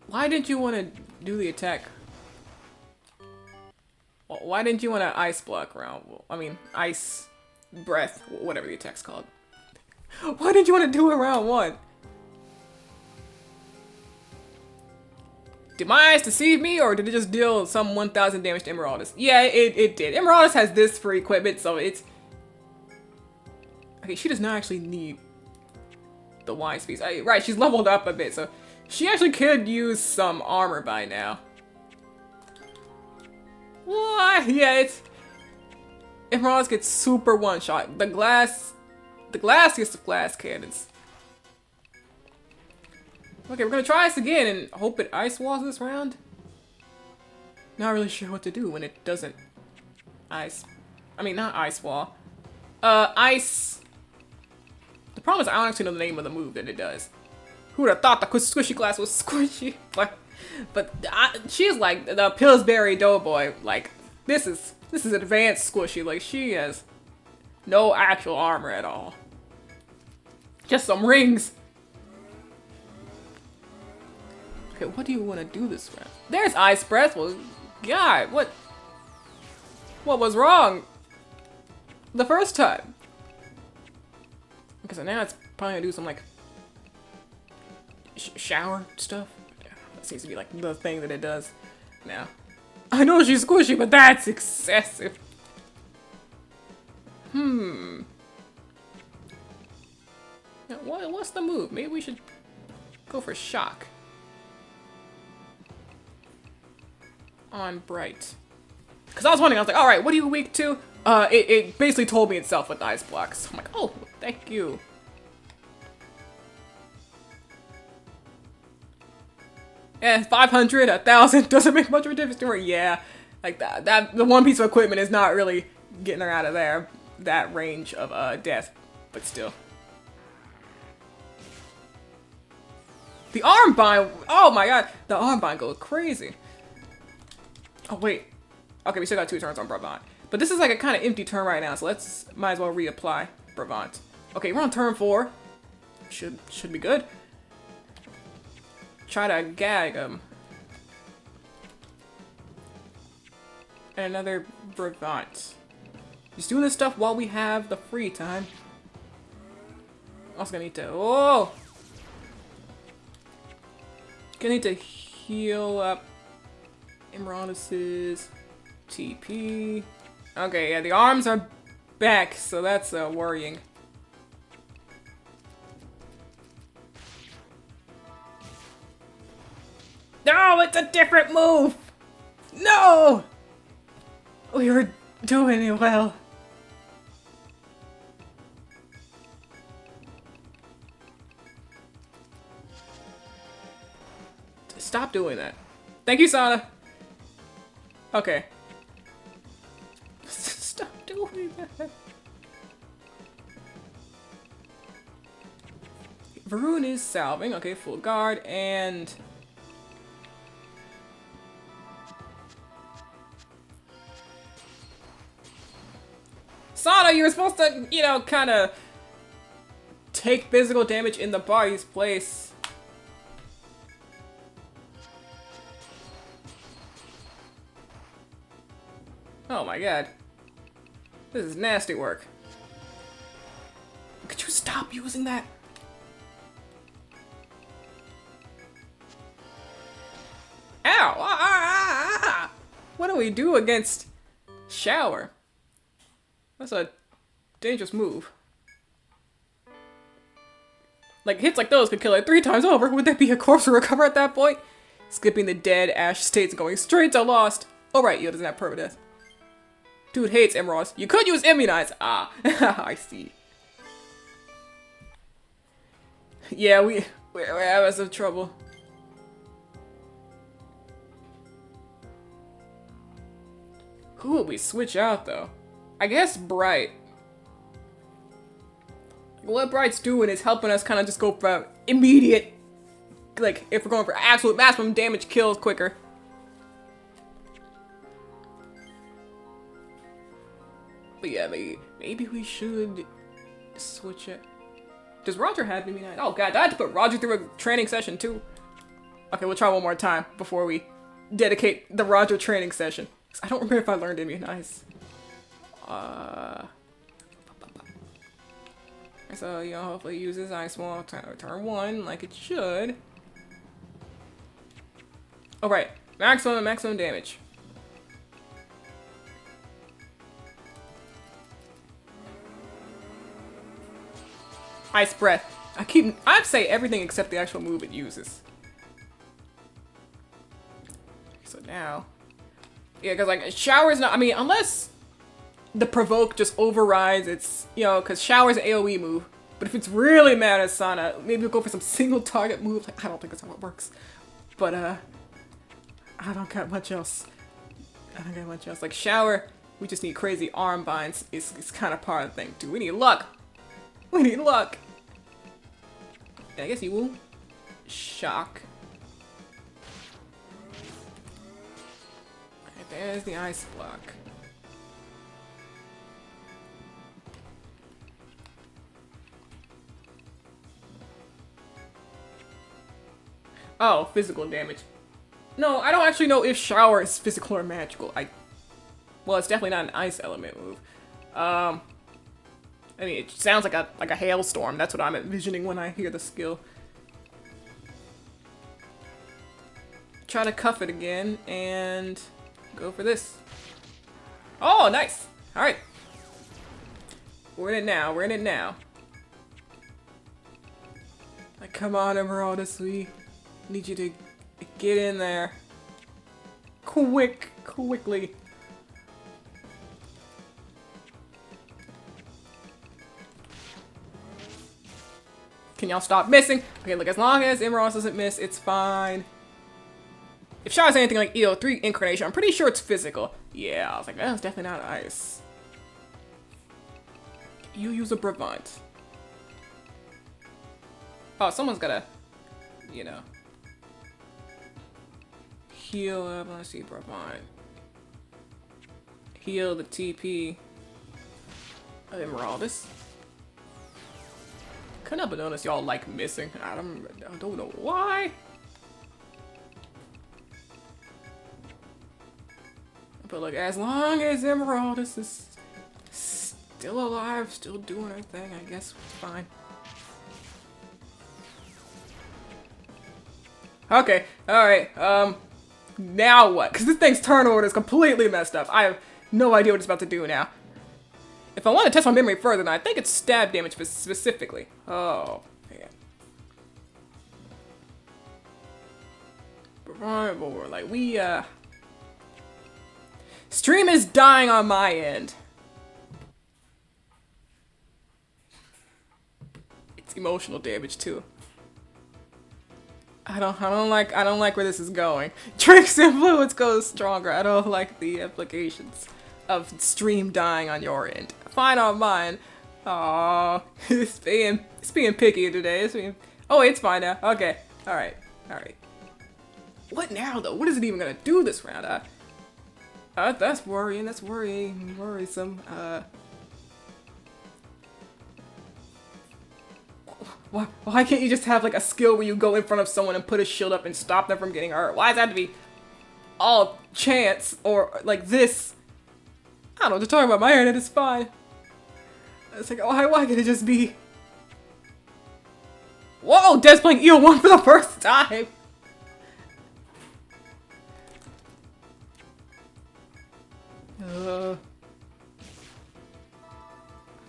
Why didn't you want to do the attack? Why didn't you want to ice block round? I mean, ice breath, whatever the attack's called. Why didn't you want to do it round 1? Did my eyes deceive me, or did it just deal some 1,000 damage to Emeraldus? Yeah, it did. Emeraldus has this for equipment, so it's... Okay, she does not actually need the wise piece. Right, she's leveled up a bit, so she actually could use some armor by now. What? Yeah, it's... Emeraldus gets super one-shot. The glass gets the glass cannons. Okay, we're gonna try this again and hope it ice walls this round. Not really sure what to do when it doesn't ice. I mean, not ice wall. Ice. The problem is I don't actually know the name of the move that it does. Who would have thought the squishy glass was squishy? But she's like the Pillsbury Doughboy. Like, this is advanced squishy. Like, she has no actual armor at all. Just some rings. Okay, what do you want to do this round? There's Ice Breath. Well, God, what was wrong the first time? Okay, so now it's probably gonna do some, like, shower stuff. That seems to be, like, the thing that it does now. I know she's squishy, but that's excessive. Now, what's the move? Maybe we should go for shock. On Bright. Because I was wondering, I was like, alright, what are you weak to? It basically told me itself with ice blocks. I'm like, oh, thank you. Yeah, 500, 1,000 doesn't make much of a difference to her. Yeah, like that the one piece of equipment is not really getting her out of there, that range of death, but still. The arm bind, oh my god, the arm bind goes crazy. Oh wait, okay, we still got 2 turns on Brabant, but this is like a kind of empty turn right now, so might as well reapply Brabant. Okay, we're on turn 4. Should be good. Try to gag him. And another Brabant. Just doing this stuff while we have the free time. Also gonna need to, oh! Gonna need to heal up Emeraldus's TP. Okay, yeah, the arms are back, so that's worrying. No, it's a different move! No! We were doing it well. Stop doing that. Thank you, Sana. Okay. Stop doing that. Varun is salving. Okay, full guard and... Sana, you were supposed to, you know, kind of take physical damage in the body's place. Oh my god. This is nasty work. Could you stop using that? we do against Shower? That's a dangerous move. Like, hits like those could kill it 3 times over. Would there be a corpse to recover at that point? Skipping the dead Ash states and going straight to Lost. Oh right, Yo doesn't have permadeath. Dude hates Emeralds. You could use Immunize. Ah, I see. Yeah, we're having some trouble. Who would we switch out though? I guess Bright. What Bright's doing is helping us kind of just go for immediate, like, if we're going for absolute maximum damage kills quicker. But yeah, maybe we should switch it. Does Roger have Immunize? Oh god, I had to put Roger through a training session too. Okay, we'll try one more time before we dedicate the Roger training session. I don't remember if I learned Immunize. So, you know, hopefully it uses Ice Wall turn 1 like it should. Oh, right. Maximum damage. Ice Breath. I'd say everything except the actual move it uses. So now. Yeah, because, like, Shower's not, I mean, unless the Provoke just overrides its, you know, because Shower's an AoE move. But if it's really mad at Sana, maybe we'll go for some single target move. Like, I don't think that's how it works. But, I don't got much else. Like, Shower, we just need crazy arm binds. It's kind of part of the thing, too. We need luck. And I guess you will shock. Right, there's the ice block. Oh, physical damage. No, I don't actually know if Shower is physical or magical. Well, it's definitely not an ice element move. I mean, it sounds like a hailstorm. That's what I'm envisioning when I hear the skill. Try to cuff it again and go for this. Oh, nice. All right. We're in it now. Like, come on, Odyssey. Need you to get in there. Quickly. Can y'all stop missing? Okay, look, as long as Emerald doesn't miss, it's fine. If Shaw's anything like EO3 Incarnation, I'm pretty sure it's physical. Yeah, I was like, that's definitely not ice. You use a Brevant. Oh, someone's gotta, you know, heal up. Let's see, Brevant. Heal the TP of Emeraldus. Couldn't help but notice y'all like missing. I don't know why. But look, as long as Emeraldus is still alive, still doing her thing, I guess it's fine. Okay, alright, now what? Because this thing's turn order is completely messed up. I have no idea what it's about to do now. If I want to test my memory further, then I think it's stab damage specifically. Oh, man. But like, stream is dying on my end. It's emotional damage, too. I don't like where this is going. Tricks and Fluids goes stronger. I don't like the implications of stream dying on your end. Fine on mine. Aww. It's being picky today. Oh, it's fine now. Okay. Alright. What now though? What is it even gonna do this round? That's worrying. That's worrisome. Why can't you just have like a skill where you go in front of someone and put a shield up and stop them from getting hurt? Why does that have to be all chance or like this? I don't know what to talk about. My internet is fine. It's like, why can't it just be? Whoa, Dev's playing EO1 for the first time.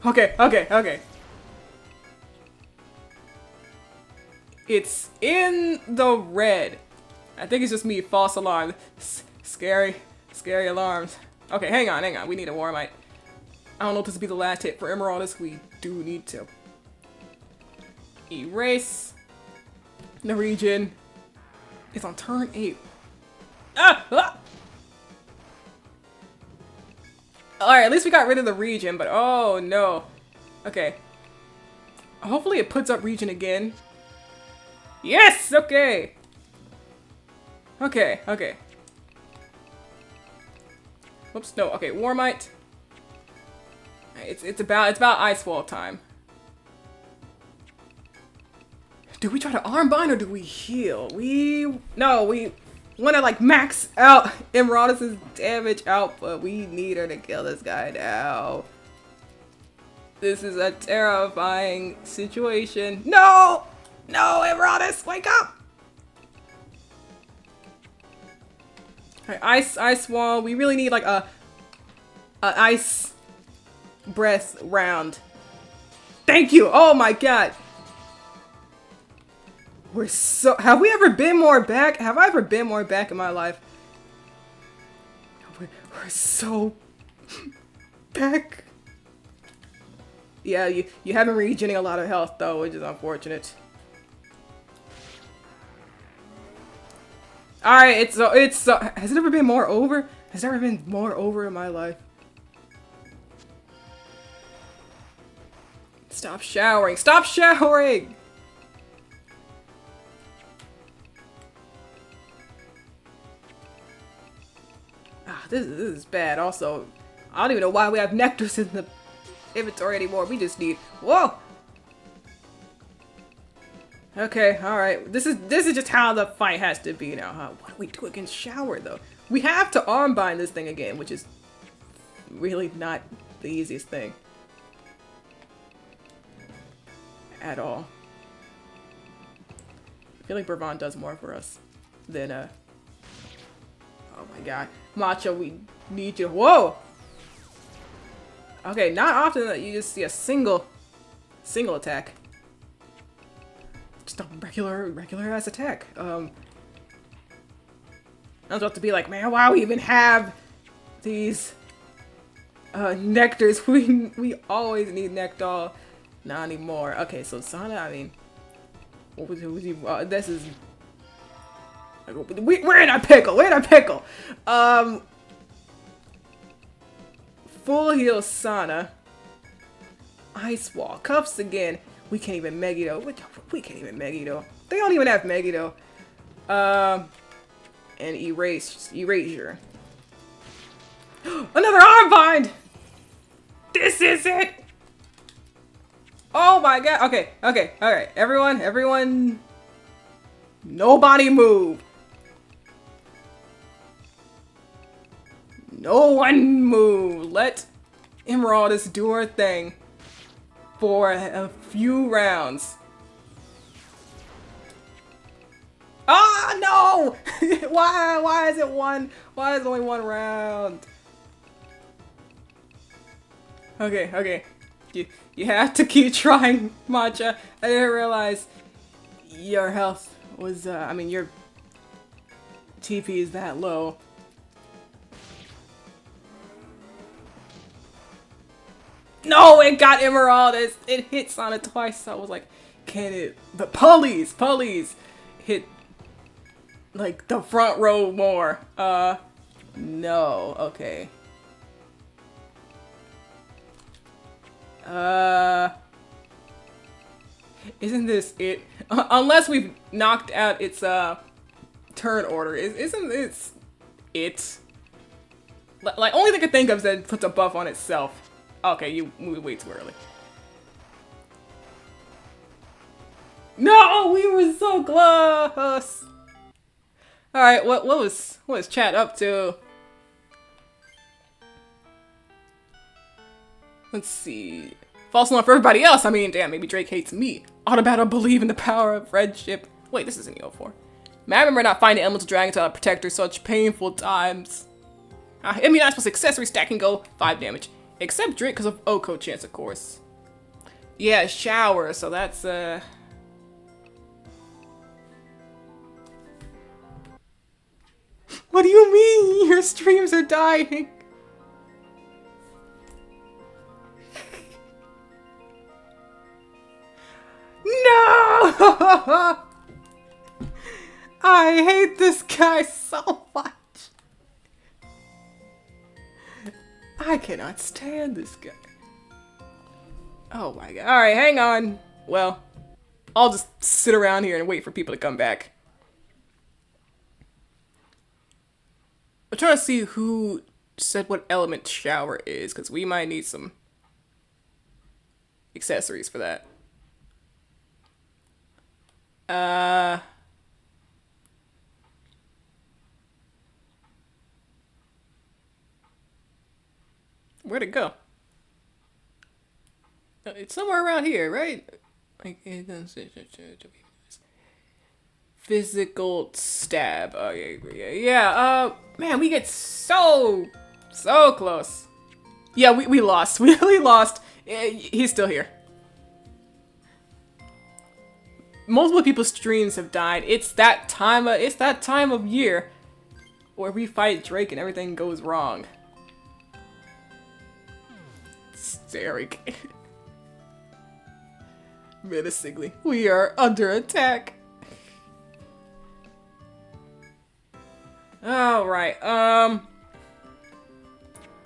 Okay. It's in the red. I think it's just me. False alarm. Scary alarms. Okay, hang on. We need a Warmite. I don't know if this will be the last hit for Emeraldus. We do need to erase the region. It's on turn 8. Ah! Alright, at least we got rid of the region, but oh no. Okay. Hopefully it puts up region again. Yes! Okay! Okay. Whoops, no. Okay, Warmite. It's about Ice Wall time. Do we try to armbind or do we heal? We want to like max out Emeraldus' damage output. We need her to kill this guy now. This is a terrifying situation. No, Emeraldus, wake up! Alright, ice wall. We really need like a ice breath round. Thank you. Oh my god. Have we ever been more back? Have I ever been more back in my life? We're so back. Yeah, you haven't been regenerating a lot of health though, which is unfortunate. Alright, has it ever been more over? Has there ever been more over in my life? Stop showering! Stop showering! This is bad. Also, I don't even know why we have nectars in the inventory anymore. We just need... Whoa! Okay, alright. This is just how the fight has to be now, huh? What do we do against Shower, though? We have to armbind this thing again, which is really not the easiest thing. At all. I feel like Bravon does more for us than, oh my god. Macho, we need you. Whoa! Okay, not often that you just see a single attack. Just a regular ass attack. I was about to be like, man, why we even have these nectars? We always need Nectar. Not anymore. Okay, so Sana, I mean, what was he? This is. We're in a pickle. We're in a pickle. Full heal Sana. Ice Wall. Cuffs again. We can't even Megiddo. We can't even Megiddo. They don't even have Megiddo. And Erasure. Another Armbind! This is it! Oh my god. Okay. Alright. Everyone. Nobody move. No one move. Let Emeraldus do her thing for a few rounds. Ah, no! Why is it one? Why is it only one round? Okay. You have to keep trying, Matcha. I didn't realize your health was, I mean, your TP is that low. No, it got Emeraldus. It hits on it twice. So I was like, can it? But Pulleys hit like the front row more. No. Okay. Isn't this it? Unless we've knocked out its turn order, isn't this it? Like only thing I can think of is that it puts a buff on itself. Okay, you moved way too early. No, we were so close. All right, what was chat up to? Let's see. False alarm for everybody else. I mean, damn, maybe Drake hates me. Autobattle believe in the power of friendship. Wait, this isn't EO4. Man, I remember not finding elemental dragons to protect her such painful times. Immunized plus accessory stack can go 5 damage. Except drink because of Oko chance, of course. Yeah, shower, so that's, What do you mean? Your streams are dying. No! I hate this guy so much. I cannot stand this guy. Oh my god. Alright, hang on. Well, I'll just sit around here and wait for people to come back. I'm trying to see who said what element shower is, because we might need some accessories for that. Where'd it go? It's somewhere around here, right? Like, it doesn't say. Physical stab. Oh yeah. Man, we get so close. Yeah, we lost. We really lost. He's still here. Multiple people's streams have died. It's that time of year where we fight Drake and everything goes wrong. Derek. Menacingly. We are under attack. Alright,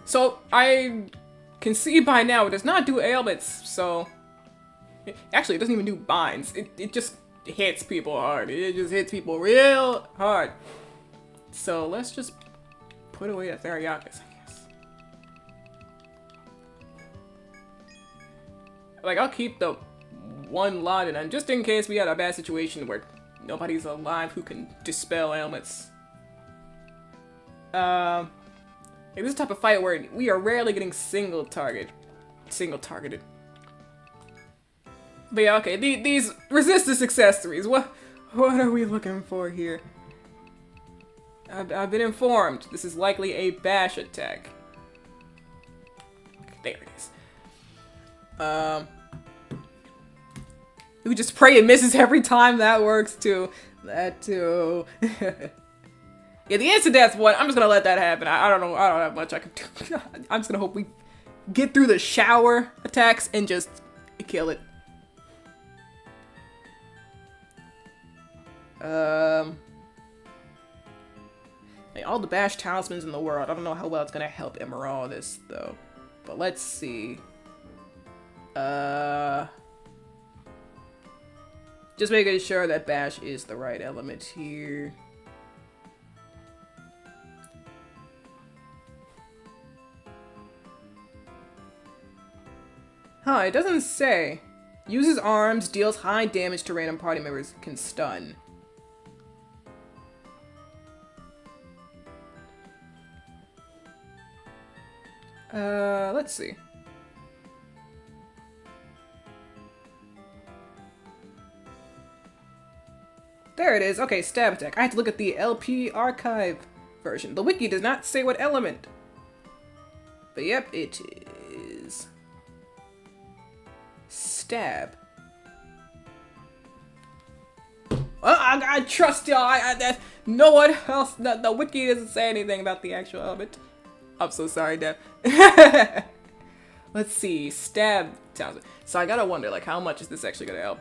so I can see by now it does not do ailments, so actually it doesn't even do binds. It just hits people hard. It just hits people real hard. So let's just put away the Theriakas, I guess. Like, I'll keep the one lot in, just in case we had a bad situation where nobody's alive who can dispel ailments. Like, this is the type of fight where we are rarely getting single targeted. But yeah, okay, these resistance accessories, what are we looking for here? I've been informed. This is likely a bash attack. There it is. We just pray it misses every time. That works too. That too. Yeah, the instant death one, I'm just gonna let that happen. I don't know. I don't have much I can do. I'm just gonna hope we get through the shower attacks and just kill it. Like, all the bash talismans in the world. I don't know how well it's gonna help Emeraldus though. But let's see. Just making sure that bash is the right element here. Huh, it doesn't say. Uses arms, deals high damage to random party members, can stun. Let's see. There it is. Okay, stab attack. I have to look at the LP archive version. The wiki does not say what element. But yep, it is. Stab. Well, I trust y'all. No one else. The wiki doesn't say anything about the actual element. I'm so sorry, Dev. Let's see. Stab sounds. So I gotta wonder, like, how much is this actually gonna help?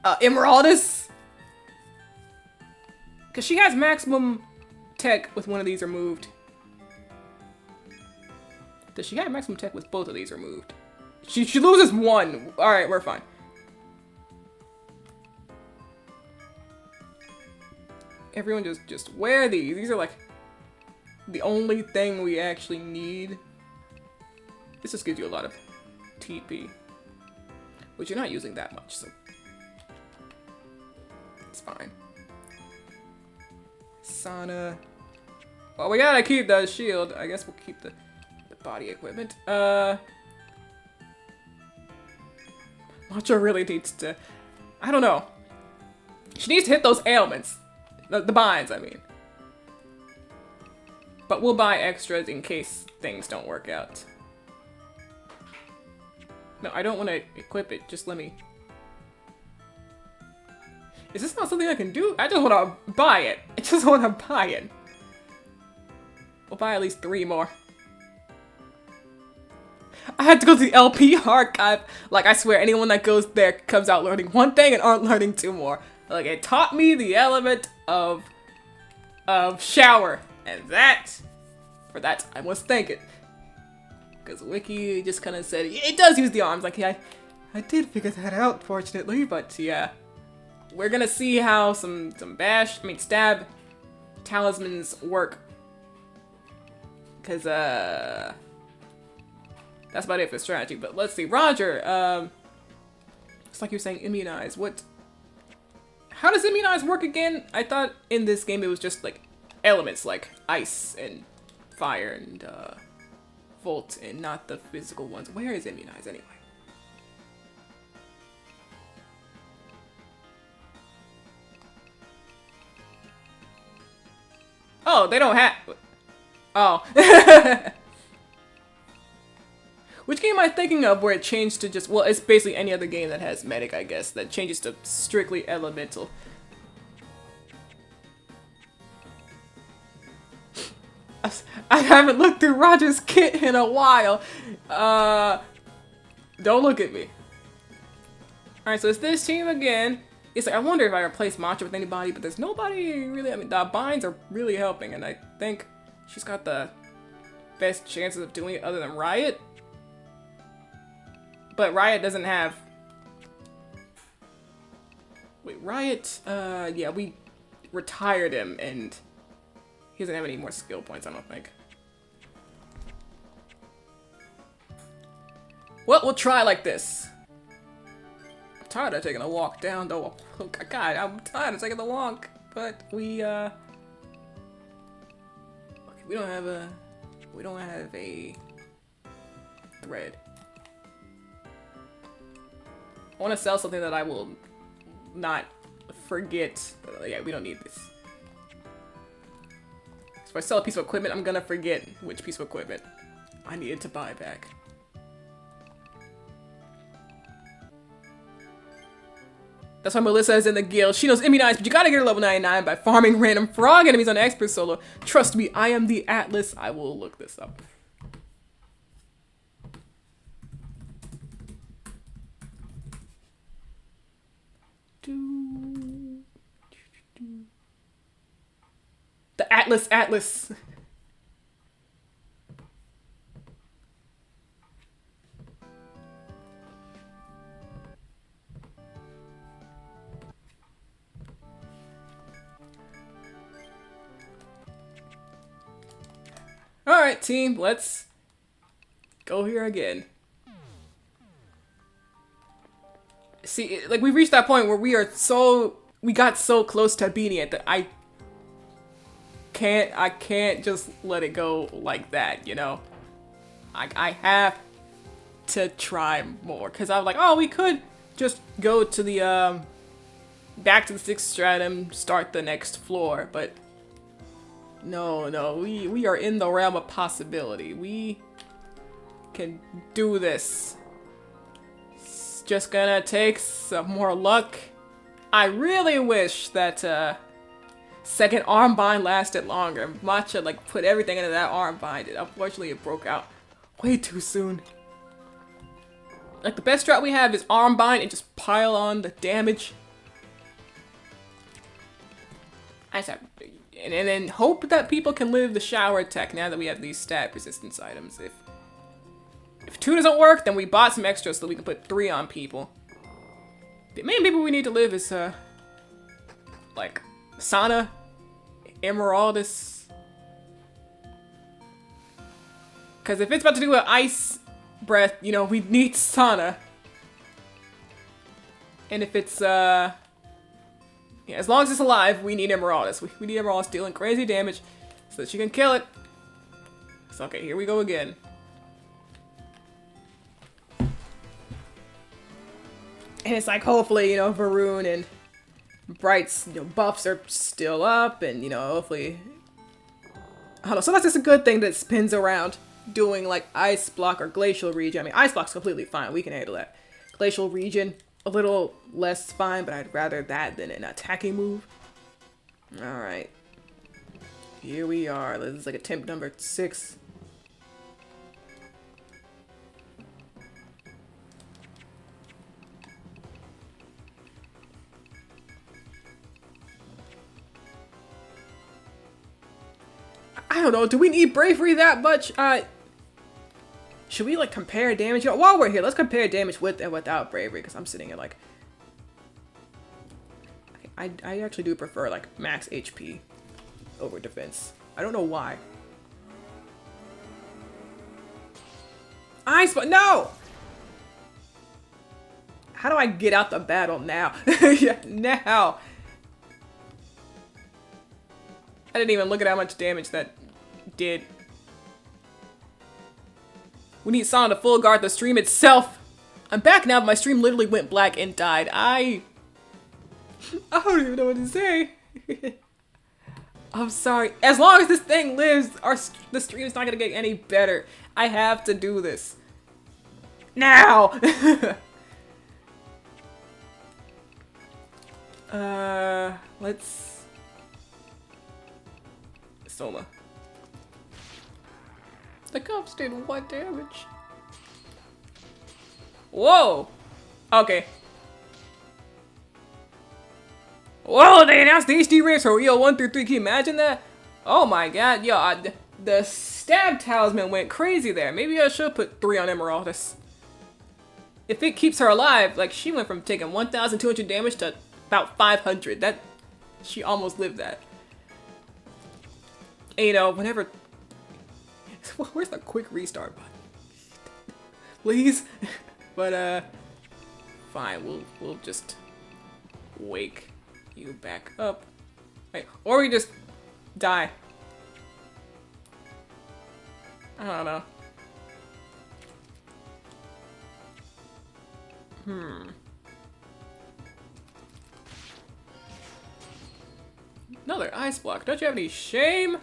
Emeraldus? Because she has maximum tech with one of these removed. Does she have maximum tech with both of these removed? She loses one. Alright, we're fine. Everyone just wear these. These are like the only thing we actually need. This just gives you a lot of TP. Which you're not using that much, so it's fine. Sana. Well, we gotta keep the shield. I guess we'll keep the body equipment. Macho really needs to... I don't know. She needs to hit those ailments. The binds, I mean. But we'll buy extras in case things don't work out. No, I don't want to equip it. Just let me... Is this not something I can do? I just want to buy it. I just want to buy it. We'll buy at least 3 more. I had to go to the LP archive. Like, I swear, anyone that goes there comes out learning 1 thing and aren't learning 2 more. Like, it taught me the element of shower. And for that, I must thank it. Because Wiki just kind of said, it does use the arms. Like, yeah, I did figure that out, fortunately, but yeah. We're gonna see how some stab talismans work. Because, that's about it for strategy. But let's see. Roger, it's like you're saying immunize. How does immunize work again? I thought in this game it was just, like, elements, like ice and fire and, volt, and not the physical ones. Where is immunize, anyway? Oh, they don't have... Oh. Which game am I thinking of where it changed to just... Well, it's basically any other game that has medic, I guess, that changes to strictly elemental. I haven't looked through Roger's kit in a while. Don't look at me. Alright, so it's this team again. It's like, I wonder if I replace Matcha with anybody, but there's nobody really. I mean, the binds are really helping, and I think she's got the best chances of doing it other than Riot. But Riot doesn't have... Wait, Riot, yeah, we retired him, and he doesn't have any more skill points, I don't think. Well, we'll try like this. I'm tired of taking a walk down, though. Oh, God, I'm tired of taking the walk. But we, okay, we don't have a thread. I want to sell something that I will not forget. Yeah, we don't need this. So if I sell a piece of equipment, I'm gonna forget which piece of equipment I needed to buy back. That's why Melissa is in the guild. She knows immunize, but you gotta get her level 99 by farming random frog enemies on expert solo. Trust me, I am the Atlas. I will look this up. The Atlas. Alright, team, let's go here again. See, like, we've reached that point where we got so close to beating it that I can't just let it go like that, you know? I have to try more, because I was like, oh, we could just go to the, back to the 6th stratum, start the next floor, but no, we are in the realm of possibility. We can do this. It's just gonna take some more luck. I really wish that, second arm bind lasted longer. Matcha, like, put everything into that arm bind. Unfortunately, it broke out way too soon. Like, the best strat we have is arm bind and just pile on the damage. I just have, and then hope that people can live the shower tech now that we have these stat resistance items. If 2 doesn't work, then we bought some extras so that we can put 3 on people. The main people we need to live is, like, Sana, Emeraldus. Because if it's about to do an ice breath, you know, we need Sana. And if it's, yeah, as long as it's alive, we need Emeraldus. We need Emeraldus dealing crazy damage so that she can kill it. So, okay, here we go again. And it's like, hopefully, you know, Varun and Bright's, you know, buffs are still up, and, you know, hopefully I don't know, sometimes it's a good thing that spins around doing like ice block or glacial region. I mean, ice block's completely fine. We can handle that. Glacial region, a little less fine, but I'd rather that than an attacking move. Alright. Here we are. This is like attempt number 6. I don't know, do we need bravery that much? Should we like compare damage? You know, while we're here, let's compare damage with and without bravery, because I'm sitting here like... I actually do prefer like max HP over defense. I don't know why. No! How do I get out the battle now? Yeah, now! I didn't even look at how much damage that did. We need Song to full guard the stream itself. I'm back now, but my stream literally went black and died. I don't even know what to say. I'm sorry. As long as this thing lives, the stream is not gonna get any better. I have to do this. Now! Let's... Soma. The cups did what damage? Whoa! Okay. Whoa, they announced the HD rates for EO 1 through 3. Can you imagine that? Oh my god, yo, the stab talisman went crazy there. Maybe I should put 3 on Emeraldus. If it keeps her alive, like she went from taking 1,200 damage to about 500. She almost lived that. And, you know, whenever... Where's the quick restart button? Please? But, fine, we'll just wake you back up. Wait, or we just die. I don't know. Another ice block. Don't you have any shame?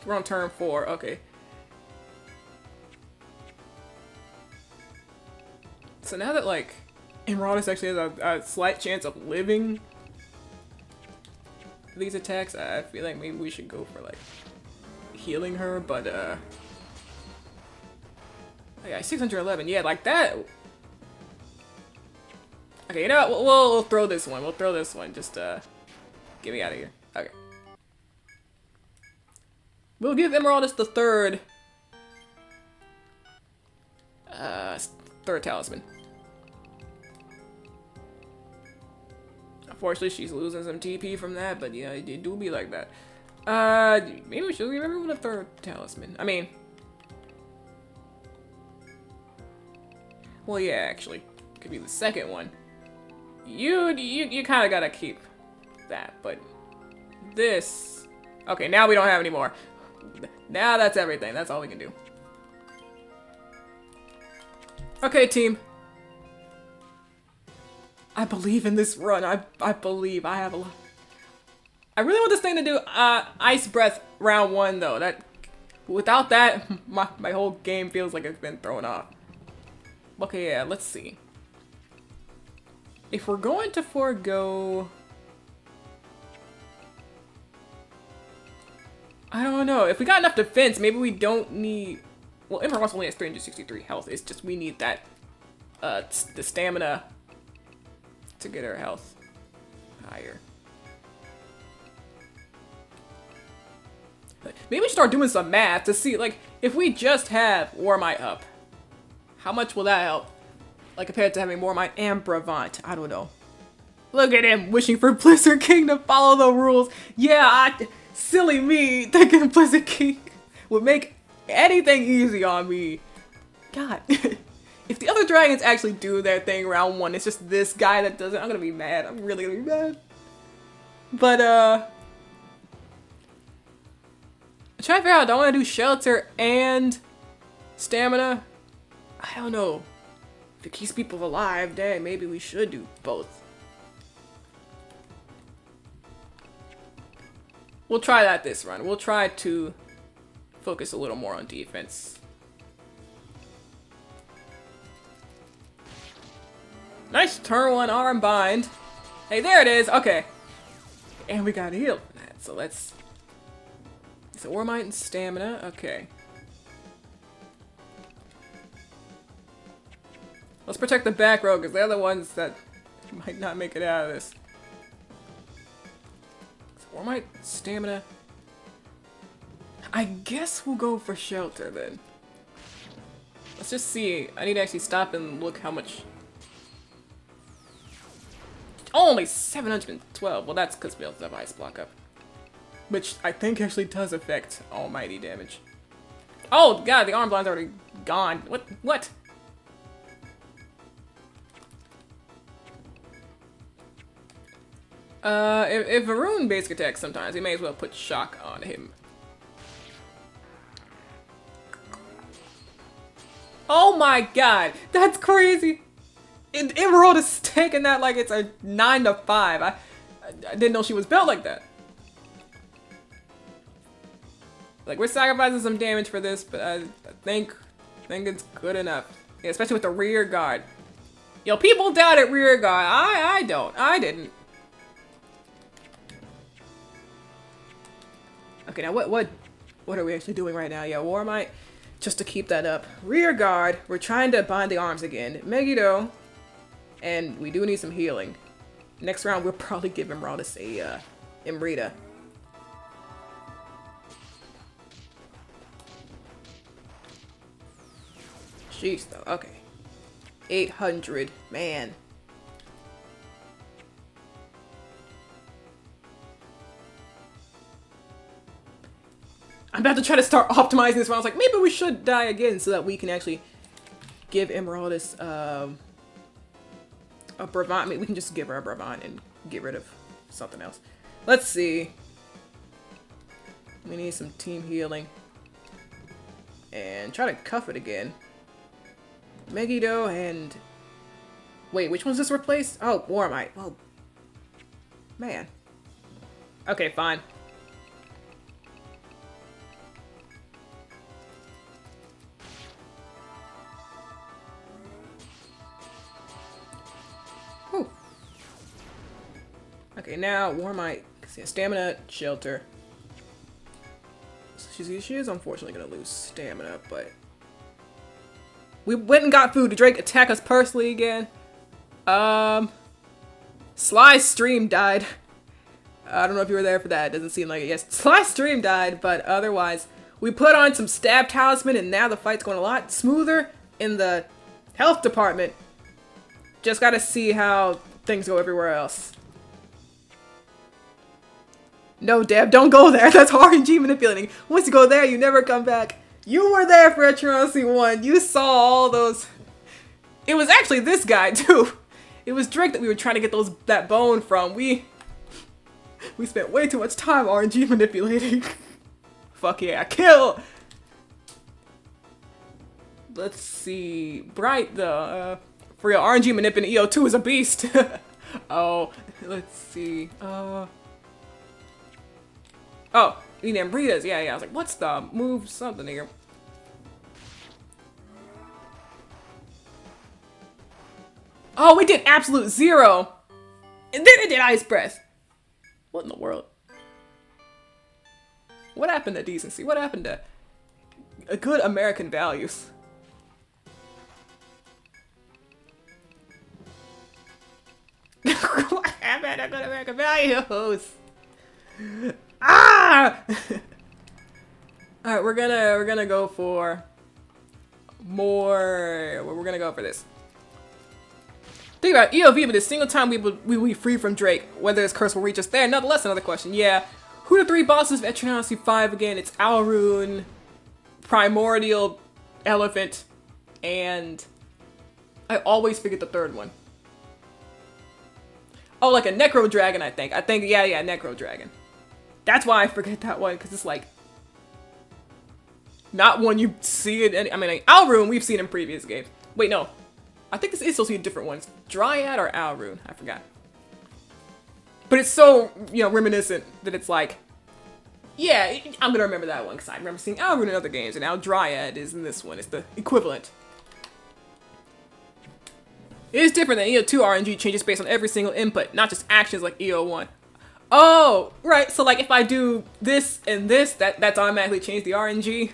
We're on turn 4. Okay. So now that, like, Emeraldus actually has a slight chance of living these attacks, I feel like maybe we should go for, like, healing her, but, yeah, 611. Yeah, like that. Okay, you know what? We'll throw this one. We'll throw this one. Just, get me out of here. Okay. We'll give Emeraldus the third talisman. Unfortunately, she's losing some TP from that, but yeah, it do be like that. Maybe we should leave everyone a third talisman. I mean... Well, yeah, actually. Could be the second one. You kind of gotta keep that, but... This... Okay, now we don't have any more. Now that's everything. That's all we can do. Okay, team. I believe in this run. I believe. I have a lot. I really want this thing to do Ice Breath round 1 though. That without that, my whole game feels like it's been thrown off. Okay, yeah, let's see. If we're going to forego... I don't know. If we got enough defense, maybe we don't need... Well, Emeraldus only has 363 health. It's just we need that, the stamina to get our health higher. Maybe we should start doing some math to see, like, if we just have War Might up, how much will that help? Like, compared to having War Might and Bravant. I don't know. Look at him wishing for Blizzard King to follow the rules. Yeah, silly me thinking Blizzard King would make anything easy on me. God. If the other dragons actually do their thing round 1, it's just this guy that doesn't. I'm gonna be mad. I'm really gonna be mad. But, I'm trying to figure out, do I want to do shelter and stamina? I don't know. If it keeps people alive, dang, maybe we should do both. We'll try that this run. We'll try to focus a little more on defense. Nice turn 1 arm bind. Hey, there it is. Okay. And we got healed from that. So let's... So War Might and Stamina. Okay. Let's protect the back row because they're the ones that might not make it out of this. So War Might, Stamina. I guess we'll go for shelter then. Let's just see. I need to actually stop and look how much... Only 712. Well, that's because we also have Ice Block up. Which I think actually does affect almighty damage. Oh god, the arm blind's already gone. What? If Varun basic attacks sometimes, we may as well put shock on him. Oh my god, that's crazy! Emerald is taking that like it's a 9 to 5. I didn't know she was built like that. Like, we're sacrificing some damage for this, but I think it's good enough. Yeah, especially with the rear guard. Yo, people doubted rear guard. I don't. I didn't. Okay, now what are we actually doing right now? Yeah, War Might, just to keep that up. Rear guard, we're trying to bind the arms again. Megiddo, and we do need some healing. Next round, we'll probably give Emraldis a Imrita. Jeez, though. Okay. 800. Man. I'm about to try to start optimizing this round. I was like, maybe we should die again so that we can actually give Emeraldis a Brevant. I mean, we can just give her a Brevant and get rid of something else. Let's see. We need some team healing. And try to cuff it again. Megiddo and... Wait, which one's this replaced? Oh, War Might. Well, man. Okay, fine. Whew. Okay, now War Might. Stamina, shelter. She is unfortunately gonna lose stamina, but... We went and got food. Did Drake attack us personally again? Sly's stream died. I don't know if you were there for that. It doesn't seem like it. Yes, Sly's stream died, but otherwise, we put on some stab talisman and now the fight's going a lot smoother in the health department. Just gotta see how things go everywhere else. No, Deb, don't go there. That's RNG manipulating. Once you go there, you never come back. You were there for Etrian 1. You saw all those. It was actually this guy too. It was Drake that we were trying to get that bone from. We spent way too much time RNG manipulating. Fuck yeah, kill. Let's see. Bright the for real RNG manipulating EO2 is a beast. Oh, let's see. Oh, you named Rita's. Yeah. I was like, what's the move? Something here. Oh, we did absolute 0. And then it did Ice Breath. What in the world? What happened to decency? What happened to a good American values? What happened to good American values? Ah! Alright, we're gonna go for more. We're gonna go for this. Think about it, EOV, but the single time we will be free from Drake, whether his curse will reach us there. Nonetheless, another question. Yeah, who are the 3 bosses of Etrian Odyssey 5 again? It's Alrune, Primordial Elephant, and I always forget the 3rd one. Oh, like a Necro Dragon, I think. Yeah, Necro Dragon. That's why I forget that one, because it's like not one you see it. I mean, like, Alrune we've seen in previous games. Wait, no. I think this is supposed to be different ones. Dryad or Alrune? I forgot. But it's so, reminiscent that it's like, Yeah, I'm gonna remember that one because I remember seeing Alrune in other games, and now Dryad is in this one. It's the equivalent. It is different than EO2 RNG changes based on every single input, not just actions like EO1. Oh, right. So like if I do this and this, that's automatically changed the RNG.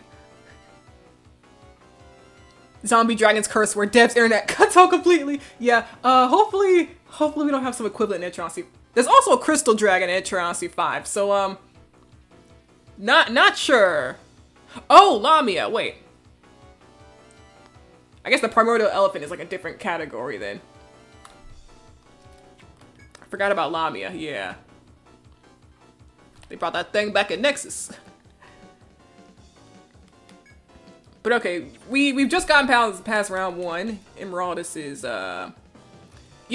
Zombie Dragon's Curse, where Dev's internet cuts out completely. Yeah. Hopefully we don't have some equivalent in Etrian Odyssey. There's also a Crystal Dragon in Etrian Odyssey 5. So not sure. Oh, Lamia. Wait. I guess the Primordial Elephant is like a different category then. I forgot about Lamia. Yeah. They brought that thing back at Nexus. But okay, we've just gotten past round 1. Emeraldus is yeah,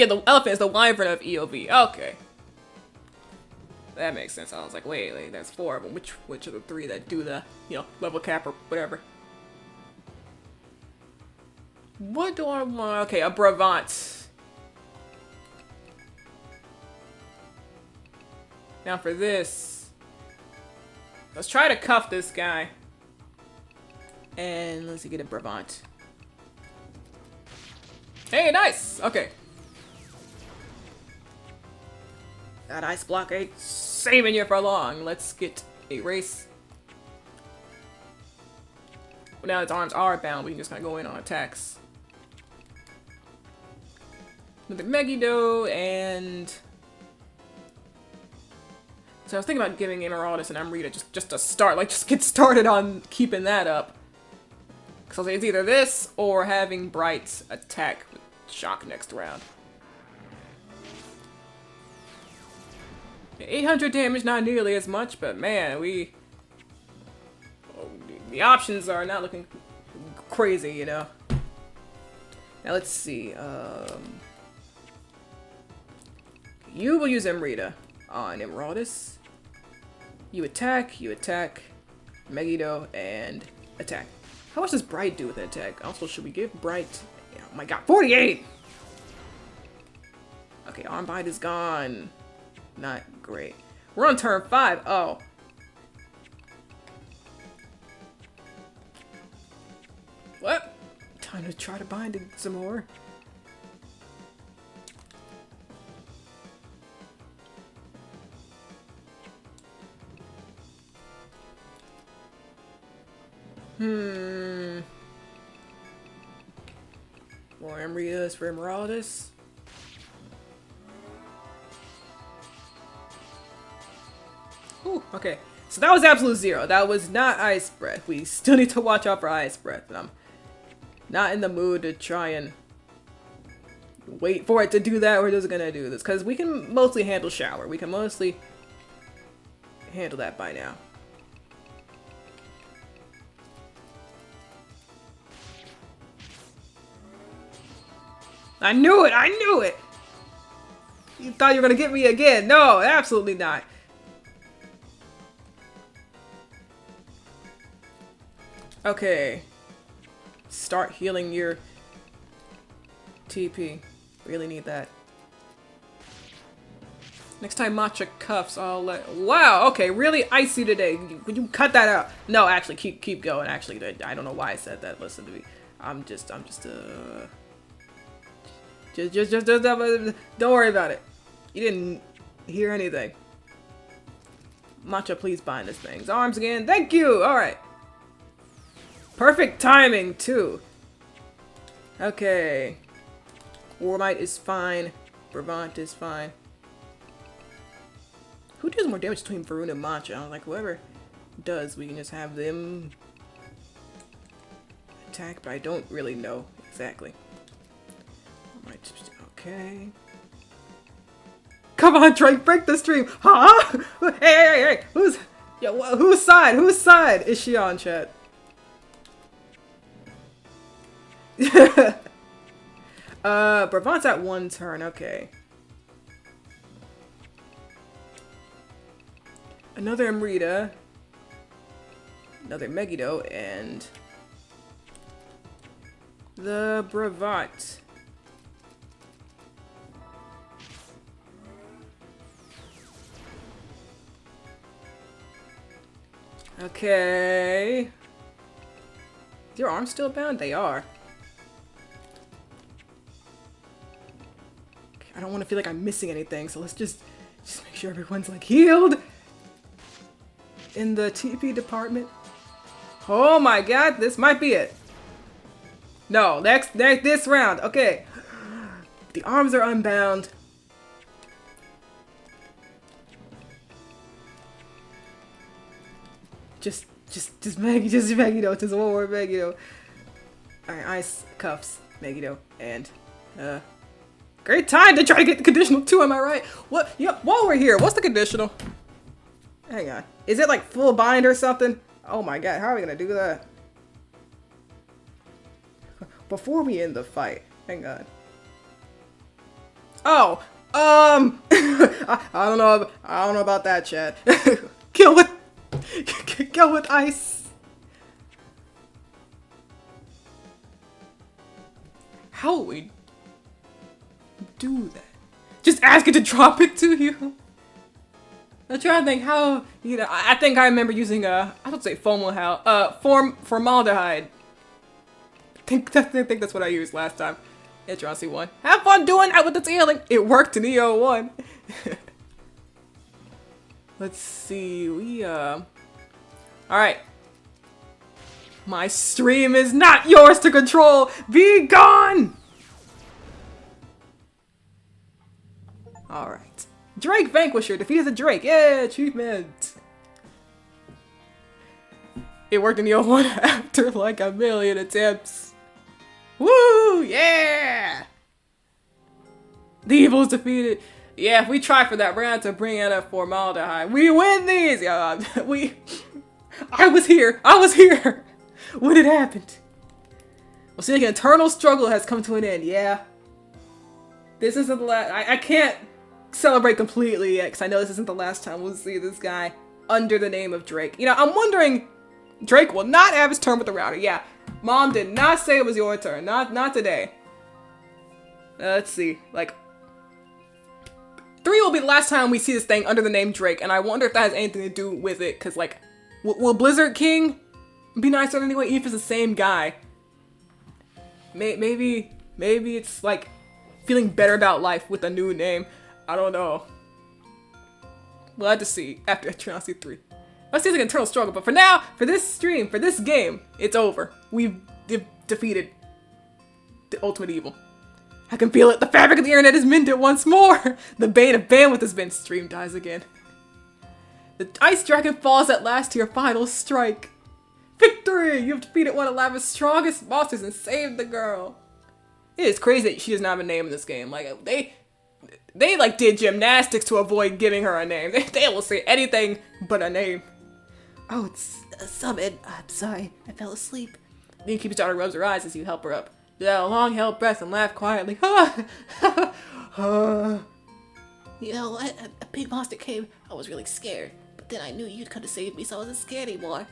the elephant is the wyvern of EOV. Okay. That makes sense. I was like, wait, there's 4 of them. Which are the 3 that do the, level cap or whatever? What do I want? Okay, a Bravant. Now for this, let's try to cuff this guy. And let's get a Bravant. Hey, nice! Okay. That ice block ain't saving you for long. Let's get a race. Well, now its arms are bound, we can just kind of go in on attacks. Another Megiddo, and... So I was thinking about giving Emeraldus and Amrita just to start, like just get started on keeping that up. Because it's either this or having Bright attack with Shock next round. 800 damage, not nearly as much, but man, the options are not looking crazy, you know. Now let's see. You will use Amrita on Emeraldus. You attack, Megiddo, and attack. How much does Bright do with an attack? Also, should we give Bright... Oh my god, 48! Okay, Armbind is gone. Not great. We're on turn 5. Oh. What? Time to try to bind it some more. More Amritas for Emeraldus. Ooh, okay. So that was absolute 0. That was not Ice Breath. We still need to watch out for Ice Breath. And I'm not in the mood to try and wait for it to do that. We're just gonna do this. Because we can mostly handle Shower. We can mostly handle that by now. I knew it! I knew it! You thought you were gonna get me again. No, absolutely not. Okay. Start healing your TP. Really need that. Next time Matcha cuffs, I'll let... Wow, okay, really icy today. Would you cut that out? No, actually, keep going. Actually, I don't know why I said that. Listen to me. Just don't worry about it. You didn't hear anything. Matcha, please bind this thing's arms again. Thank you! Alright. Perfect timing, too. Okay. Warmite is fine. Bravant is fine. Who does more damage between Varun and Matcha? I was like, whoever does, we can just have them attack, but I don't really know exactly. Okay. Come on, Drake, break the stream. Huh? Hey. Whose side? Whose side is she on, chat? Bravant's at 1 turn. Okay. Another Amrita. Another Megiddo, and the Bravant. Okay. Is your arm still bound? They are. Okay, I don't want to feel like I'm missing anything, so let's just make sure everyone's like healed in the TP department. Oh my god, this might be it. No, next this round. Okay. The arms are unbound. Just Megiddo, just one more Megiddo. Alright, ice cuffs, Megiddo, and great time to try to get the conditional too, am I right? What? Yep, while we're here, what's the conditional? Hang on. Is it like full bind or something? Oh my god, how are we gonna do that? Before we end the fight, hang on. Oh, I don't know about that, chat. Kill with ice. How would we do that? Just ask it to drop it to you. I'm trying to think how, you know, I think I remember using I don't say formaldehyde. I think that's what I used last time. Etrian won. Have fun doing that with the healing. It worked in EO1. Let's see, alright. My stream is not yours to control! Be gone! Alright. Drake Vanquisher defeated the Drake. Yeah, achievement! It worked in EO1 after like a million attempts. Woo! Yeah! The evil is defeated. Yeah, if we try for that, we're gonna have to bring in a formaldehyde. We win these! I was here when it happened. Well, see, like, an eternal struggle has come to an end, yeah. This isn't the last, I can't celebrate completely yet, because I know this isn't the last time we'll see this guy under the name of Drake. You know, I'm wondering, Drake will not have his turn with the router, yeah. Mom did not say it was your turn, not today. Let's see, like, 3 will be the last time we see this thing under the name Drake, and I wonder if that has anything to do with it, because, like, will Blizzard King be nicer anyway, even if it's the same guy? Maybe it's, like, feeling better about life with a new name. I don't know. We'll have to see after Etrian 3. Let's see if it's an internal struggle, but for now, for this stream, for this game, it's over. We've defeated the ultimate evil. I can feel it. The fabric of the internet is mended once more. The bane of bandwidth has been. Stream dies again. The ice dragon falls at last to your final strike. Victory! You have defeated one of Lava's strongest monsters and saved the girl. It is crazy that she does not have a name in this game. Like, they like did gymnastics to avoid giving her a name. They will say anything but a name. Oh, it's Summit. I'm sorry. I fell asleep. The innkeeper's daughter rubs her eyes as you help her up. You have a long held breath and laugh quietly. You know what? A big monster came. I was really scared. But then I knew you'd come to save me, so I wasn't scared anymore.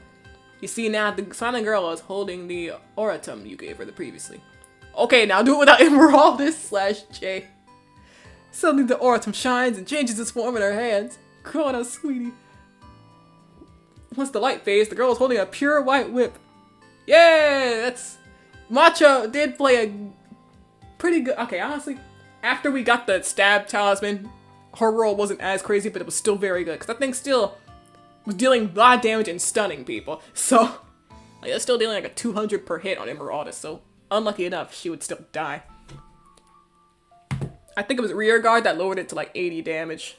You see now, the silent girl is holding the oratum you gave her previously. Okay, now do it without Emeraldus/J. Suddenly the oratum shines and changes its form in her hands. Come on, sweetie. Once the light fades, the girl is holding a pure white whip. Yeah, that's... Macho did play a pretty good... Okay, honestly, after we got the stab talisman, her role wasn't as crazy, but it was still very good. Because that thing still was dealing a lot of damage and stunning people. So, like, it's still dealing like a 200 per hit on Emeraldus. So, unlucky enough, she would still die. I think it was rear guard that lowered it to like 80 damage.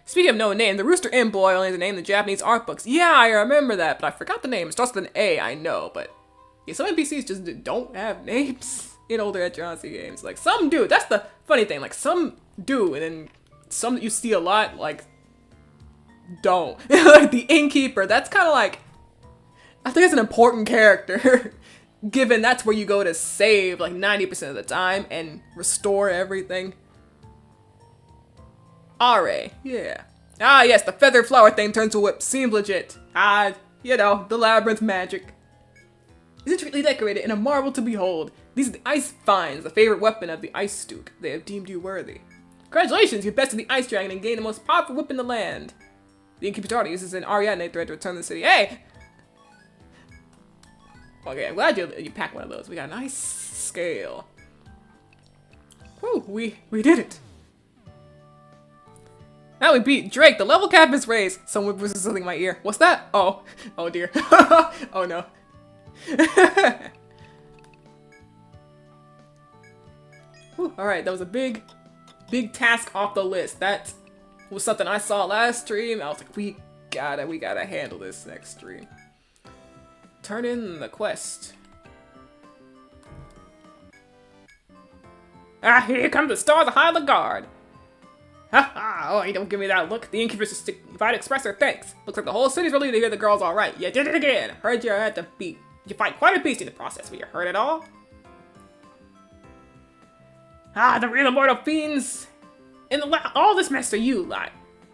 Speaking of no name, the Rooster Inn boy only has a name in the Japanese art books. Yeah, I remember that, but I forgot the name. It starts with an A, I know, but... Yeah, some NPCs just don't have names in older Etrian games. Like, some do. That's the funny thing. Like, some do, and then some that you see a lot, like, don't. Like, the innkeeper, that's kind of like... I think it's an important character. Given that's where you go to save, like, 90% of the time and restore everything. Are, yeah. Ah, yes, the feather flower thing turns to a whip. Seems legit. Ah, you know, the labyrinth magic. Is intricately decorated and a marvel to behold. These are the ice vines, the favorite weapon of the ice stook. They have deemed you worthy. Congratulations, you bested the ice dragon and gained the most powerful whip in the land. The innkeeper uses an Ariadne thread to return to the city. Hey! Okay, I'm glad you packed one of those. We got a nice scale. Whew, we did it. Now we beat Drake. The level cap is raised. Someone whispers something in my ear. What's that? Oh. Oh dear. Oh no. Alright, that was a big task off the list. That was something I saw last stream. I was like, we gotta handle this next stream. Turn in the quest. Ah, here comes the stars of Highland Guard. Ha ha! Oh, you don't give me that look. The innkeepers just invite to express their thanks. Looks like the whole city's relieved to hear the girl's alright. You did it again. Heard you had to beat. You fight quite a beast in the process. Were you hurt at all? Ah, the real immortal fiends! In the all this mess to you, lot.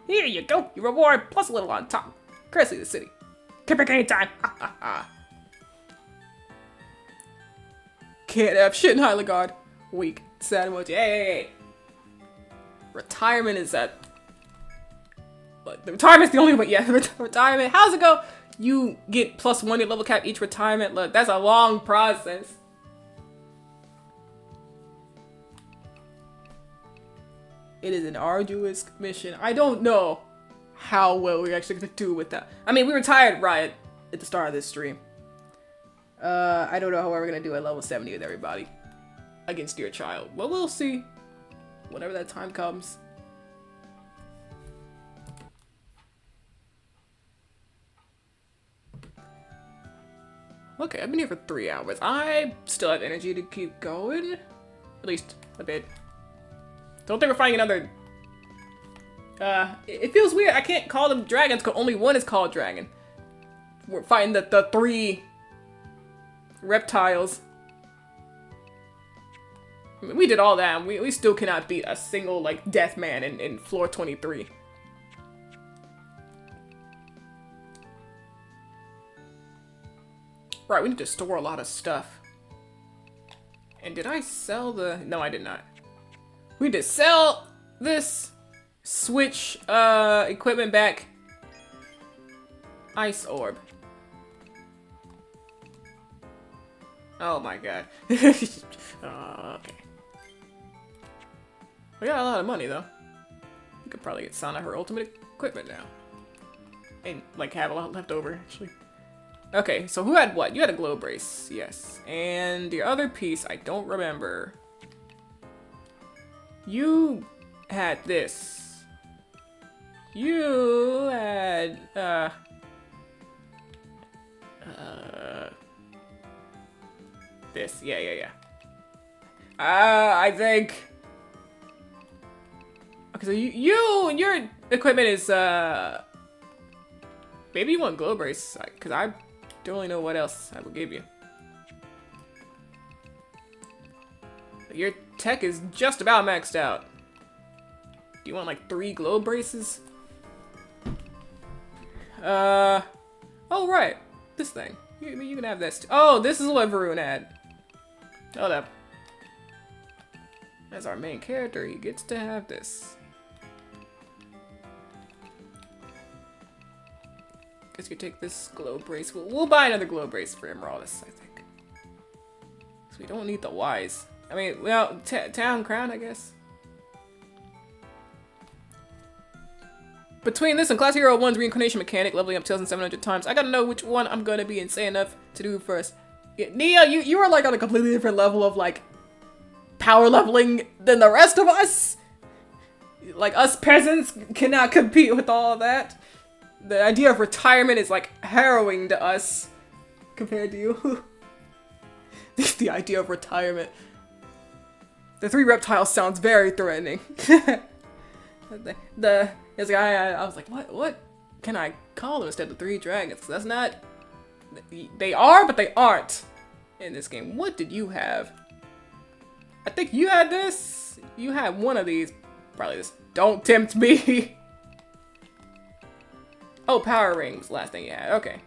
Here you go, your reward plus a little on top. Courtesy of the city. Come back anytime. Ha ha ha. Can't have shit in Highland Guard. Weak. Sad emoji. Hey. Retirement is that. But the retirement's the only way. Yeah, retirement. How's it go? You get +1 your level cap each retirement. Look, that's a long process. It is an arduous mission. I don't know how well we're actually gonna do with that. I mean, we retired Riot at the start of this stream. I don't know how we're gonna do at level 70 with everybody against your child. Well, we'll see whenever that time comes. Okay, I've been here for 3 hours. I still have energy to keep going. At least a bit. Don't think we're fighting another... it feels weird. I can't call them dragons because only one is called dragon. We're fighting the 3 reptiles. I mean, we did all that and we still cannot beat a single, like, death man in floor 23. Right, we need to store a lot of stuff. And did I sell the... No, I did not. We need to sell this, switch equipment back. Ice orb. Oh my god. Okay. We got a lot of money though. We could probably get Sana her ultimate equipment now. And like have a lot left over actually. Okay, so who had what? You had a glow brace, yes. And the other piece, I don't remember. You had this. You had, this. Yeah. I think. Okay, so your equipment is, maybe you want glow brace, because I don't really know what else I will give you. Your tech is just about maxed out. Do you want like 3 glow braces? Oh right, this thing. You can have this. Oh, this is what Varun had. Hold up. As our main character, he gets to have this. Guess you take this glow brace. We'll buy another glow brace for Emeraldus, I think. So we don't need the Wise. I mean, well, Town Crown, I guess. Between this and Class Hero 1's reincarnation mechanic, leveling up 2,700 times, I gotta know which one I'm gonna be insane enough to do first. Yeah, Nia, you are like on a completely different level of like power leveling than the rest of us. Like us peasants cannot compete with all of that. The idea of retirement is like harrowing to us compared to you. The idea of retirement. The 3 reptiles sounds very threatening. This guy, I was like, what can I call them instead of 3 dragons? That's not, they are, but they aren't in this game. What did you have? I think you had this. You had one of these. Probably this. Don't tempt me. Oh, power rings. Last thing you had. Okay.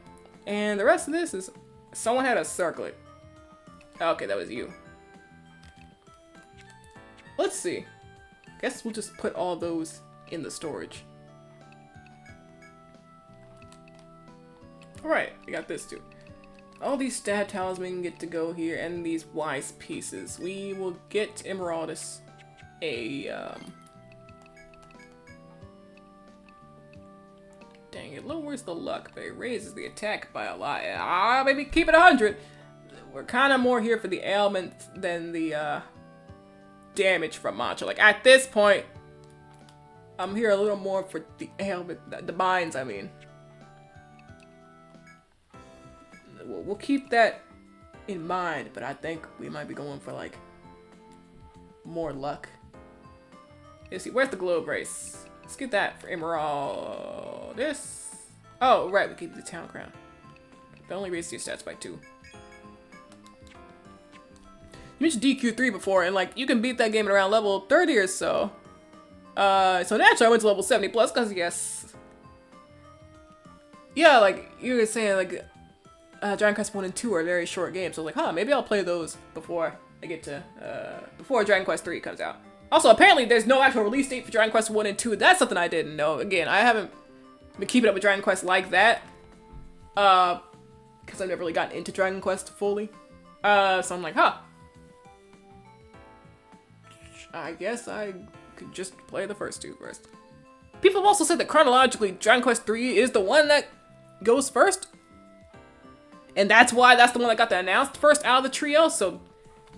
And the rest of this is, someone had a circlet. Okay, that was you. Let's see. Guess we'll just put all those in the storage. Alright, we got this too. All these stat talisman get to go here, and these wise pieces. We will get Emeraldus a, dang, it lowers the luck, but it raises the attack by a lot. Ah, maybe keep it 100! We're kind of more here for the ailment than the, damage from Mantra. Like, at this point, I'm here a little more for the ailment, the binds, I mean. We'll keep that in mind, but I think we might be going for, like, more luck. Let's see, where's the globe race? Let's get that for Emerald. This. Oh, right, we keep the town crown. That only raises your stats by 2. You mentioned DQ3 before, and, like, you can beat that game at around level 30 or so. So naturally I went to level 70 plus, because yes. Yeah, like, you were saying, like, Dragon Quest 1 and 2 are very short games, so like, huh, maybe I'll play those before I get to, before Dragon Quest 3 comes out. Also, apparently there's no actual release date for Dragon Quest 1 and 2. That's something I didn't know. Again, I haven't been keeping up with Dragon Quest like that, because I've never really gotten into Dragon Quest fully. So I'm like, huh. I guess I could just play the first 2 first. People have also said that chronologically, Dragon Quest 3 is the one that goes first. And that's why that's the one that got the announced first out of the trio, so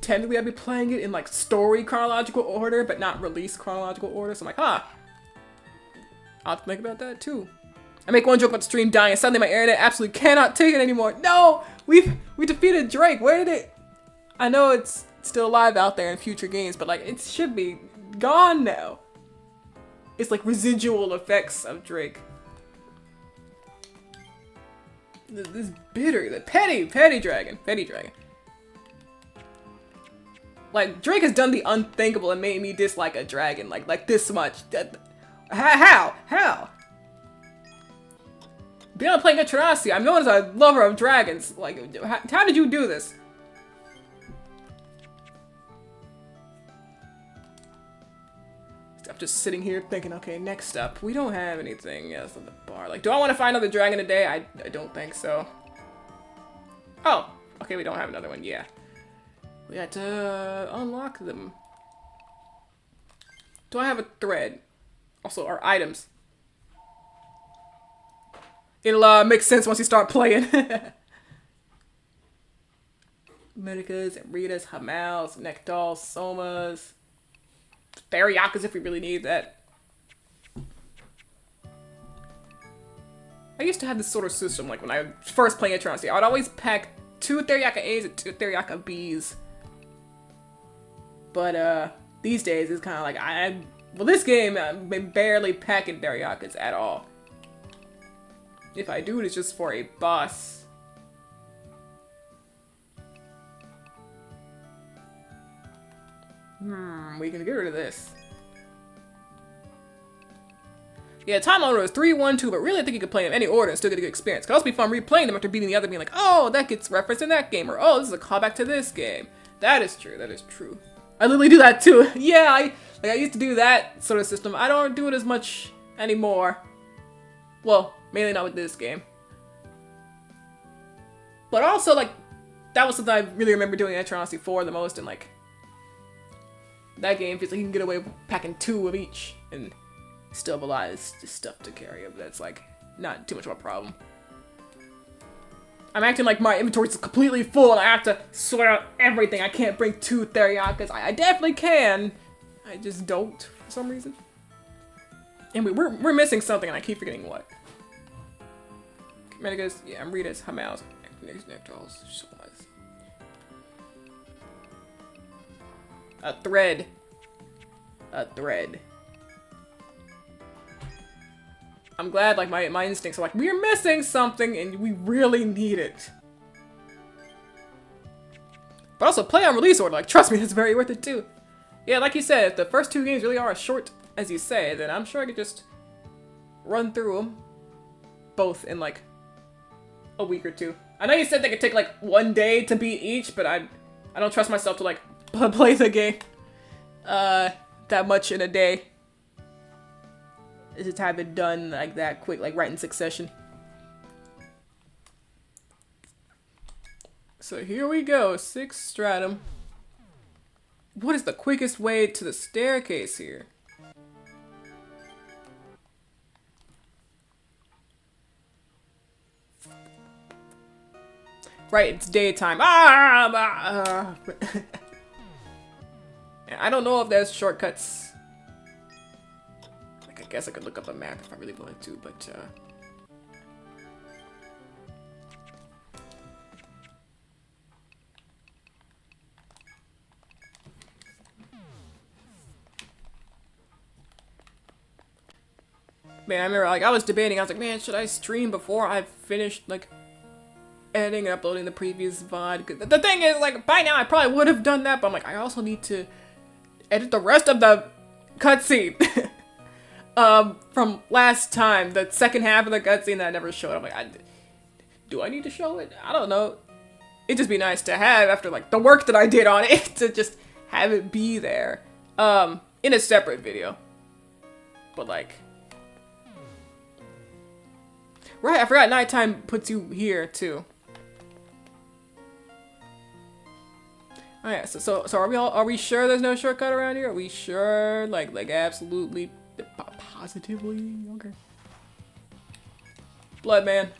technically I'd be playing it in like story chronological order, but not release chronological order, so I'm like, huh. I'll have to think about that too. I make one joke about the stream dying, and suddenly my internet absolutely cannot take it anymore. No! We defeated Drake, where did it? I know it's still alive out there in future games, but like, it should be gone now. It's like residual effects of Drake. This bitter, the petty dragon. Like, Drake has done the unthinkable and made me dislike a dragon, like this much. How? Beyond playing Etrian, I'm known as a lover of dragons. Like, how did you do this? I'm just sitting here thinking, okay, next up. We don't have anything else on the bar. Like, do I want to find another dragon today? I don't think so. Oh, okay, we don't have another one. Yeah. We had to unlock them. Do I have a thread? Also, our items. It'll make sense once you start playing. Medicas, Ritas, Hamals, Nectals, Somas. Theriakas if we really need that. I used to have this sort of system, like when I was first playing Etrian, I would always pack 2 Theriaka A's and 2 Theriaka B's. But these days it's kind of like well, this game I've been barely packing Theriakas at all. If I do, it's just for a boss. We can get rid of this. Yeah, time order is 3, 1, 2, but really I think you could play them in any order and still get a good experience. Could also be fun replaying them after beating the other, being like, oh, that gets referenced in that game, or oh, this is a callback to this game. That is true, that is true. I literally do that too. Yeah, I used to do that sort of system. I don't do it as much anymore. Well, mainly not with this game. But also, like, that was something I really remember doing in Etrian 4 the most, and like, that game feels like you can get away with packing 2 of each and still have a lot of stuff to carry up. That's like not too much of a problem. I'm acting like my inventory is completely full and I have to sort out everything. I can't bring 2 Theriakas. I definitely can. I just don't for some reason. And we're missing something and I keep forgetting what. Medicas, yeah, Amritas, Hamals, Nectals, Somas. A thread. I'm glad, like, my instincts are like, we're missing something and we really need it. But also, play on release order. Like, trust me, it's very worth it too. Yeah, like you said, if the first 2 games really are as short as you say, then I'm sure I could just run through them both in, like, a week or 2. I know you said they could take, like, 1 day to beat each, but I don't trust myself to, like, play the game that much in a day. Just have it done like that quick, like right in succession. So here we go, 6th stratum. What is the quickest way to the staircase here? Right, it's daytime. Yeah, I don't know if there's shortcuts. Like, I guess I could look up a map if I really wanted to, but man, I remember, like, I was debating. I was like, man, should I stream before I finished, like, editing and uploading the previous VOD? 'Cause the thing is, like, by now I probably would have done that, but I'm like, I also need to edit the rest of the cutscene. From last time, the second half of the cutscene that I never showed. I'm like, do I need to show it? I don't know. It'd just be nice to have after, like, the work that I did on it, to just have it be there. In a separate video. But, like... Right, I forgot nighttime puts you here, too. Oh yeah, so are we sure there's no shortcut around here? Are we sure? Like absolutely, positively? Okay. Blood man.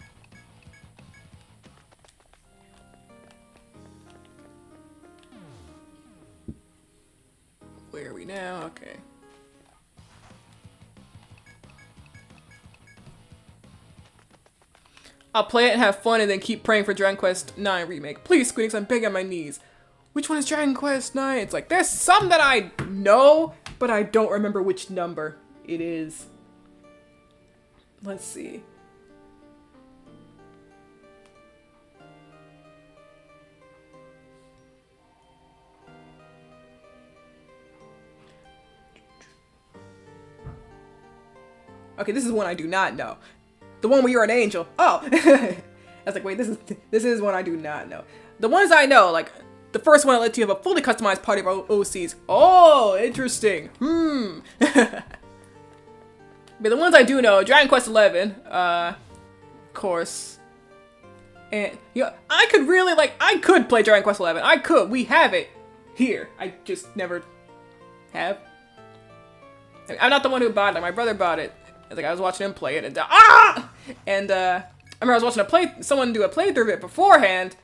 Where are we now? Okay. I'll play it and have fun and then keep praying for Dragon Quest IX Remake. Please, Squeenix, I'm begging on my knees. Which one is Dragon Quest IX? It's like, there's some that I know, but I don't remember which number it is. Let's see. Okay, this is one I do not know. The one where you're an angel. Oh! I was like, wait, this is one I do not know. The ones I know, like, the first one I let you have a fully customized party of OCs. Oh, interesting. But the ones I do know, Dragon Quest XI, of course. And, you know, I could really, like, I could play Dragon Quest XI. I could. We have it here. I just never have. I'm not the one who bought it. Like, my brother bought it. Like, I was watching him play it, and And I remember I was watching someone do a playthrough of it beforehand.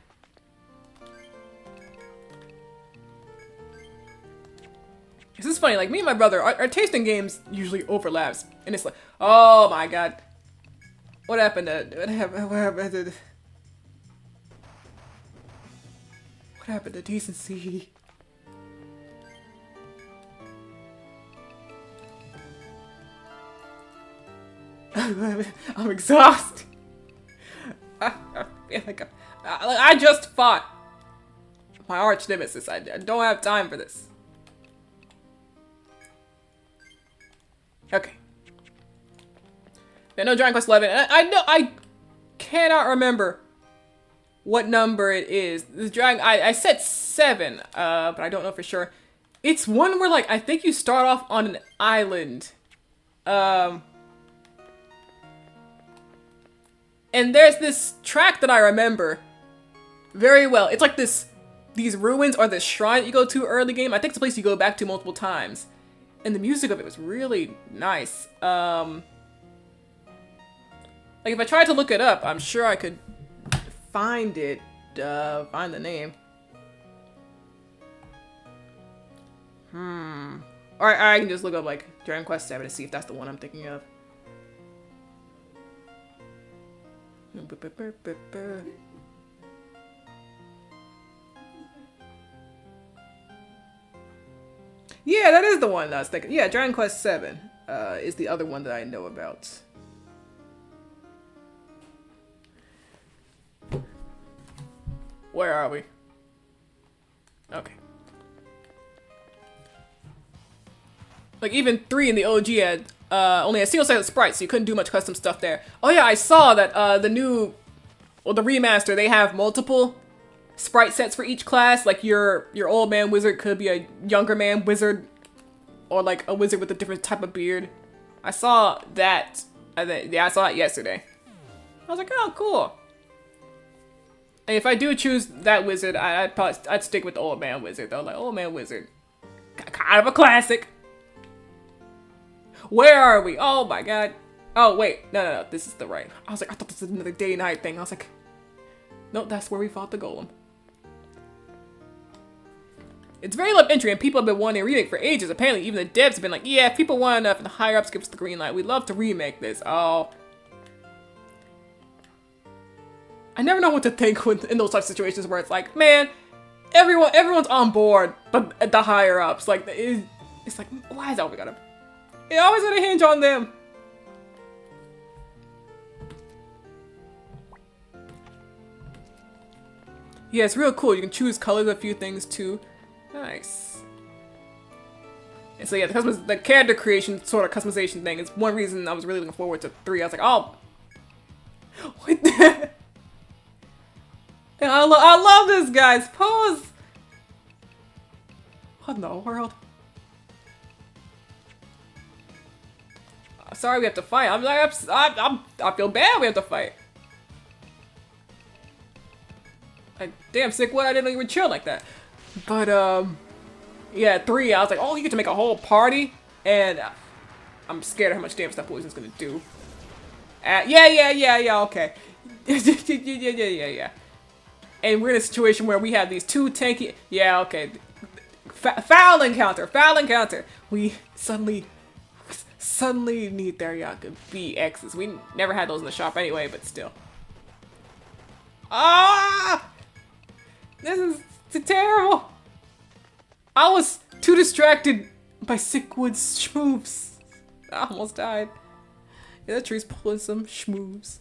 This is funny. Like, me and my brother, our taste in games usually overlaps, and it's like, oh my god, what happened to decency? I'm exhausted. I feel like I just fought my arch nemesis. I don't have time for this. Okay. I know Dragon Quest XI. I cannot remember what number it is. This dragon, I said 7, but I don't know for sure. It's one where, like, I think you start off on an island. And there's this track that I remember very well. It's like these ruins or this shrine you go to early game. I think it's a place you go back to multiple times. And the music of it was really nice. Like, if I tried to look it up, I'm sure I could find it, find the name. Or I can just look up, like, Dragon Quest VII to see if that's the one I'm thinking of. Yeah, that is the one I was thinking. Yeah, Dragon Quest VII is the other one that I know about. Where are we? Okay. Like, even 3 in the OG had only a single-sided sprite, so you couldn't do much custom stuff there. Oh yeah, I saw that the remaster, they have multiple sprite sets for each class. Like, your old man wizard could be a younger man wizard, or like a wizard with a different type of beard. I saw that. Yeah, I saw it yesterday. I was like, oh, cool. And if I do choose that wizard, I'd stick with the old man wizard though. Like old man wizard, kind of a classic. Where are we? Oh my god. Oh wait, no, this is the right. I was like, I thought this was another day-night thing. I was like, nope, that's where we fought the golem. It's very love entry, and people have been wanting a remake for ages. Apparently, even the devs have been like, yeah, if people want enough, and the higher ups give us the green light, we'd love to remake this. Oh. I never know what to think in those types of situations where it's like, man, everyone's on board, but the higher ups, like, it's like, why is that always gotta, it always gotta hinge on them. Yeah, it's real cool. You can choose colors of a few things too. Nice. And so yeah, the character creation sort of customization thing is one reason I was really looking forward to 3. I was like, oh, what the? I love this guy's pose. What in the world? Sorry, we have to fight. I feel bad. We have to fight. Like, damn, sick. What? I didn't know you were chill like that. But yeah, 3. I was like, oh, you get to make a whole party, and I'm scared of how much damage that poison's gonna do. Yeah. Okay. yeah. And we're in a situation where we have these 2 tanky. Yeah, okay. Foul encounter. We suddenly need Theriaka BXs. We never had those in the shop anyway, but still. Ah! This is terrible. I was too distracted by Sickwood's schmoves. I almost died. Yeah, that tree's pulling some schmoves.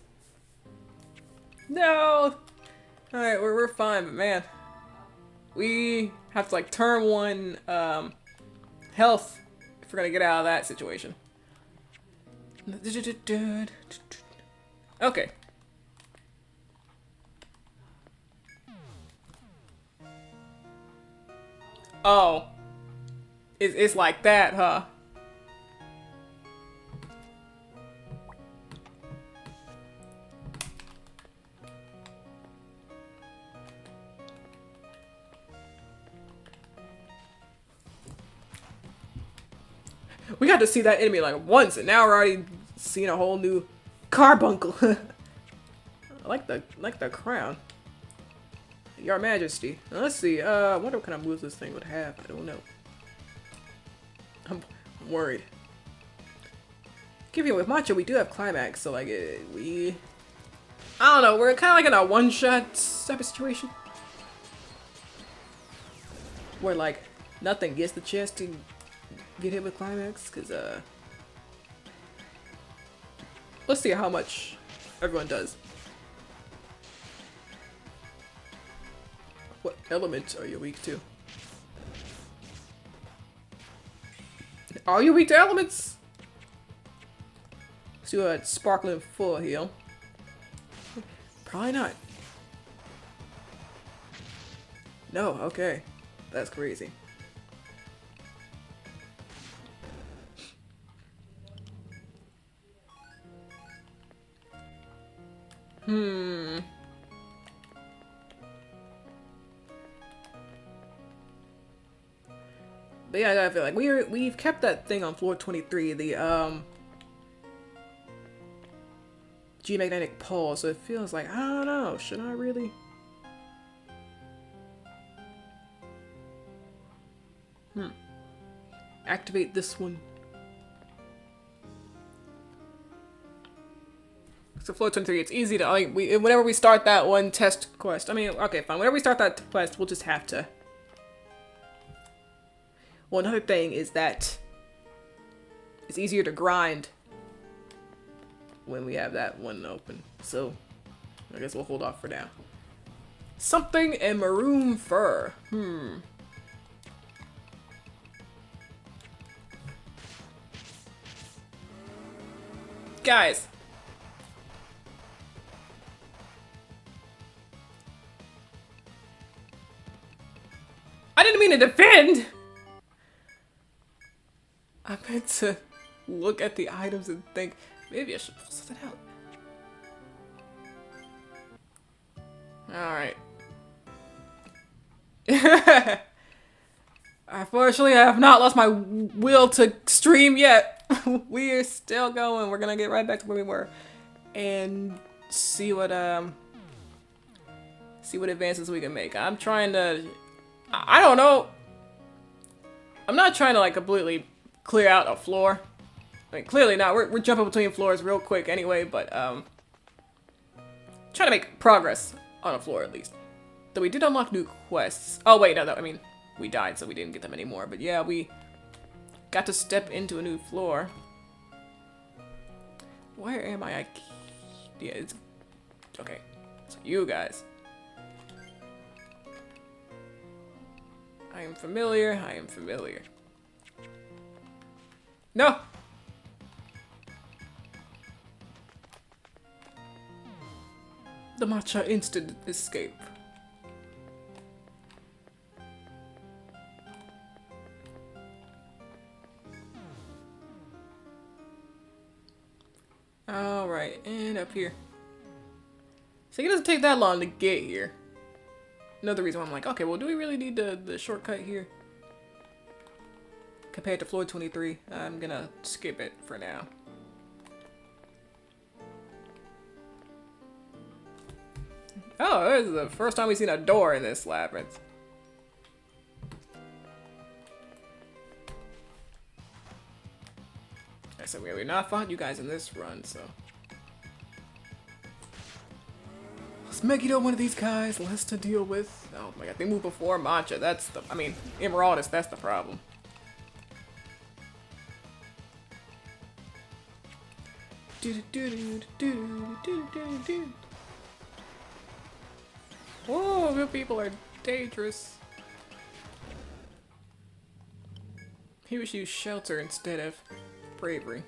No! Alright, we're fine, but man. We have to like turn 1 health if we're gonna get out of that situation. Okay. Oh. It's like that, huh? We got to see that enemy like once, and now we're already seeing a whole new carbuncle. I like the crown. Your Majesty. Now, let's see. I wonder what kind of moves this thing would have. I don't know. I'm worried. Given with Macho, we do have climax, so like I don't know. We're kind of like in a one-shot type of situation, where like nothing gets the chance to get hit with climax, because let's see how much everyone does. What element are you weak to? Are you weak to elements? So you had sparkling full heal. Probably not. No, okay. That's crazy. But yeah, I feel like we've kept that thing on floor 23, the geomagnetic pole, so it feels like, I don't know, should I really? Activate this one. So floor 23, it's easy to, like, whenever we start that one test quest, I mean, okay, fine, whenever we start that quest, we'll just have to. Well, another thing is that it's easier to grind when we have that one open. So I guess we'll hold off for now. Something in maroon fur. Guys. I didn't mean to defend! I meant to look at the items and think, maybe I should pull something out. Alright. Unfortunately, I have not lost my will to stream yet. We are still going. We're gonna get right back to where we were. And see what advances we can make. I'm trying to... I don't know. I'm not trying to, like, completely clear out a floor. I mean, clearly not. We're jumping between floors real quick anyway, but, trying to make progress on a floor, at least. Though we did unlock new quests. Oh, wait, no, I mean, we died, so we didn't get them anymore. But, yeah, we got to step into a new floor. Where am I? Yeah, it's... Okay. So, you guys. I am familiar. I am familiar. No! The matcha instant escape. Alright, and up here. So it doesn't take that long to get here. Another reason why I'm like, okay, well, do we really need the shortcut here? Compared to floor 23, I'm gonna skip it for now. Oh, this is the first time we've seen a door in this labyrinth. I said we've not fought you guys in this run, so... Let's make it one of these guys, less to deal with. Oh my god, they move before matcha. That's the... I mean, Emeraldus, that's the problem. Whoa, real people are dangerous. He wish used shelter instead of bravery.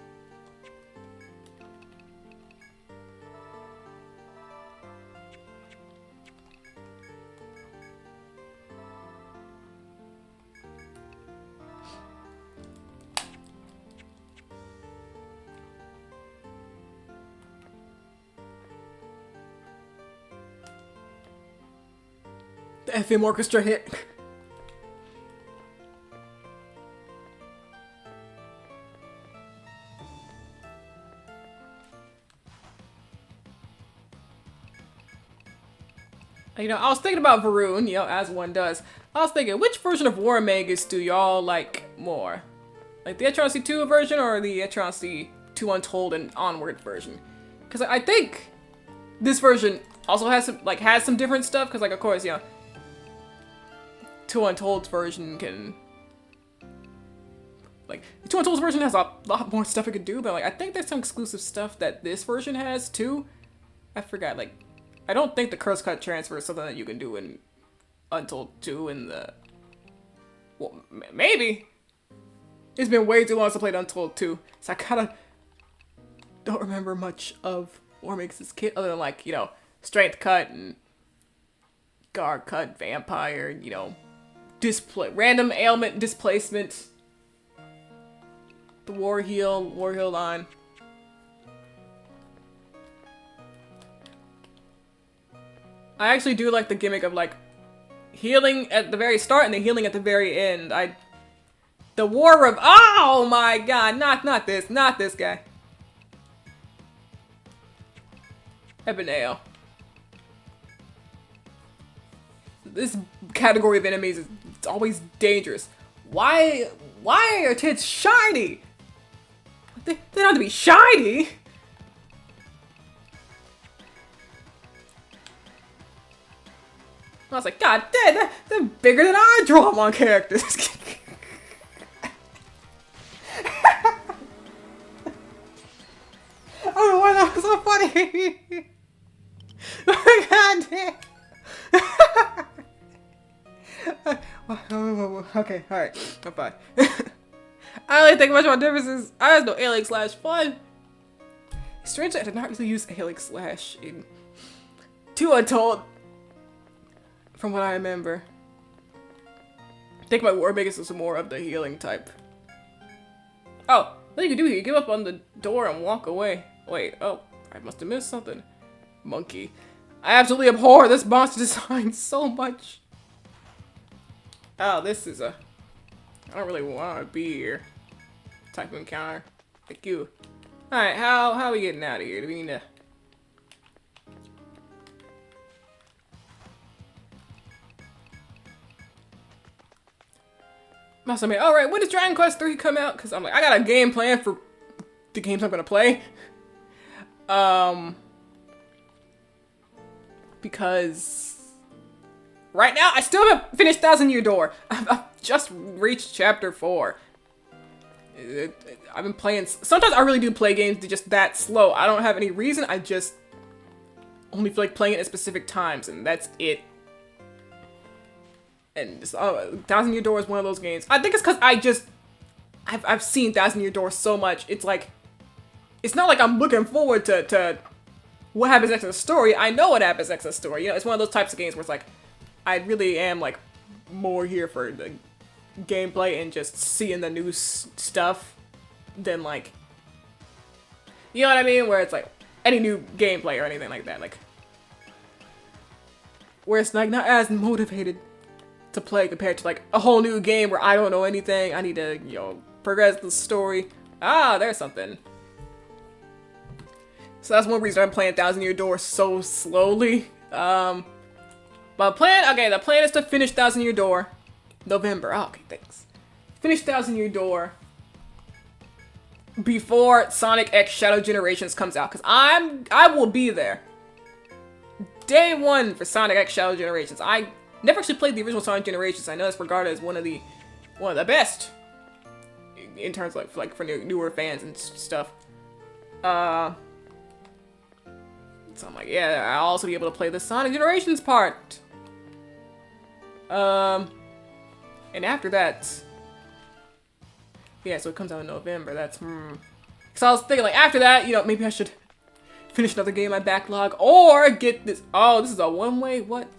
The FM orchestra hit. You know, I was thinking about Varun, you know, as one does. I was thinking, which version of War Magus do y'all like more? Like the Etrian C2 version or the Etrian C2 Untold and Onward version? Because I think this version also has some different stuff. Because, like, of course, you know, 2 Untold's version can... Like, the 2 Untold's version has a lot more stuff it could do, but, like, I think there's some exclusive stuff that this version has, too. I forgot, like... I don't think the curse cut transfer is something that you can do in Untold 2 in the... Well, maybe. It's been way too long since I played Untold 2, so I kind of don't remember much of War Magus' kit, other than, like, you know, Strength Cut and Guard Cut, Vampire, you know, random ailment displacement, the War Heal line. I actually do like the gimmick of, like, healing at the very start and then healing at the very end. The War of... Oh my god! Not this guy. Ebenale. This category of enemies is always dangerous. Why are tits shiny? They don't have to be shiny! I was like, god damn, they're bigger than I draw them on characters. I don't know why that was so funny. God damn. Okay, alright, bye. I don't really think much about differences. I just know Helix/Fun. Strangely, I did not really use Helix/ in 2 Untold. From what I remember. I think my War Magus is more of the healing type. Oh, what you can do here, you give up on the door and walk away. Wait, oh, I must have missed something. Monkey. I absolutely abhor this monster design so much. Oh, this is a... I don't really want to be here. Type of encounter. Thank you. Alright, how are we getting out of here? Do we need to... Must have made... Alright, when does Dragon Quest 3 come out? Because I'm like, I got a game plan for the games I'm going to play. Because... Right now, I still haven't finished Thousand Year Door. I've just reached chapter 4. I've been playing... Sometimes I really do play games just that slow. I don't have any reason. I just only feel like playing it at specific times, and that's it. And Thousand Year Door is one of those games. I think it's because I've seen Thousand Year Door so much. It's like... It's not like I'm looking forward to what happens next in the story. I know what happens next in the story. You know, it's one of those types of games where it's like... I really am, like, more here for the gameplay and just seeing the new stuff than, like, you know what I mean? Where it's, like, any new gameplay or anything like that. Like, where it's, like, not as motivated to play compared to, like, a whole new game where I don't know anything. I need to, you know, progress the story. Ah, there's something. So that's one reason I'm playing Thousand Year Door so slowly. But the plan is to finish Thousand Year Door. November. Oh, okay, thanks. Finish Thousand Year Door before Sonic X Shadow Generations comes out. Because I will be there. Day one for Sonic X Shadow Generations. I never actually played the original Sonic Generations. I know it's regarded as one of the best in terms of like for newer fans and stuff. So I'm like, yeah, I'll also be able to play the Sonic Generations part. And after that, yeah, so it comes out in November. That's So I was thinking, like, after that, you know, maybe I should finish another game in my backlog, or get this. Oh, this is a one-way. What?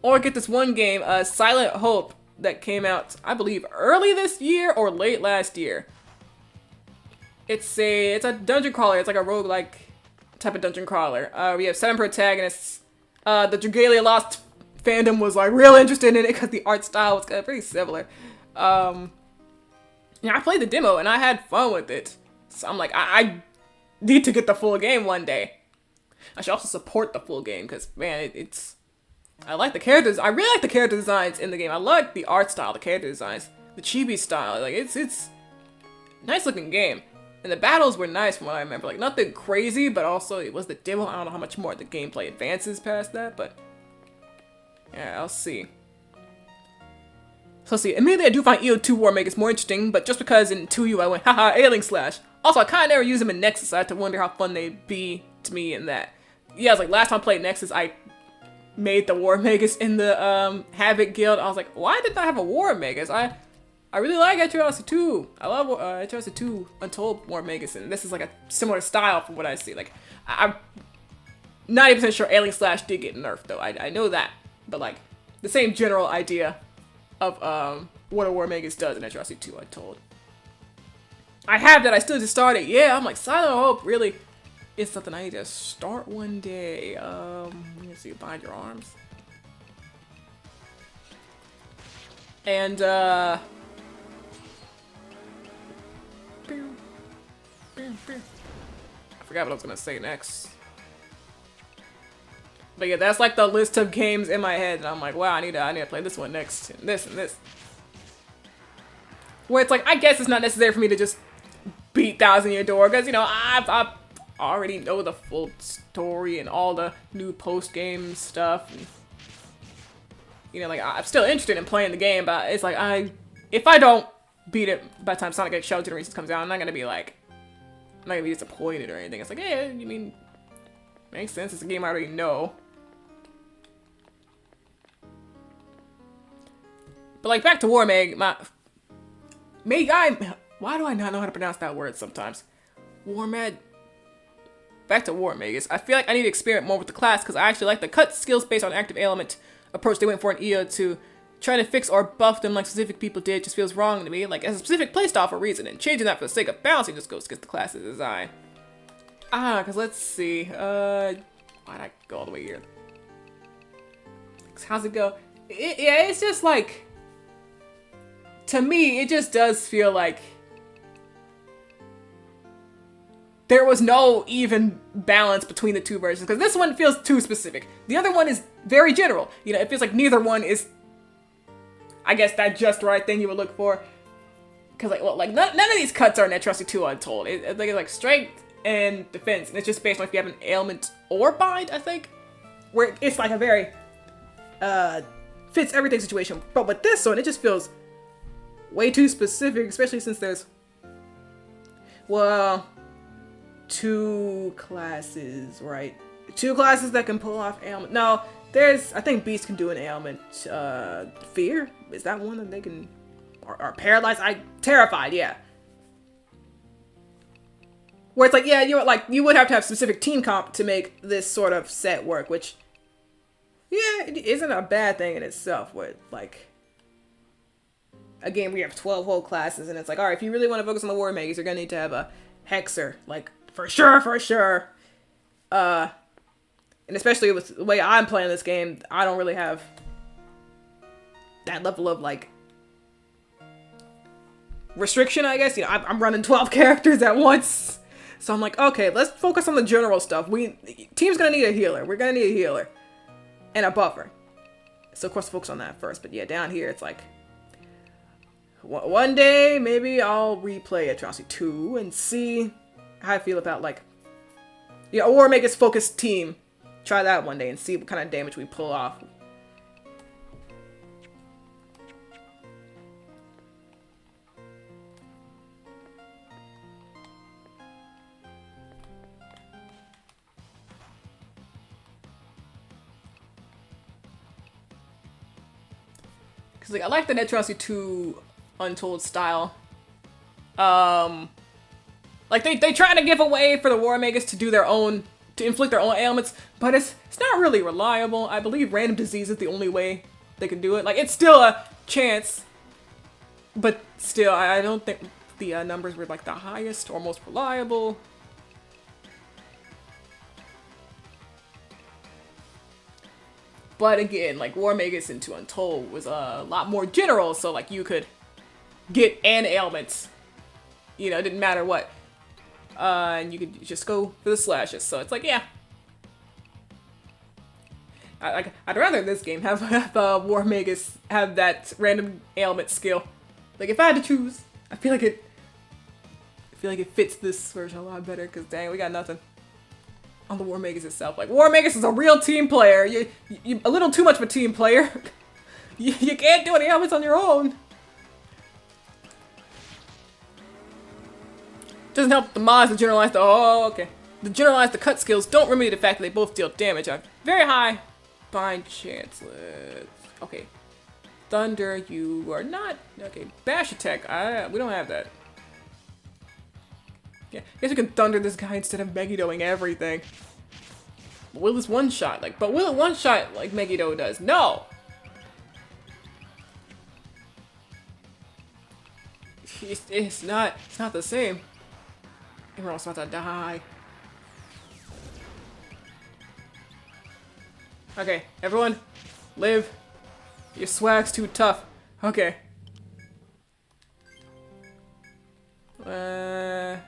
Or get this one game, Silent Hope, that came out, I believe, early this year or late last year. It's a dungeon crawler. It's like a roguelike type of dungeon crawler. We have 7 protagonists. The Dragalia Lost fandom was like real interested in it because the art style was kind of pretty similar. Yeah, I played the demo and I had fun with it. So I'm like, I need to get the full game one day. I should also support the full game because, man, I like the characters. I really like the character designs in the game. I like the art style, the character designs, the chibi style. Like, it's nice looking game. And the battles were nice from what I remember. Like, nothing crazy, but also it was the demo. I don't know how much more the gameplay advances past that, but yeah, I'll see. So let's see. Immediately, I do find EO2 War Magus more interesting, but just because in 2U I went, haha, Ailing Slash. Also, I kind of never use them in Nexus, so I had to wonder how fun they'd be to me in that. Yeah, I was like, last time I played Nexus, I made the War Magus in the Havoc Guild. I was like, why didn't I have a War Magus? I really like Etrian 2. I love Etrian 2 Untold War Magus, and this is like a similar style from what I see. Like, I'm 90% sure Ailing Slash did get nerfed, though. I know that. But, like, the same general idea of what a War Magus does in Etrian 2 Untold. I have that. I still just started. Yeah, I'm like, Silent Hope really is something I need to start one day. Let's see, Bind Your Arms. And, I forgot what I was gonna say next. But yeah, that's like the list of games in my head, and I'm like, wow, I need to play this one next, and this and this. Where it's like, I guess it's not necessary for me to just beat Thousand Year Door, because, you know, I already know the full story and all the new post-game stuff. And, you know, like, I'm still interested in playing the game, but it's like, if I don't beat it by the time Sonic X Shadow Generations comes out, I'm not gonna be like, I'm not gonna be disappointed or anything. It's like, yeah, you mean, makes sense. It's a game I already know. But like, back to War Meg, why do I not know how to pronounce that word sometimes? Back to War Magus. I feel like I need to experiment more with the class because I actually like the cut skills based on active element approach they went for in EO2. Trying to fix or buff them like specific people did just feels wrong to me, like as a specific playstyle for a reason, and changing that for the sake of balancing just goes against the class's design. Because let's see, Why'd I go all the way here? How's it go? Yeah, it's just like, to me, it just does feel like there was no even balance between the two versions, because this one feels too specific. The other one is very general. You know, it feels like neither one is, I guess, that just right thing you would look for. Because none of these cuts are in Atrocity 2 Untold. It's like strength and defense, and it's just based on if you have an ailment or bind, I think, where it's like a very fits everything situation. But with this one, it just feels way too specific, especially since there's, well, 2 classes, right? 2 classes that can pull off ailment. No, there's, I think Beast can do an ailment. Fear? Is that one that they can, or paralyzed? Terrified, yeah. Where it's like, yeah, you would have to have specific team comp to make this sort of set work, which, yeah, it isn't a bad thing in itself. With like, again, we have 12 whole classes, and it's like, all right, if you really want to focus on the War Mages, you're gonna need to have a Hexer, like, for sure. And especially with the way I'm playing this game, I don't really have that level of, like, restriction, I guess. You know, I'm running 12 characters at once. So I'm like, okay, let's focus on the general stuff. Team's gonna need a healer. We're gonna need a healer. And a buffer. So of course focus on that first. But yeah, down here it's like, one day maybe I'll replay Atrocity 2 and see how I feel about, like, yeah, or make us focused team. Try that one day and see what kind of damage we pull off. Cause like I like the Atrocity 2 Untold style. Like they try to give away for the War Magus to do their own, to inflict their own ailments, but it's not really reliable. I believe random disease is the only way they can do it. Like, it's still a chance, but still, I don't think the numbers were like the highest or most reliable. But again, like, War Magus into Untold was a lot more general, so like you could get an ailment, you know, it didn't matter what. And you could just go for the slashes, so it's like, yeah. I'd rather this game have War Magus have that random ailment skill. Like, if I had to choose, I feel like it fits this version a lot better, because dang, we got nothing on the War Magus itself. Like, War Magus is a real team player. You a little too much of a team player. you can't do any ailments on your own. Doesn't help the mods to generalize the generalize the cut skills don't remedy the fact that they both deal damage. I have very high bind chance. Okay. Thunder, you are not. Okay, bash attack. We don't have that. Yeah, I guess we can thunder this guy instead of Megiddoing everything. But will this one shot like Megiddo does? No! It's not the same. We're all about to die. Okay, everyone, live. Your swag's too tough. Okay. Hamal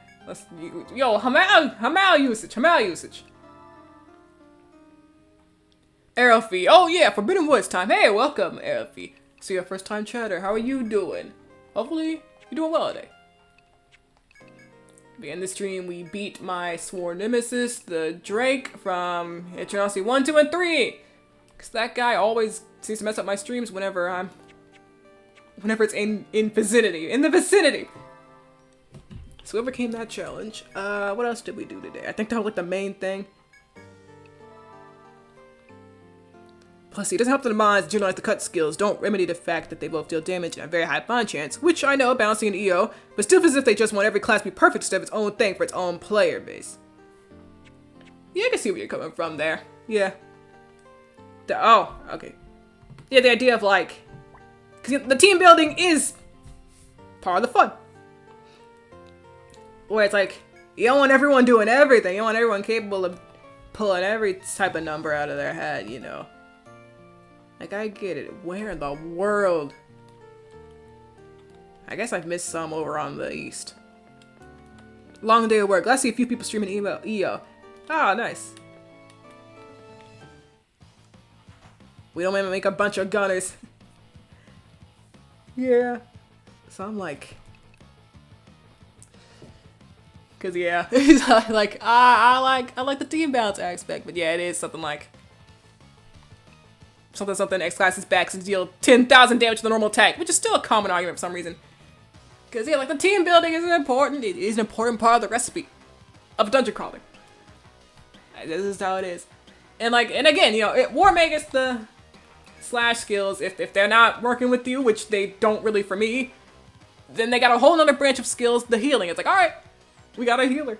usage. Arrowfee. Oh yeah, Forbidden Woods time. Hey, welcome, Arrowfee. So your first time chatter. How are you doing? Hopefully you're doing well today. In this stream, we beat my sworn nemesis, the Drake from Etrian 1, 2, and 3. Cause that guy always seems to mess up my streams whenever it's in the vicinity. So we overcame that challenge. What else did we do today? I think that was like the main thing. Plus, it doesn't help that the mods generalize the cut skills don't remedy the fact that they both deal damage and a very high bind chance, which I know, balancing an EO, but still feels as if they just want every class to be perfect instead of its own thing for its own player base. Yeah, I can see where you're coming from there. Yeah. Oh, okay. Yeah, the idea of like, because the team building is part of the fun. Where it's like, you don't want everyone doing everything. You don't want everyone capable of pulling every type of number out of their head, you know. Like, I get it. Where in the world? I guess I've missed some over on the east. Long day of work. Let's see a few people streaming EO. Ah, nice. We don't make a bunch of gunners. Yeah. So I'm like... Cause yeah, like I like the team balance aspect, but yeah, it is something like something X class is back to deal 10,000 damage to the normal attack, which is still a common argument for some reason. Cause yeah, like the team building is important. It is an important part of the recipe of dungeon crawling. This is how it is, and again, you know, War Magus the slash skills. If they're not working with you, which they don't really for me, then they got a whole nother branch of skills, the healing. It's like, all right. We got a healer.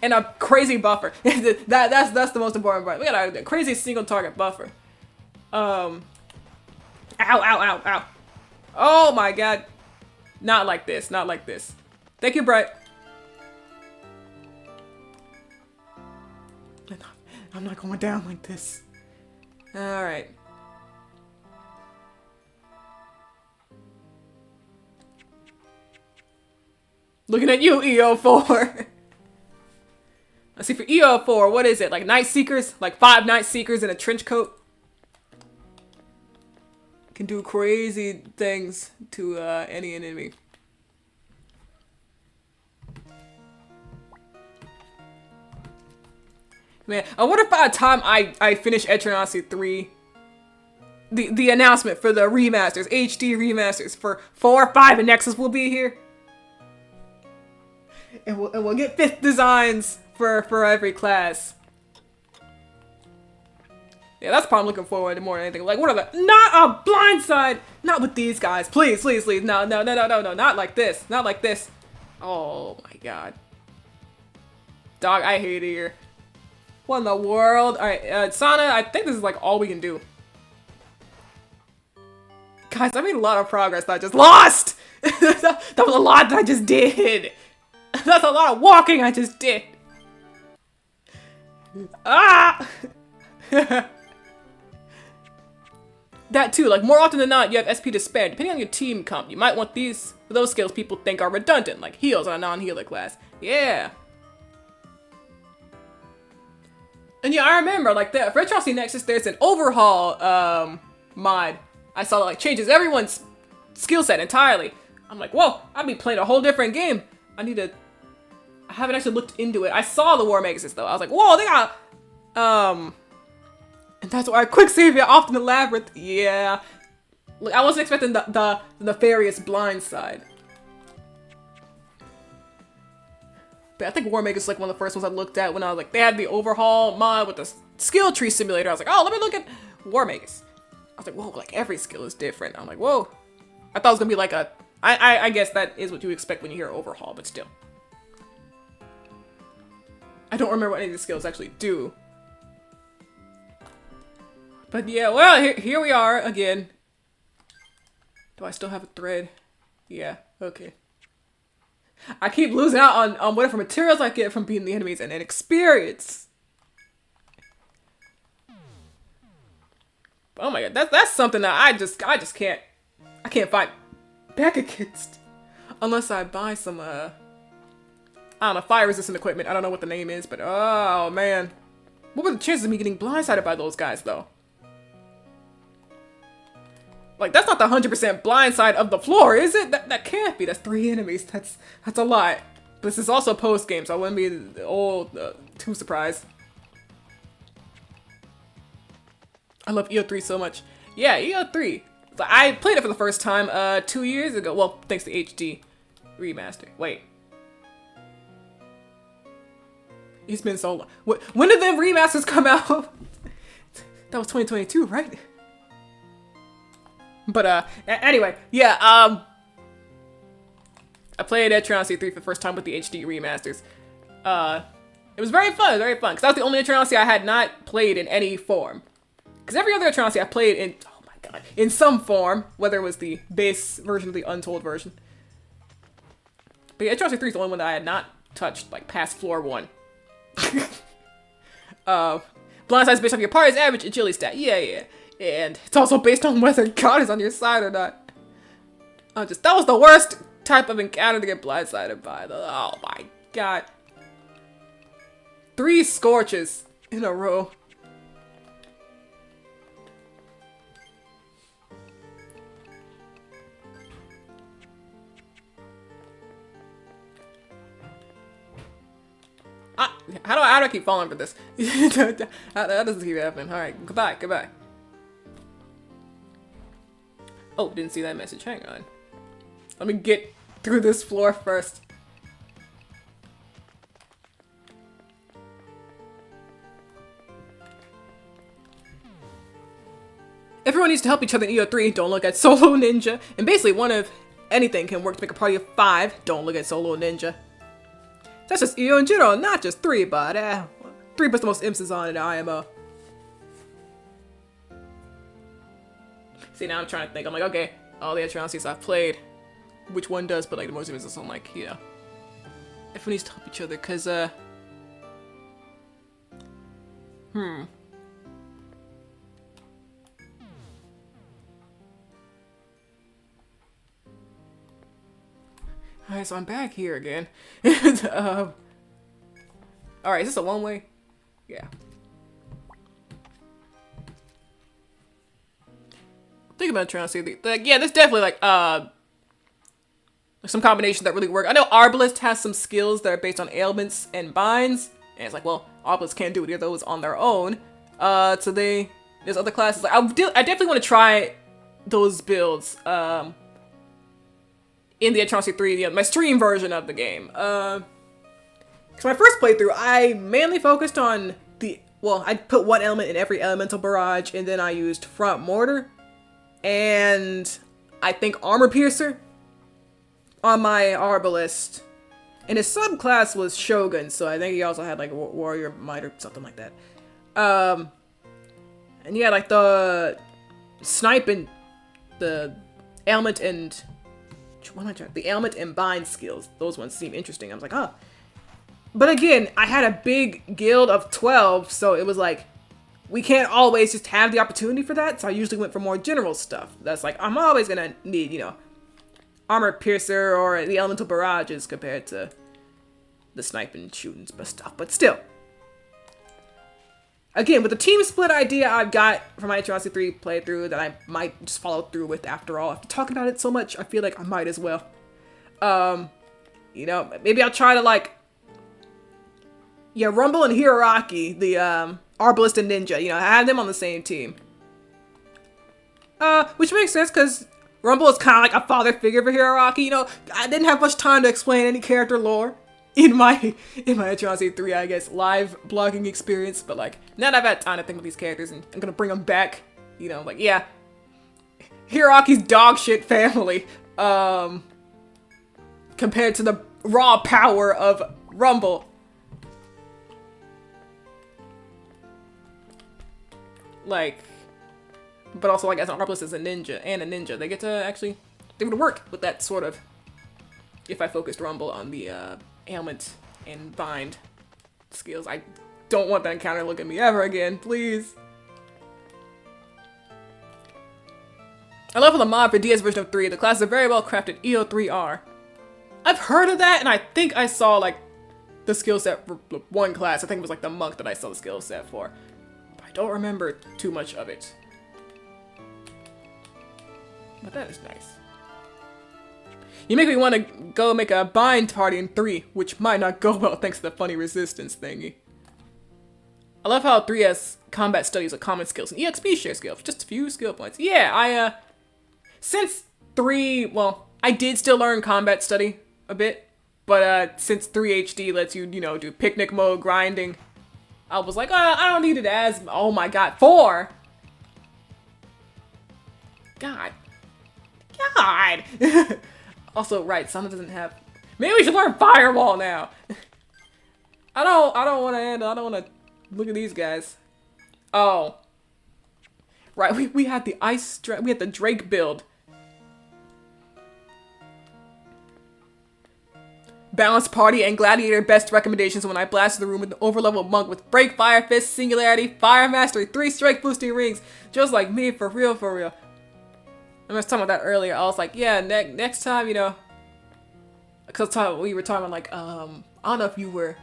And a crazy buffer. that's the most important part. We got a crazy single target buffer. Ow, ow, ow, ow. Oh my god. Not like this, not like this. Thank you, Bright. I'm not going down like this. Alright. Looking at you, EO4. Let's see, for EO4, what is it? Like Night Seekers? Like 5 Night Seekers in a trench coat? Can do crazy things to any enemy. Man, I wonder if by the time I finish Etrian Odyssey 3, the announcement for the remasters, HD remasters for 4, 5, and Nexus will be here. And we'll get 5th designs for every class. Yeah, that's what I'm looking forward to more than anything. Like, what are the... Not a blindside! Not with these guys. Please, please, please. No, no, no, no, no, no. Not like this. Not like this. Oh, my God. Dog, I hate it here. What in the world? Alright, Sana, I think this is, like, all we can do. Guys, I made a lot of progress that I just lost! That was a lot that I just did! That's a lot of walking I just did. Ah! That too, like more often than not, you have SP to spare. Depending on your team comp, you might want those skills people think are redundant, like heals on a non-healer class. Yeah. And yeah, I remember, like, for Atrocity Nexus, there's an overhaul mod I saw that like changes everyone's skill set entirely. I'm like, whoa, I'd be playing a whole different game. I haven't actually looked into it. I saw the War Magus though. I was like, whoa, they got, and that's why I quick save you off in the labyrinth. Yeah. Look, I wasn't expecting the nefarious blind side. But I think War Magus is like one of the first ones I looked at when I was like, they had the overhaul mod with the skill tree simulator. I was like, oh, let me look at War Magus. I was like, whoa, like every skill is different. I'm like, whoa. I thought it was gonna be like I guess that is what you expect when you hear overhaul, but still. I don't remember what any of the skills actually do. But yeah, well, here we are again. Do I still have a thread? Yeah, okay. I keep losing out on whatever materials I get from beating the enemies and experience. Oh my god, that's something that I just can't fight back against unless I buy some I don't know, fire resistant equipment. I don't know what the name is, but oh man. What were the chances of me getting blindsided by those guys though? Like, that's not the 100% blind side of the floor, is it? That can't be. That's 3 enemies. That's a lot. But this is also post-game, so I wouldn't be too surprised. I love EO3 so much. Yeah, EO3. I played it for the first time 2 years ago. Well, thanks to HD remaster. Wait. It's been so long. When did the remasters come out? That was 2022, right? But anyway, yeah, I played Etrian Odyssey 3 for the first time with the HD remasters. It was very fun, because that was the only Etrian Odyssey I had not played in any form. Because every other Etrian Odyssey I played in, oh my god, in some form, whether it was the base version or the untold version. But yeah, Etrian Odyssey 3 is the only one that I had not touched, like, past floor 1. Blind side is based on your party's average agility stat. Yeah. And it's also based on whether God is on your side or not. That was the worst type of encounter to get blindsided by. Oh my god. 3 scorches in a row. How do I keep falling for this? That doesn't keep happening. Alright, goodbye. Oh, didn't see that message. Hang on. Let me get through this floor first. Everyone needs to help each other in EO3. Don't look at Solo Ninja. And basically, one of anything can work to make a party of 5. Don't look at Solo Ninja. That's just EO in general, not just 3, but 3 puts the most emphasis on it in IMO. See, now I'm trying to think. I'm like, okay, all the Etrian series I've played, which one does put like the most emphasis on, like, you know, everyone needs to help each other, cause Alright, so I'm back here again. Alright, is this a one-way? Yeah. Think about trying to see yeah, there's definitely like some combinations that really work. I know Arbalist has some skills that are based on ailments and binds, and it's like, well, Arbalist can't do any of those on their own. So there's other classes. Like, I definitely want to try those builds. In the Etrian 3, you know, my stream version of the game. Because my first playthrough, I mainly focused on I put 1 element in every elemental barrage, and then I used front mortar, and I think armor piercer on my Arbalist. And his subclass was Shogun, so I think he also had like warrior might or something like that. And yeah, like the snipe and the ailment and the ailment and bind skills, those ones seem interesting. I was like, oh. But again, I had a big guild of 12, so it was like, we can't always just have the opportunity for that, so I usually went for more general stuff. That's like, I'm always gonna need, you know, armor piercer or the elemental barrages compared to the sniping shooting stuff, but still. Again, with the team split idea I've got from my Etrian 3 playthrough that I might just follow through with after all. After talking about it so much, I feel like I might as well. You know, maybe I'll try to like, yeah, Rumble and Hiraraki, the Arbalist and Ninja, you know, have them on the same team. Which makes sense because Rumble is kind of like a father figure for Hiraraki. You know, I didn't have much time to explain any character lore in my Etrian 3, I guess, live blogging experience, but like, now that I've had time to think of these characters and I'm gonna bring them back, you know, like, yeah, Hiraraki's dog shit family, compared to the raw power of Rumble. Like, but also, like, as an Arbalist as a ninja, they get to actually, they would work with that sort of, if I focused Rumble on the, ailment and bind skills. I don't want that encounter to look at me ever again, please. I love the mod for DS version of 3. The class is a very well crafted EO3R. I've heard of that, and I think I saw like the skill set for one class. I think it was like the monk that I saw the skill set for. But I don't remember too much of it. But that is nice. You make me want to go make a bind party in 3, which might not go well thanks to the funny resistance thingy. I love how 3 has combat studies with common skills and EXP share skill for just a few skill points. Yeah, since 3, well, I did still learn combat study a bit, but since 3 HD lets you, you know, do picnic mode grinding, I was like, I don't need it as, oh my god, 4! God. Also, right, Sana doesn't have... Maybe we should learn Firewall now! I don't want to handle... I don't want to look at these guys. Oh. Right, we had the we had the Drake build. Balanced party and gladiator best recommendations when I blasted the room with an overlevel monk with break, fire fist, singularity, fire mastery, 3 strike boosting rings. Just like me, for real, for real. I was talking about that earlier. I was like, yeah, next time, you know, because we were talking about like, I don't know if you were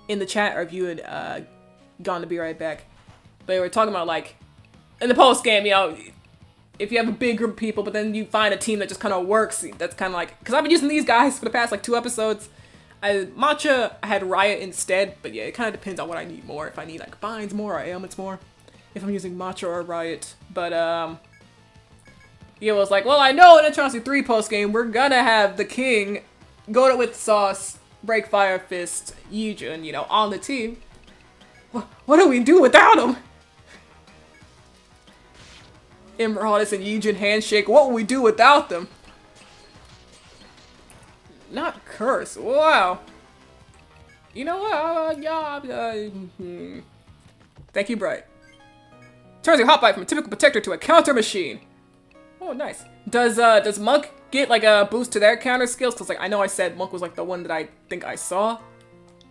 in the chat or if you had gone to be right back, but we were talking about like in the post game, you know, if you have a big group of people, but then you find a team that just kind of works, that's kind of like, because I've been using these guys for the past like 2 episodes. Matcha, I had Riot instead, but yeah, it kind of depends on what I need more. If I need like binds more or ailments more, if I'm using Matcha or Riot. But yeah, it was like, well, I know in Atrocity 3 post game we're gonna have the king go to with sauce, break fire fist, Yujin, you know, on the team. What do we do without him? Immortalis and Yujin handshake. What would we do without them? Not curse. Wow. You know what? Thank you, Bright. Turns your hot bite from a typical protector to a counter machine. Oh, nice. Does Monk get like a boost to their counter skills? Cause like I know I said Monk was like the one that I think I saw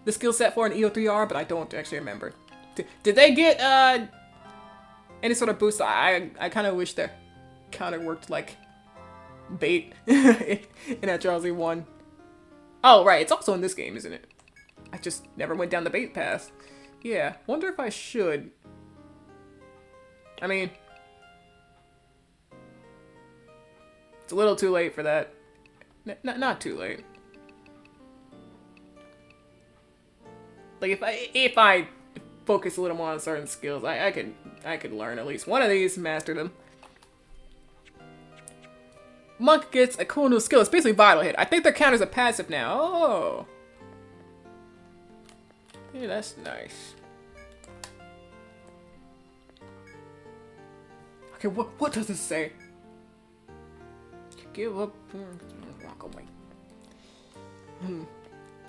the skill set for in EO3R, but I don't actually remember. Did they get any sort of boost? I kind of wish their counter worked like bait in that Atrocity 1. Oh, right. It's also in this game, isn't it? I just never went down the bait path. Yeah. Wonder if I should. I mean, it's a little too late for that. Not too late. Like if I focus a little more on certain skills, I could learn at least one of these, master them. Monk gets a cool new skill. It's basically Vital Hit. I think their counters are passive now. Oh. Yeah, that's nice. Okay, what does this say? Give up. Walk away.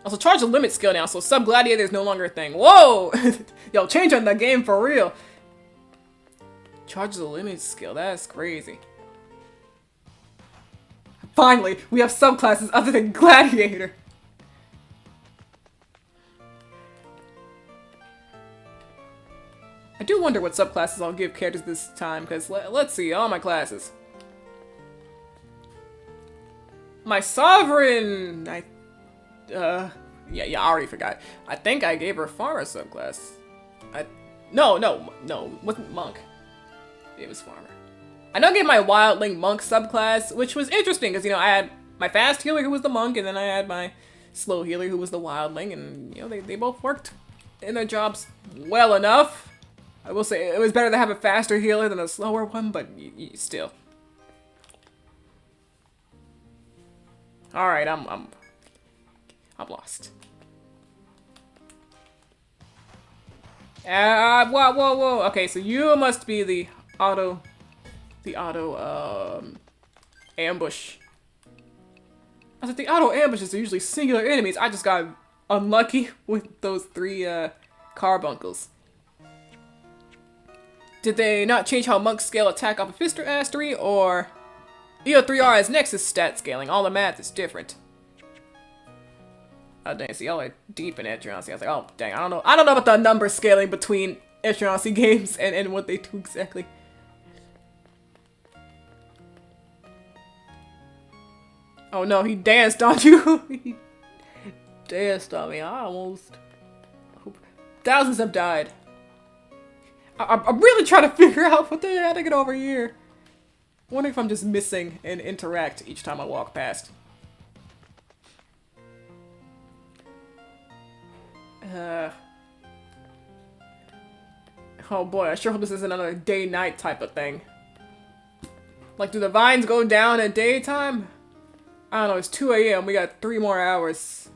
Also, charge the limit skill now, so Sub Gladiator is no longer a thing. Whoa! Yo, change on the game for real. Charge the limit skill. That's crazy. Finally, we have subclasses other than Gladiator. I do wonder what subclasses I'll give characters this time, because let's see, all my classes. My Sovereign, yeah, I already forgot. I think I gave her Farmer subclass. No, wasn't Monk. It was Farmer. I know I gave my Wildling Monk subclass, which was interesting, because, you know, I had my fast healer who was the Monk, and then I had my slow healer who was the Wildling, and, you know, they both worked in their jobs well enough. I will say, it was better to have a faster healer than a slower one, but still. Alright, I'm lost. Whoa. Okay, so you must be the auto ambush. I was like, the auto ambushes are usually singular enemies. I just got unlucky with those 3 carbuncles. Did they not change how monks scale attack off of fist mastery, or EO3R has Nexus stat scaling? All the math is different. Oh dang, see, y'all are deep in Etrian. I was like, oh dang, I don't know about the number scaling between Etrian games and what they do exactly. Oh no, he danced on you. He danced on me. I almost. Thousands have died. I'm really trying to figure out what the hell to get over here. I wonder if I'm just missing and interact each time I walk past. Oh boy, I sure hope this isn't another day-night type of thing. Like, do the vines go down at daytime? I don't know, it's 2 AM, we got 3 more hours.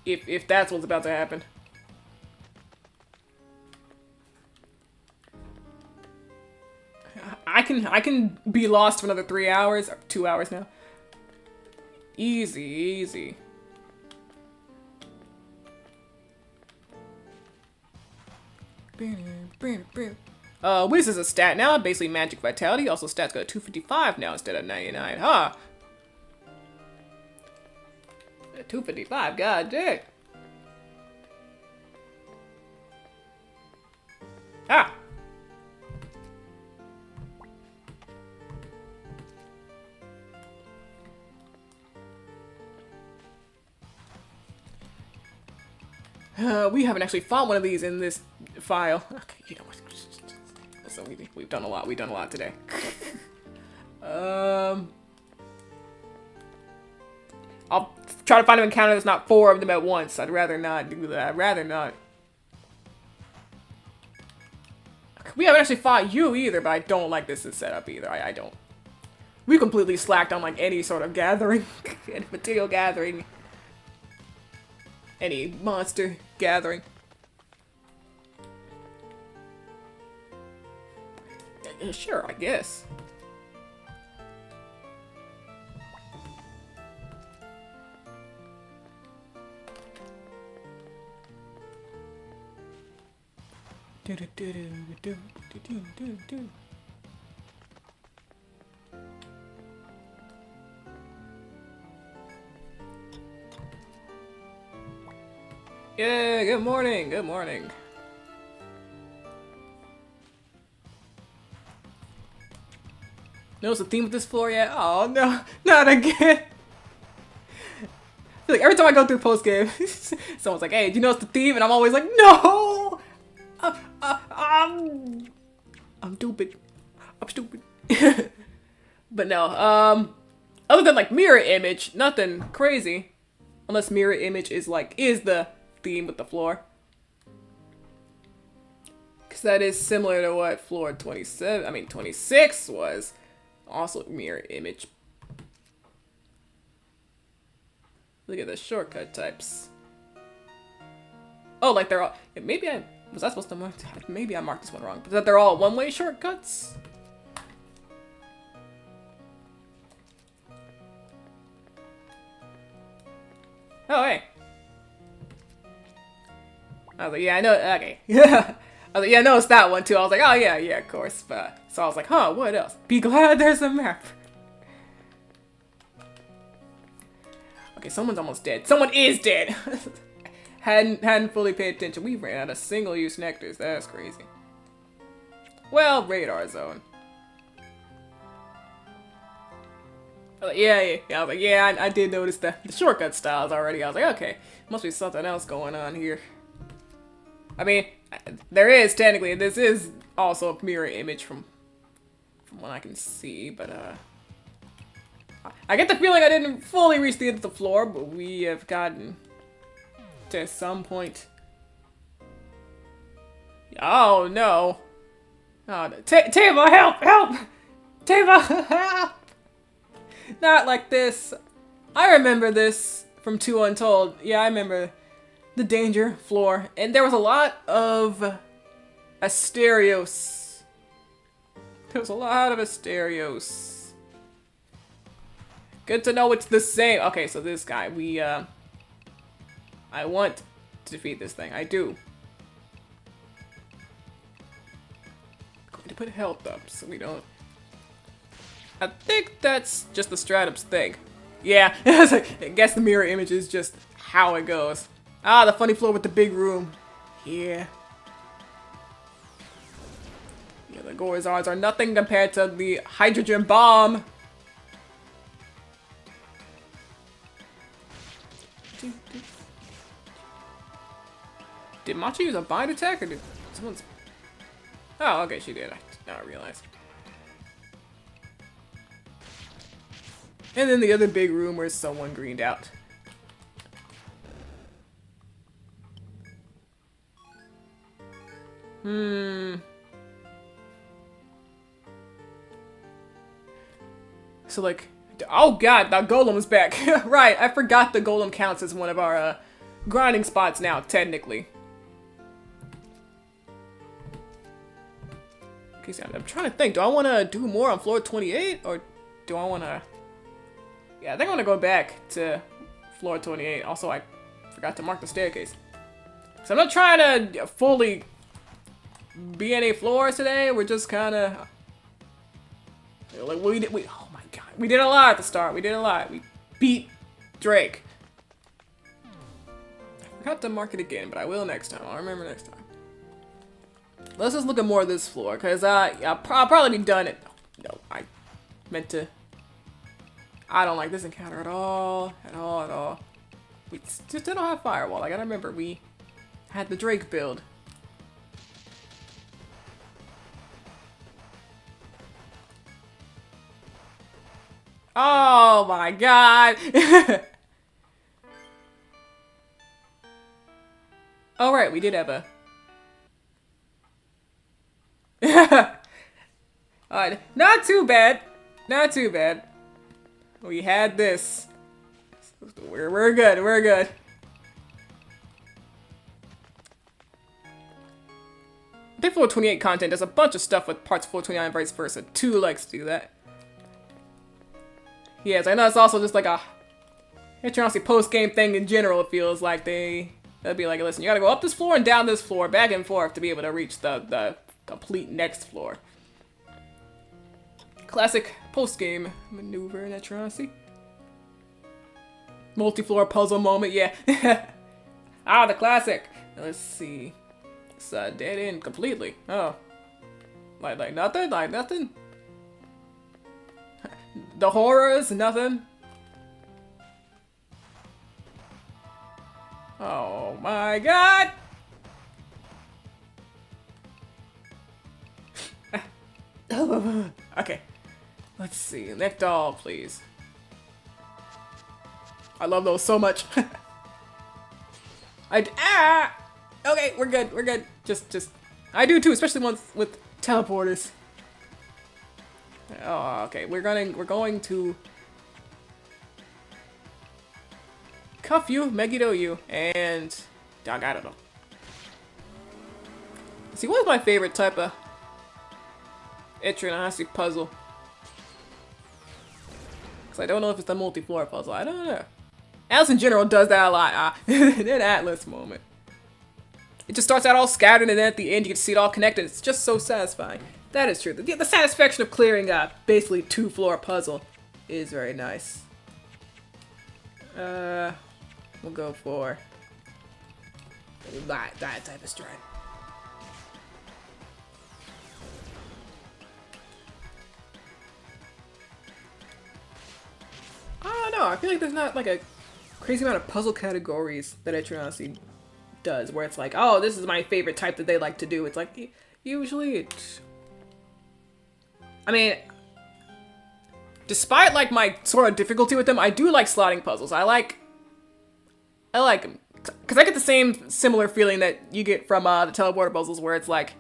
If that's what's about to happen. I can be lost for another 3 hours, or 2 hours now. Easy. Whiz is a stat now, basically magic vitality. Also stats got a 255 now instead of 99, huh? 255, god dang. Ah! We haven't actually fought one of these in this file. Okay, you know what? So we've done a lot. We've done a lot today. I'll try to find an encounter that's not 4 of them at once. I'd rather not do that. I'd rather not. We haven't actually fought you either, but I don't like this setup either. I don't. We completely slacked on like any sort of gathering, any material gathering, any monster gathering. Sure, I guess. Yeah, good morning, good morning. Notice the theme of this floor yet? Oh no, not again. I feel like every time I go through post game, someone's like, "Hey, do you notice the theme?" And I'm always like, "No, I'm stupid. I'm stupid." But no, other than like mirror image, nothing crazy. Unless mirror image is the theme with the floor. Because that is similar to what floor 26 was. Also mirror image. Look at the shortcut types. Oh, like they're all... Maybe I... Was I supposed to mark... Maybe I marked this one wrong. But that they're all one-way shortcuts? Oh, hey. I was like, yeah, I know... Okay. Yeah. I was like, yeah, I noticed that one too. I was like, oh, yeah, of course. But, so I was like, huh, what else? Be glad there's a map. Okay, someone's almost dead. Someone is dead! hadn't fully paid attention. We ran out of single-use nectars. That's crazy. Well, radar zone. I was like, yeah. I was like, yeah, I did notice the shortcut styles already. I was like, okay, must be something else going on here. I mean, there is technically. This is also a mirror image from what I can see, but I get the feeling I didn't fully reach the end of the floor, but we have gotten to some point. Oh no! Oh, no. Tava, help! Tava, help! Not like this. I remember this from 2 Untold. Yeah, I remember the danger floor, and there was a lot of Asterios. There was a lot of Asterios. Good to know it's the same. Okay, so this guy, I want to defeat this thing. I do. Going to put health up so we don't... I think that's just the Stratum's thing. Yeah, I guess the mirror image is just how it goes. Ah, the funny floor with the big room. Yeah. Yeah, the Gorizards are nothing compared to the hydrogen bomb. Did Machi use a bind attack or did someone's... Oh, okay, she did. I did not realize. And then the other big room where someone greened out. So like, oh god, that golem's back. Right, I forgot the golem counts as one of our grinding spots now, technically. Okay, so I'm trying to think, do I want to do more on floor 28 or do I want to... Yeah, I think I want to go back to floor 28. Also, I forgot to mark the staircase. So I'm not trying to fully be any floors today. We're just kind of like we oh my god, we did a lot at the start. We did a lot. We beat Drake. Forgot to mark it again, but I will next time. I'll remember next time. Let's just look at more of this floor, because I'll probably be done it. No, I meant to. I don't like this encounter at all. At all. We just don't have firewall. I gotta remember, we had the Drake build. Oh my god! Oh right, we did have a... Alright, not too bad. Not too bad. We had this. We're good, we're good. I think 428 content does a bunch of stuff with parts 429 and vice versa. 2 likes to do that. Yes, I know it's also just like a Etrian post-game thing in general. It feels like they'd be like, listen, you gotta go up this floor and down this floor, back and forth to be able to reach the complete next floor. Classic post-game maneuver in Etrian. Multi-floor puzzle moment, yeah. Ah, the classic. Let's see. It's dead end completely. Oh. Like nothing? Like nothing? The horrors, nothing. Oh my god! Okay. Let's see. Neck doll, please. I love those so much. Okay, we're good. We're good. Just. I do too, especially ones with teleporters. Oh, okay. We're going to cuff you, Megiddo you, and I don't know. See, what's my favorite type of Etrian puzzle? Because I don't know if it's the multi-floor puzzle. I don't know. Alice in general does that a lot. That Atlas moment. It just starts out all scattered, and then at the end you can see it all connected. It's just so satisfying. That is true. The satisfaction of clearing a basically 2-floor puzzle is very nice. We'll go for that type of stride. I don't know. I feel like there's not like a crazy amount of puzzle categories that Etrian does, where it's like, oh, this is my favorite type that they like to do. It's like usually it's. I mean, despite like my sort of difficulty with them, I do like slotting puzzles. I like them because I get the same similar feeling that you get from the teleporter puzzles, where it's like,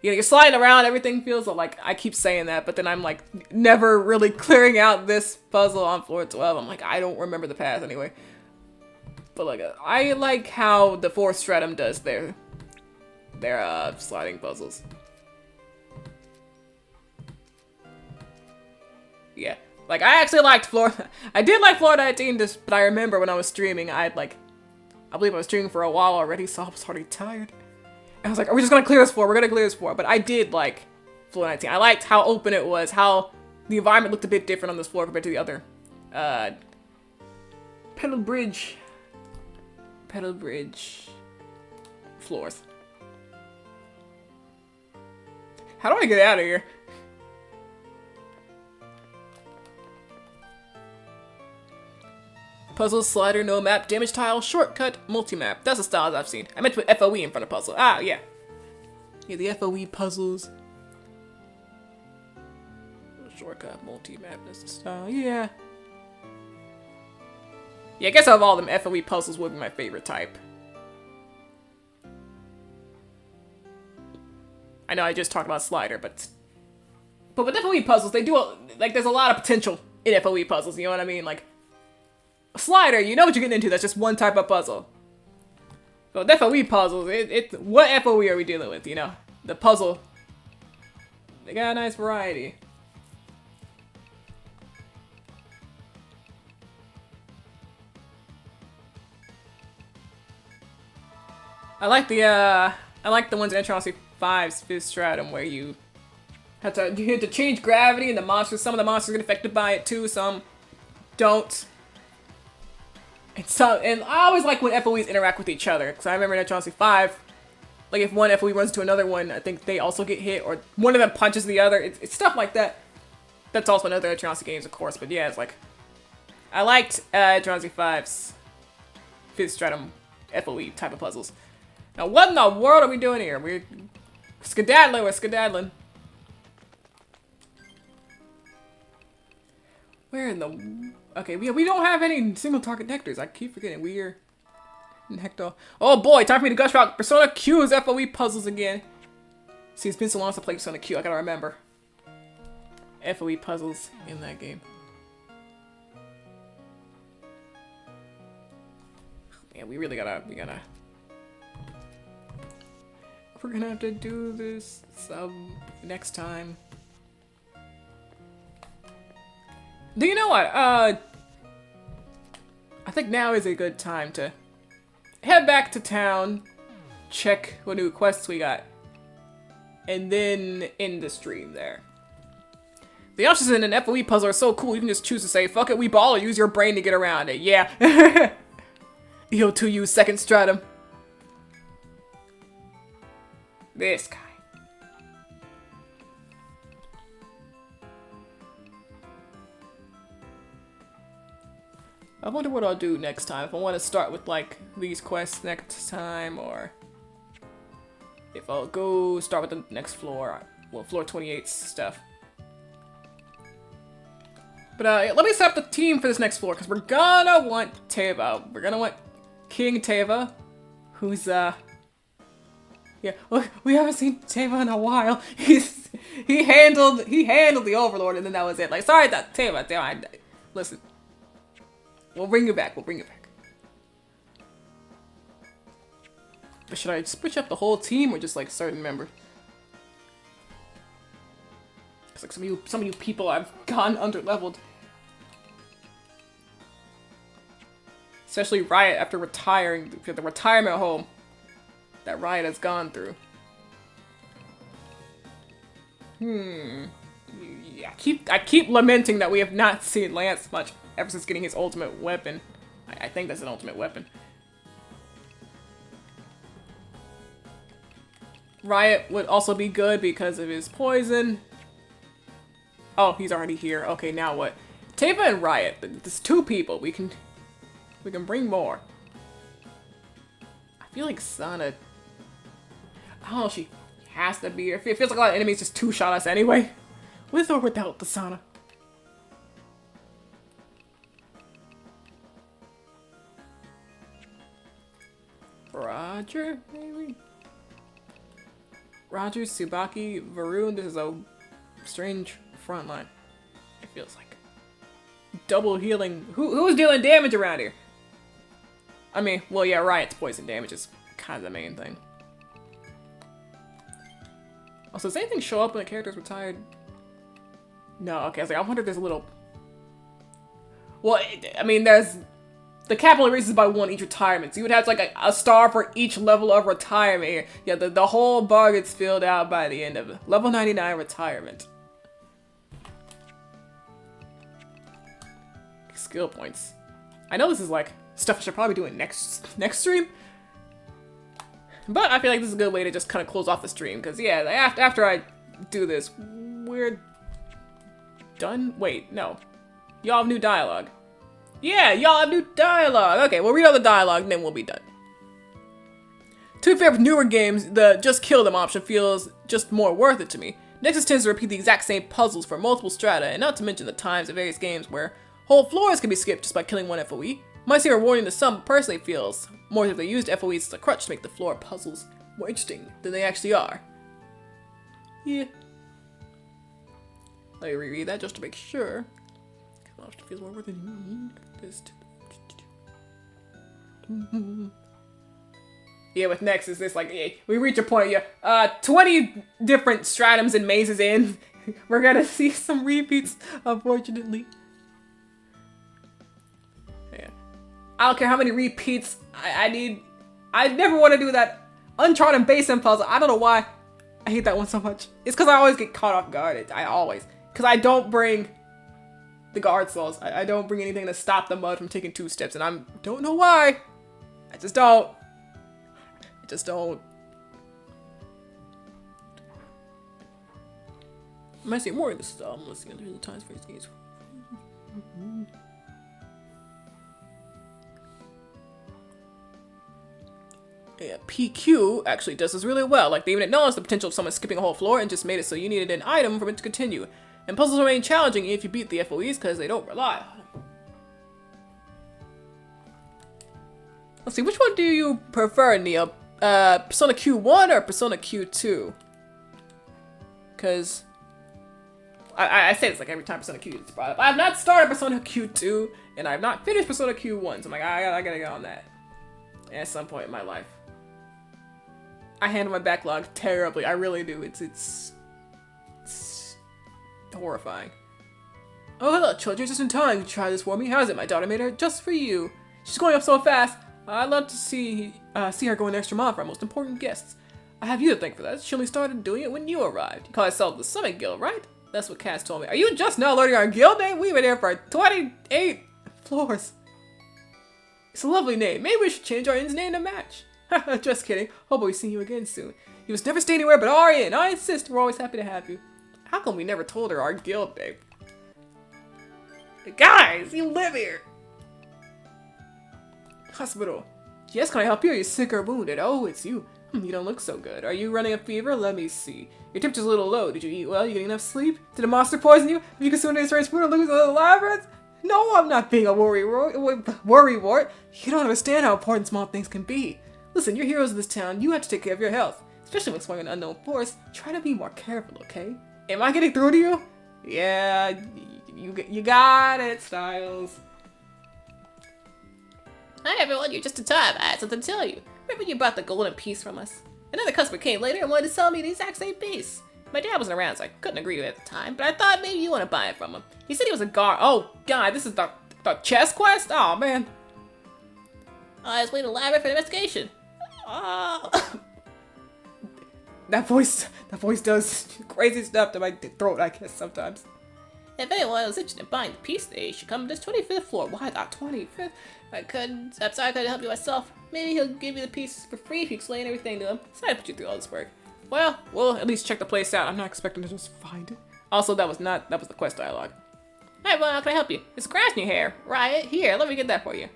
you know, you're sliding around, everything feels like, I keep saying that, but then I'm like never really clearing out this puzzle on floor 12. I'm like, I don't remember the path anyway. But like, I like how the 4th stratum does their sliding puzzles. Yeah, like I actually liked floor. I did like floor 19, but I remember when I was streaming, I believe I was streaming for a while already, so I was already tired. I was like, are we just gonna clear this floor? We're gonna clear this floor. But I did like floor 19. I liked how open it was, how the environment looked a bit different on this floor compared to the other pedal bridge floors. How do I get out of here? Puzzle, slider, no map, damage tile, shortcut, multi-map. That's the styles I've seen. I meant to put FOE in front of puzzle. Ah, yeah. Yeah, the FOE puzzles. Shortcut, multi-map, that's the style. Yeah. Yeah, I guess out of all of them, FOE puzzles would be my favorite type. I know I just talked about slider, but with FOE puzzles, they do, like, there's a lot of potential in FOE puzzles, you know what I mean? Like, a slider, you know what you're getting into, that's just one type of puzzle. But with FOE puzzles, what FOE are we dealing with, you know? The puzzle, they got a nice variety. I like the ones in Etrian 5's 5th stratum where you have to change gravity, and some of the monsters get affected by it too, some don't. And I always like when FOEs interact with each other, because I remember in Odyssey 5, like if one FOE runs to another one, I think they also get hit, or one of them punches the other. It's stuff like that. That's also in other Etrian games, of course, but yeah, it's like, I liked Odyssey 5's 5th Stratum FOE type of puzzles. Now, what in the world are we doing here? We're skedaddling. Where in the... Okay, we don't have any single target nectars. I keep forgetting. We're... Nectar. Oh boy, time for me to gush about Persona Q's FOE puzzles again. See, it's been so long since I played Persona Q, I gotta remember. FOE puzzles in that game. Man, we really gotta... We're gonna have to do this next time. Do you know what? I think now is a good time to head back to town, check what new quests we got, and then end the stream there. The options in an FOE puzzle are so cool, you can just choose to say, fuck it, we ball, or use your brain to get around it. Yeah. EO2U 2nd Stratum. This guy. I wonder what I'll do next time. If I want to start with, like, these quests next time, or if I'll go start with the next floor. Well, floor 28's stuff. But let me set up the team for this next floor, because we're gonna want Teva. We're gonna want King Teva, who's, yeah, we haven't seen Teva in a while. He handled the Overlord, and then that was it. Like, sorry, that Teva, listen. We'll bring you back. But should I switch up the whole team or just like certain members? Cause like some of you people I've gone under-leveled. Especially Riot after retiring, the retirement home that Riot has gone through. Yeah, I keep lamenting that we have not seen Lance much ever since getting his ultimate weapon. I think that's an ultimate weapon. Riot would also be good because of his poison. Oh, he's already here. Okay, now what? Teva and Riot. There's 2 people. We can bring more. I feel like Sana... I don't know if she has to be here. It feels like a lot of enemies just 2-shot us anyway. With or without the Sana. Roger, maybe? Roger, Tsubaki, Varun. This is a strange front line. It feels like. Double healing. Who's dealing damage around here? I mean, well, yeah, Riot's poison damage is kind of the main thing. Also, does anything show up when a character's retired? No, okay, I was like, I wonder if there's a little... Well, I mean, there's... The cap only raises by 1 each retirement, so you would have like a star for each level of retirement. Yeah, the whole bar gets filled out by the end of it. Level 99 retirement. Skill points. I know this is like stuff I should probably do in next stream, but I feel like this is a good way to just kind of close off the stream, because yeah, after I do this, we're done. Wait, no, y'all have new dialogue. Yeah, y'all have new dialogue. Okay, we'll read all the dialogue and then we'll be done. To be fair, with newer games, the just kill them option feels just more worth it to me. Nexus tends to repeat the exact same puzzles for multiple strata, and not to mention the times of various games where whole floors can be skipped just by killing 1 FOE. Might seem rewarding to some, but personally it feels more as if they used FOEs as a crutch to make the floor puzzles more interesting than they actually are. Yeah. Let me reread that just to make sure. It feels more worth it. Yeah, with Nexus, it's like, yeah, we reach a point, yeah, 20 different stratums and mazes in. We're gonna see some repeats, unfortunately. Yeah. I don't care how many repeats I need. I never want to do that Uncharted Basin puzzle. I don't know why I hate that one so much. It's because I always get caught off guard. I always. Because I don't bring the guard souls. I don't bring anything to stop the mud from taking 2 steps, and I don't know why. I just don't. I just don't. I might see more of this stuff. I'm listening to the times for these games. Yeah, PQ actually does this really well. Like, they even acknowledged the potential of someone skipping a whole floor and just made it so you needed an item for it to continue. And puzzles remain challenging if you beat the FOEs because they don't rely on them. Let's see, which one do you prefer, Neo? Persona Q1 or Persona Q2? Because I say this like every time Persona Q is brought up. I have not started Persona Q2, and I have not finished Persona Q1, so I'm like, I gotta get on that at some point in my life. I handle my backlog terribly. I really do. It's horrifying. Oh, hello, children. Just in time to try this for me. How's it? My daughter made her just for you. She's going up so fast. I'd love to see her going the extra mile for our most important guests. I have you to thank for that. She only started doing it when you arrived. You call yourself the Summit Guild, right? That's what Cass told me. Are you just now learning our guild name? We've been here for 28 floors. It's a lovely name. Maybe we should change our inn's name to match. Just kidding. Hope we see you again soon. You must never stay anywhere but our inn. I insist. We're always happy to have you. How come we never told her our guild name? Guys, you live here. Hospital. Yes, can I help you? Are you sick or wounded? Oh, it's you. You don't look so good. Are you running a fever? Let me see. Your temperature's a little low. Did you eat well? You getting enough sleep? Did a monster poison you? Have you consumed any strange food or lose a little labyrinth? No, I'm not being a worrywart. You don't understand how important small things can be. Listen, you're heroes of this town. You have to take care of your health. Especially when exploring an unknown forest. Try to be more careful, okay? Am I getting through to you? Yeah, you got it, Styles. Hi everyone, you're just in time. I had something to tell you. Remember you bought the golden piece from us? Another customer came later and wanted to sell me the exact same piece. My dad wasn't around, so I couldn't agree to it at the time, but I thought maybe you want to buy it from him. He said he was a guard. Oh, God, this is the chess quest? Oh, man. I was waiting to elaborate for the investigation. Oh. That voice does crazy stuff to my throat, I guess, sometimes. If anyone was interested in buying the piece, they should come to this 25th floor. Why the 25th? I'm sorry I couldn't help you myself. Maybe he'll give you the piece for free if you explain everything to him. Sorry to put you through all this work. Well, we'll at least check the place out. I'm not expecting to just find it. Also, that was the quest dialogue. Hi, well, how can I help you? It's grass in your hair. Riot, here, let me get that for you.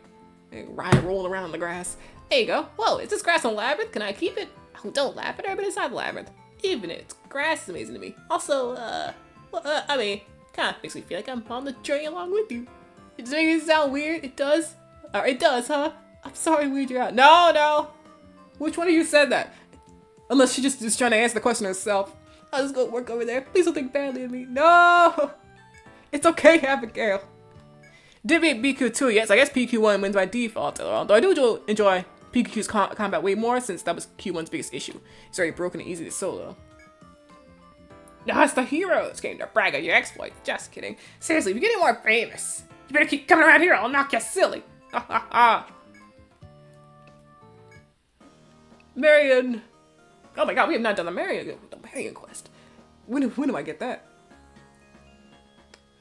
Hey, Riot rolling around in the grass. There you go. Whoa, is this grass on labyrinth? Can I keep it? Oh, don't laugh at her, but inside the labyrinth. Even if it's grass is amazing to me. Also, I mean, kind of makes me feel like I'm on the journey along with you. It's making it sound weird. It does. It does, huh? I'm sorry to weird you out. No. Which one of you said that? Unless she just is trying to answer the question herself. I'll just go work over there. Please don't think badly of me. No! It's okay, Abigail. Did beat PQ2, yes. I guess PQ1 wins by default, although I do enjoy PQ's combat way more since that was Q1's biggest issue. It's very broken and easy to solo. Now it's the heroes came to brag on your exploits. Just kidding. Seriously, if you're getting more famous, you better keep coming around here or I'll knock you silly. Ha ha ha. Marion. Oh my god, we have not done the Marion quest. When do I get that?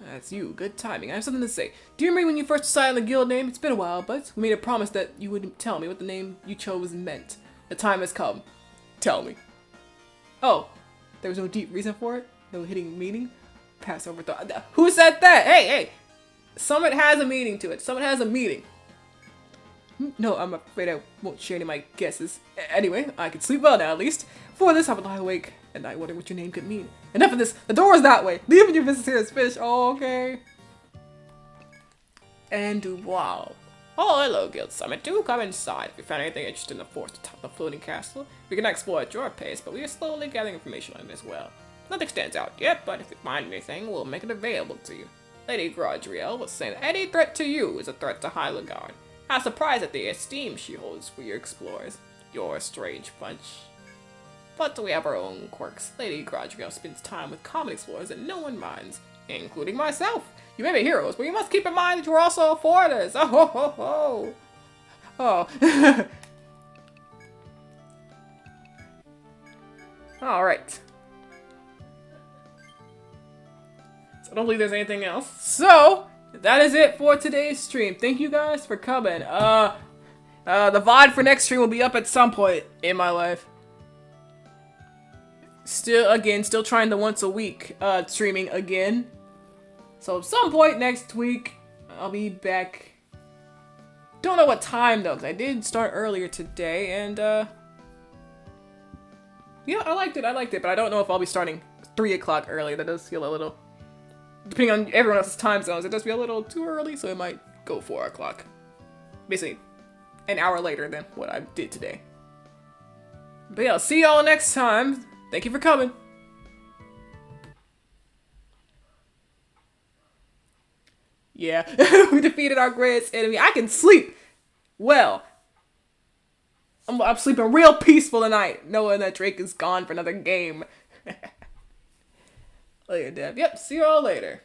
That's you. Good timing. I have something to say. Do you remember when you first decided on the guild name? It's been a while, but we made a promise that you would tell me what the name you chose meant. The time has come. Tell me. Oh, there was no deep reason for it? No hidden meaning? Pass over thought. Who said that? Hey! Summit has a meaning to it. Summit has a meaning. No, I'm afraid I won't share any of my guesses. Anyway, I can sleep well now at least. For this, I would lie awake at night wondering what your name could mean. Enough of this. The door is that way. Leaving your business here is fish. Oh, okay. And wow. Oh, hello, Guild Summit. Do come inside if you found anything interesting in the forest atop the floating castle. We can explore at your pace, but we are slowly gathering information on it as well. Nothing stands out yet, but if we find anything, we'll make it available to you. Lady Grodriel was saying that any threat to you is a threat to Hyligard. I'm surprised at the esteem she holds for your explorers. You're a strange bunch. But we have our own quirks. Lady Grodriel spends time with common explorers that no one minds, including myself. You may be heroes, but you must keep in mind that you're also foreigners. Oh ho ho ho! Oh. Alright. So I don't believe there's anything else. So, that is it for today's stream. Thank you guys for coming. The VOD for next stream will be up at some point in my life. Still trying the once a week streaming again. So at some point next week, I'll be back. Don't know what time though, because I did start earlier today, and yeah, I liked it, but I don't know if I'll be starting 3 o'clock early. That does feel a little, depending on everyone else's time zones, it does feel a little too early, so it might go 4 o'clock. Basically, an hour later than what I did today. But yeah, I'll see y'all next time. Thank you for coming. Yeah, we defeated our greatest enemy. I can sleep well. I'm sleeping real peaceful tonight, knowing that Drake is gone for another game. Later, Deb. Yep, see you all later.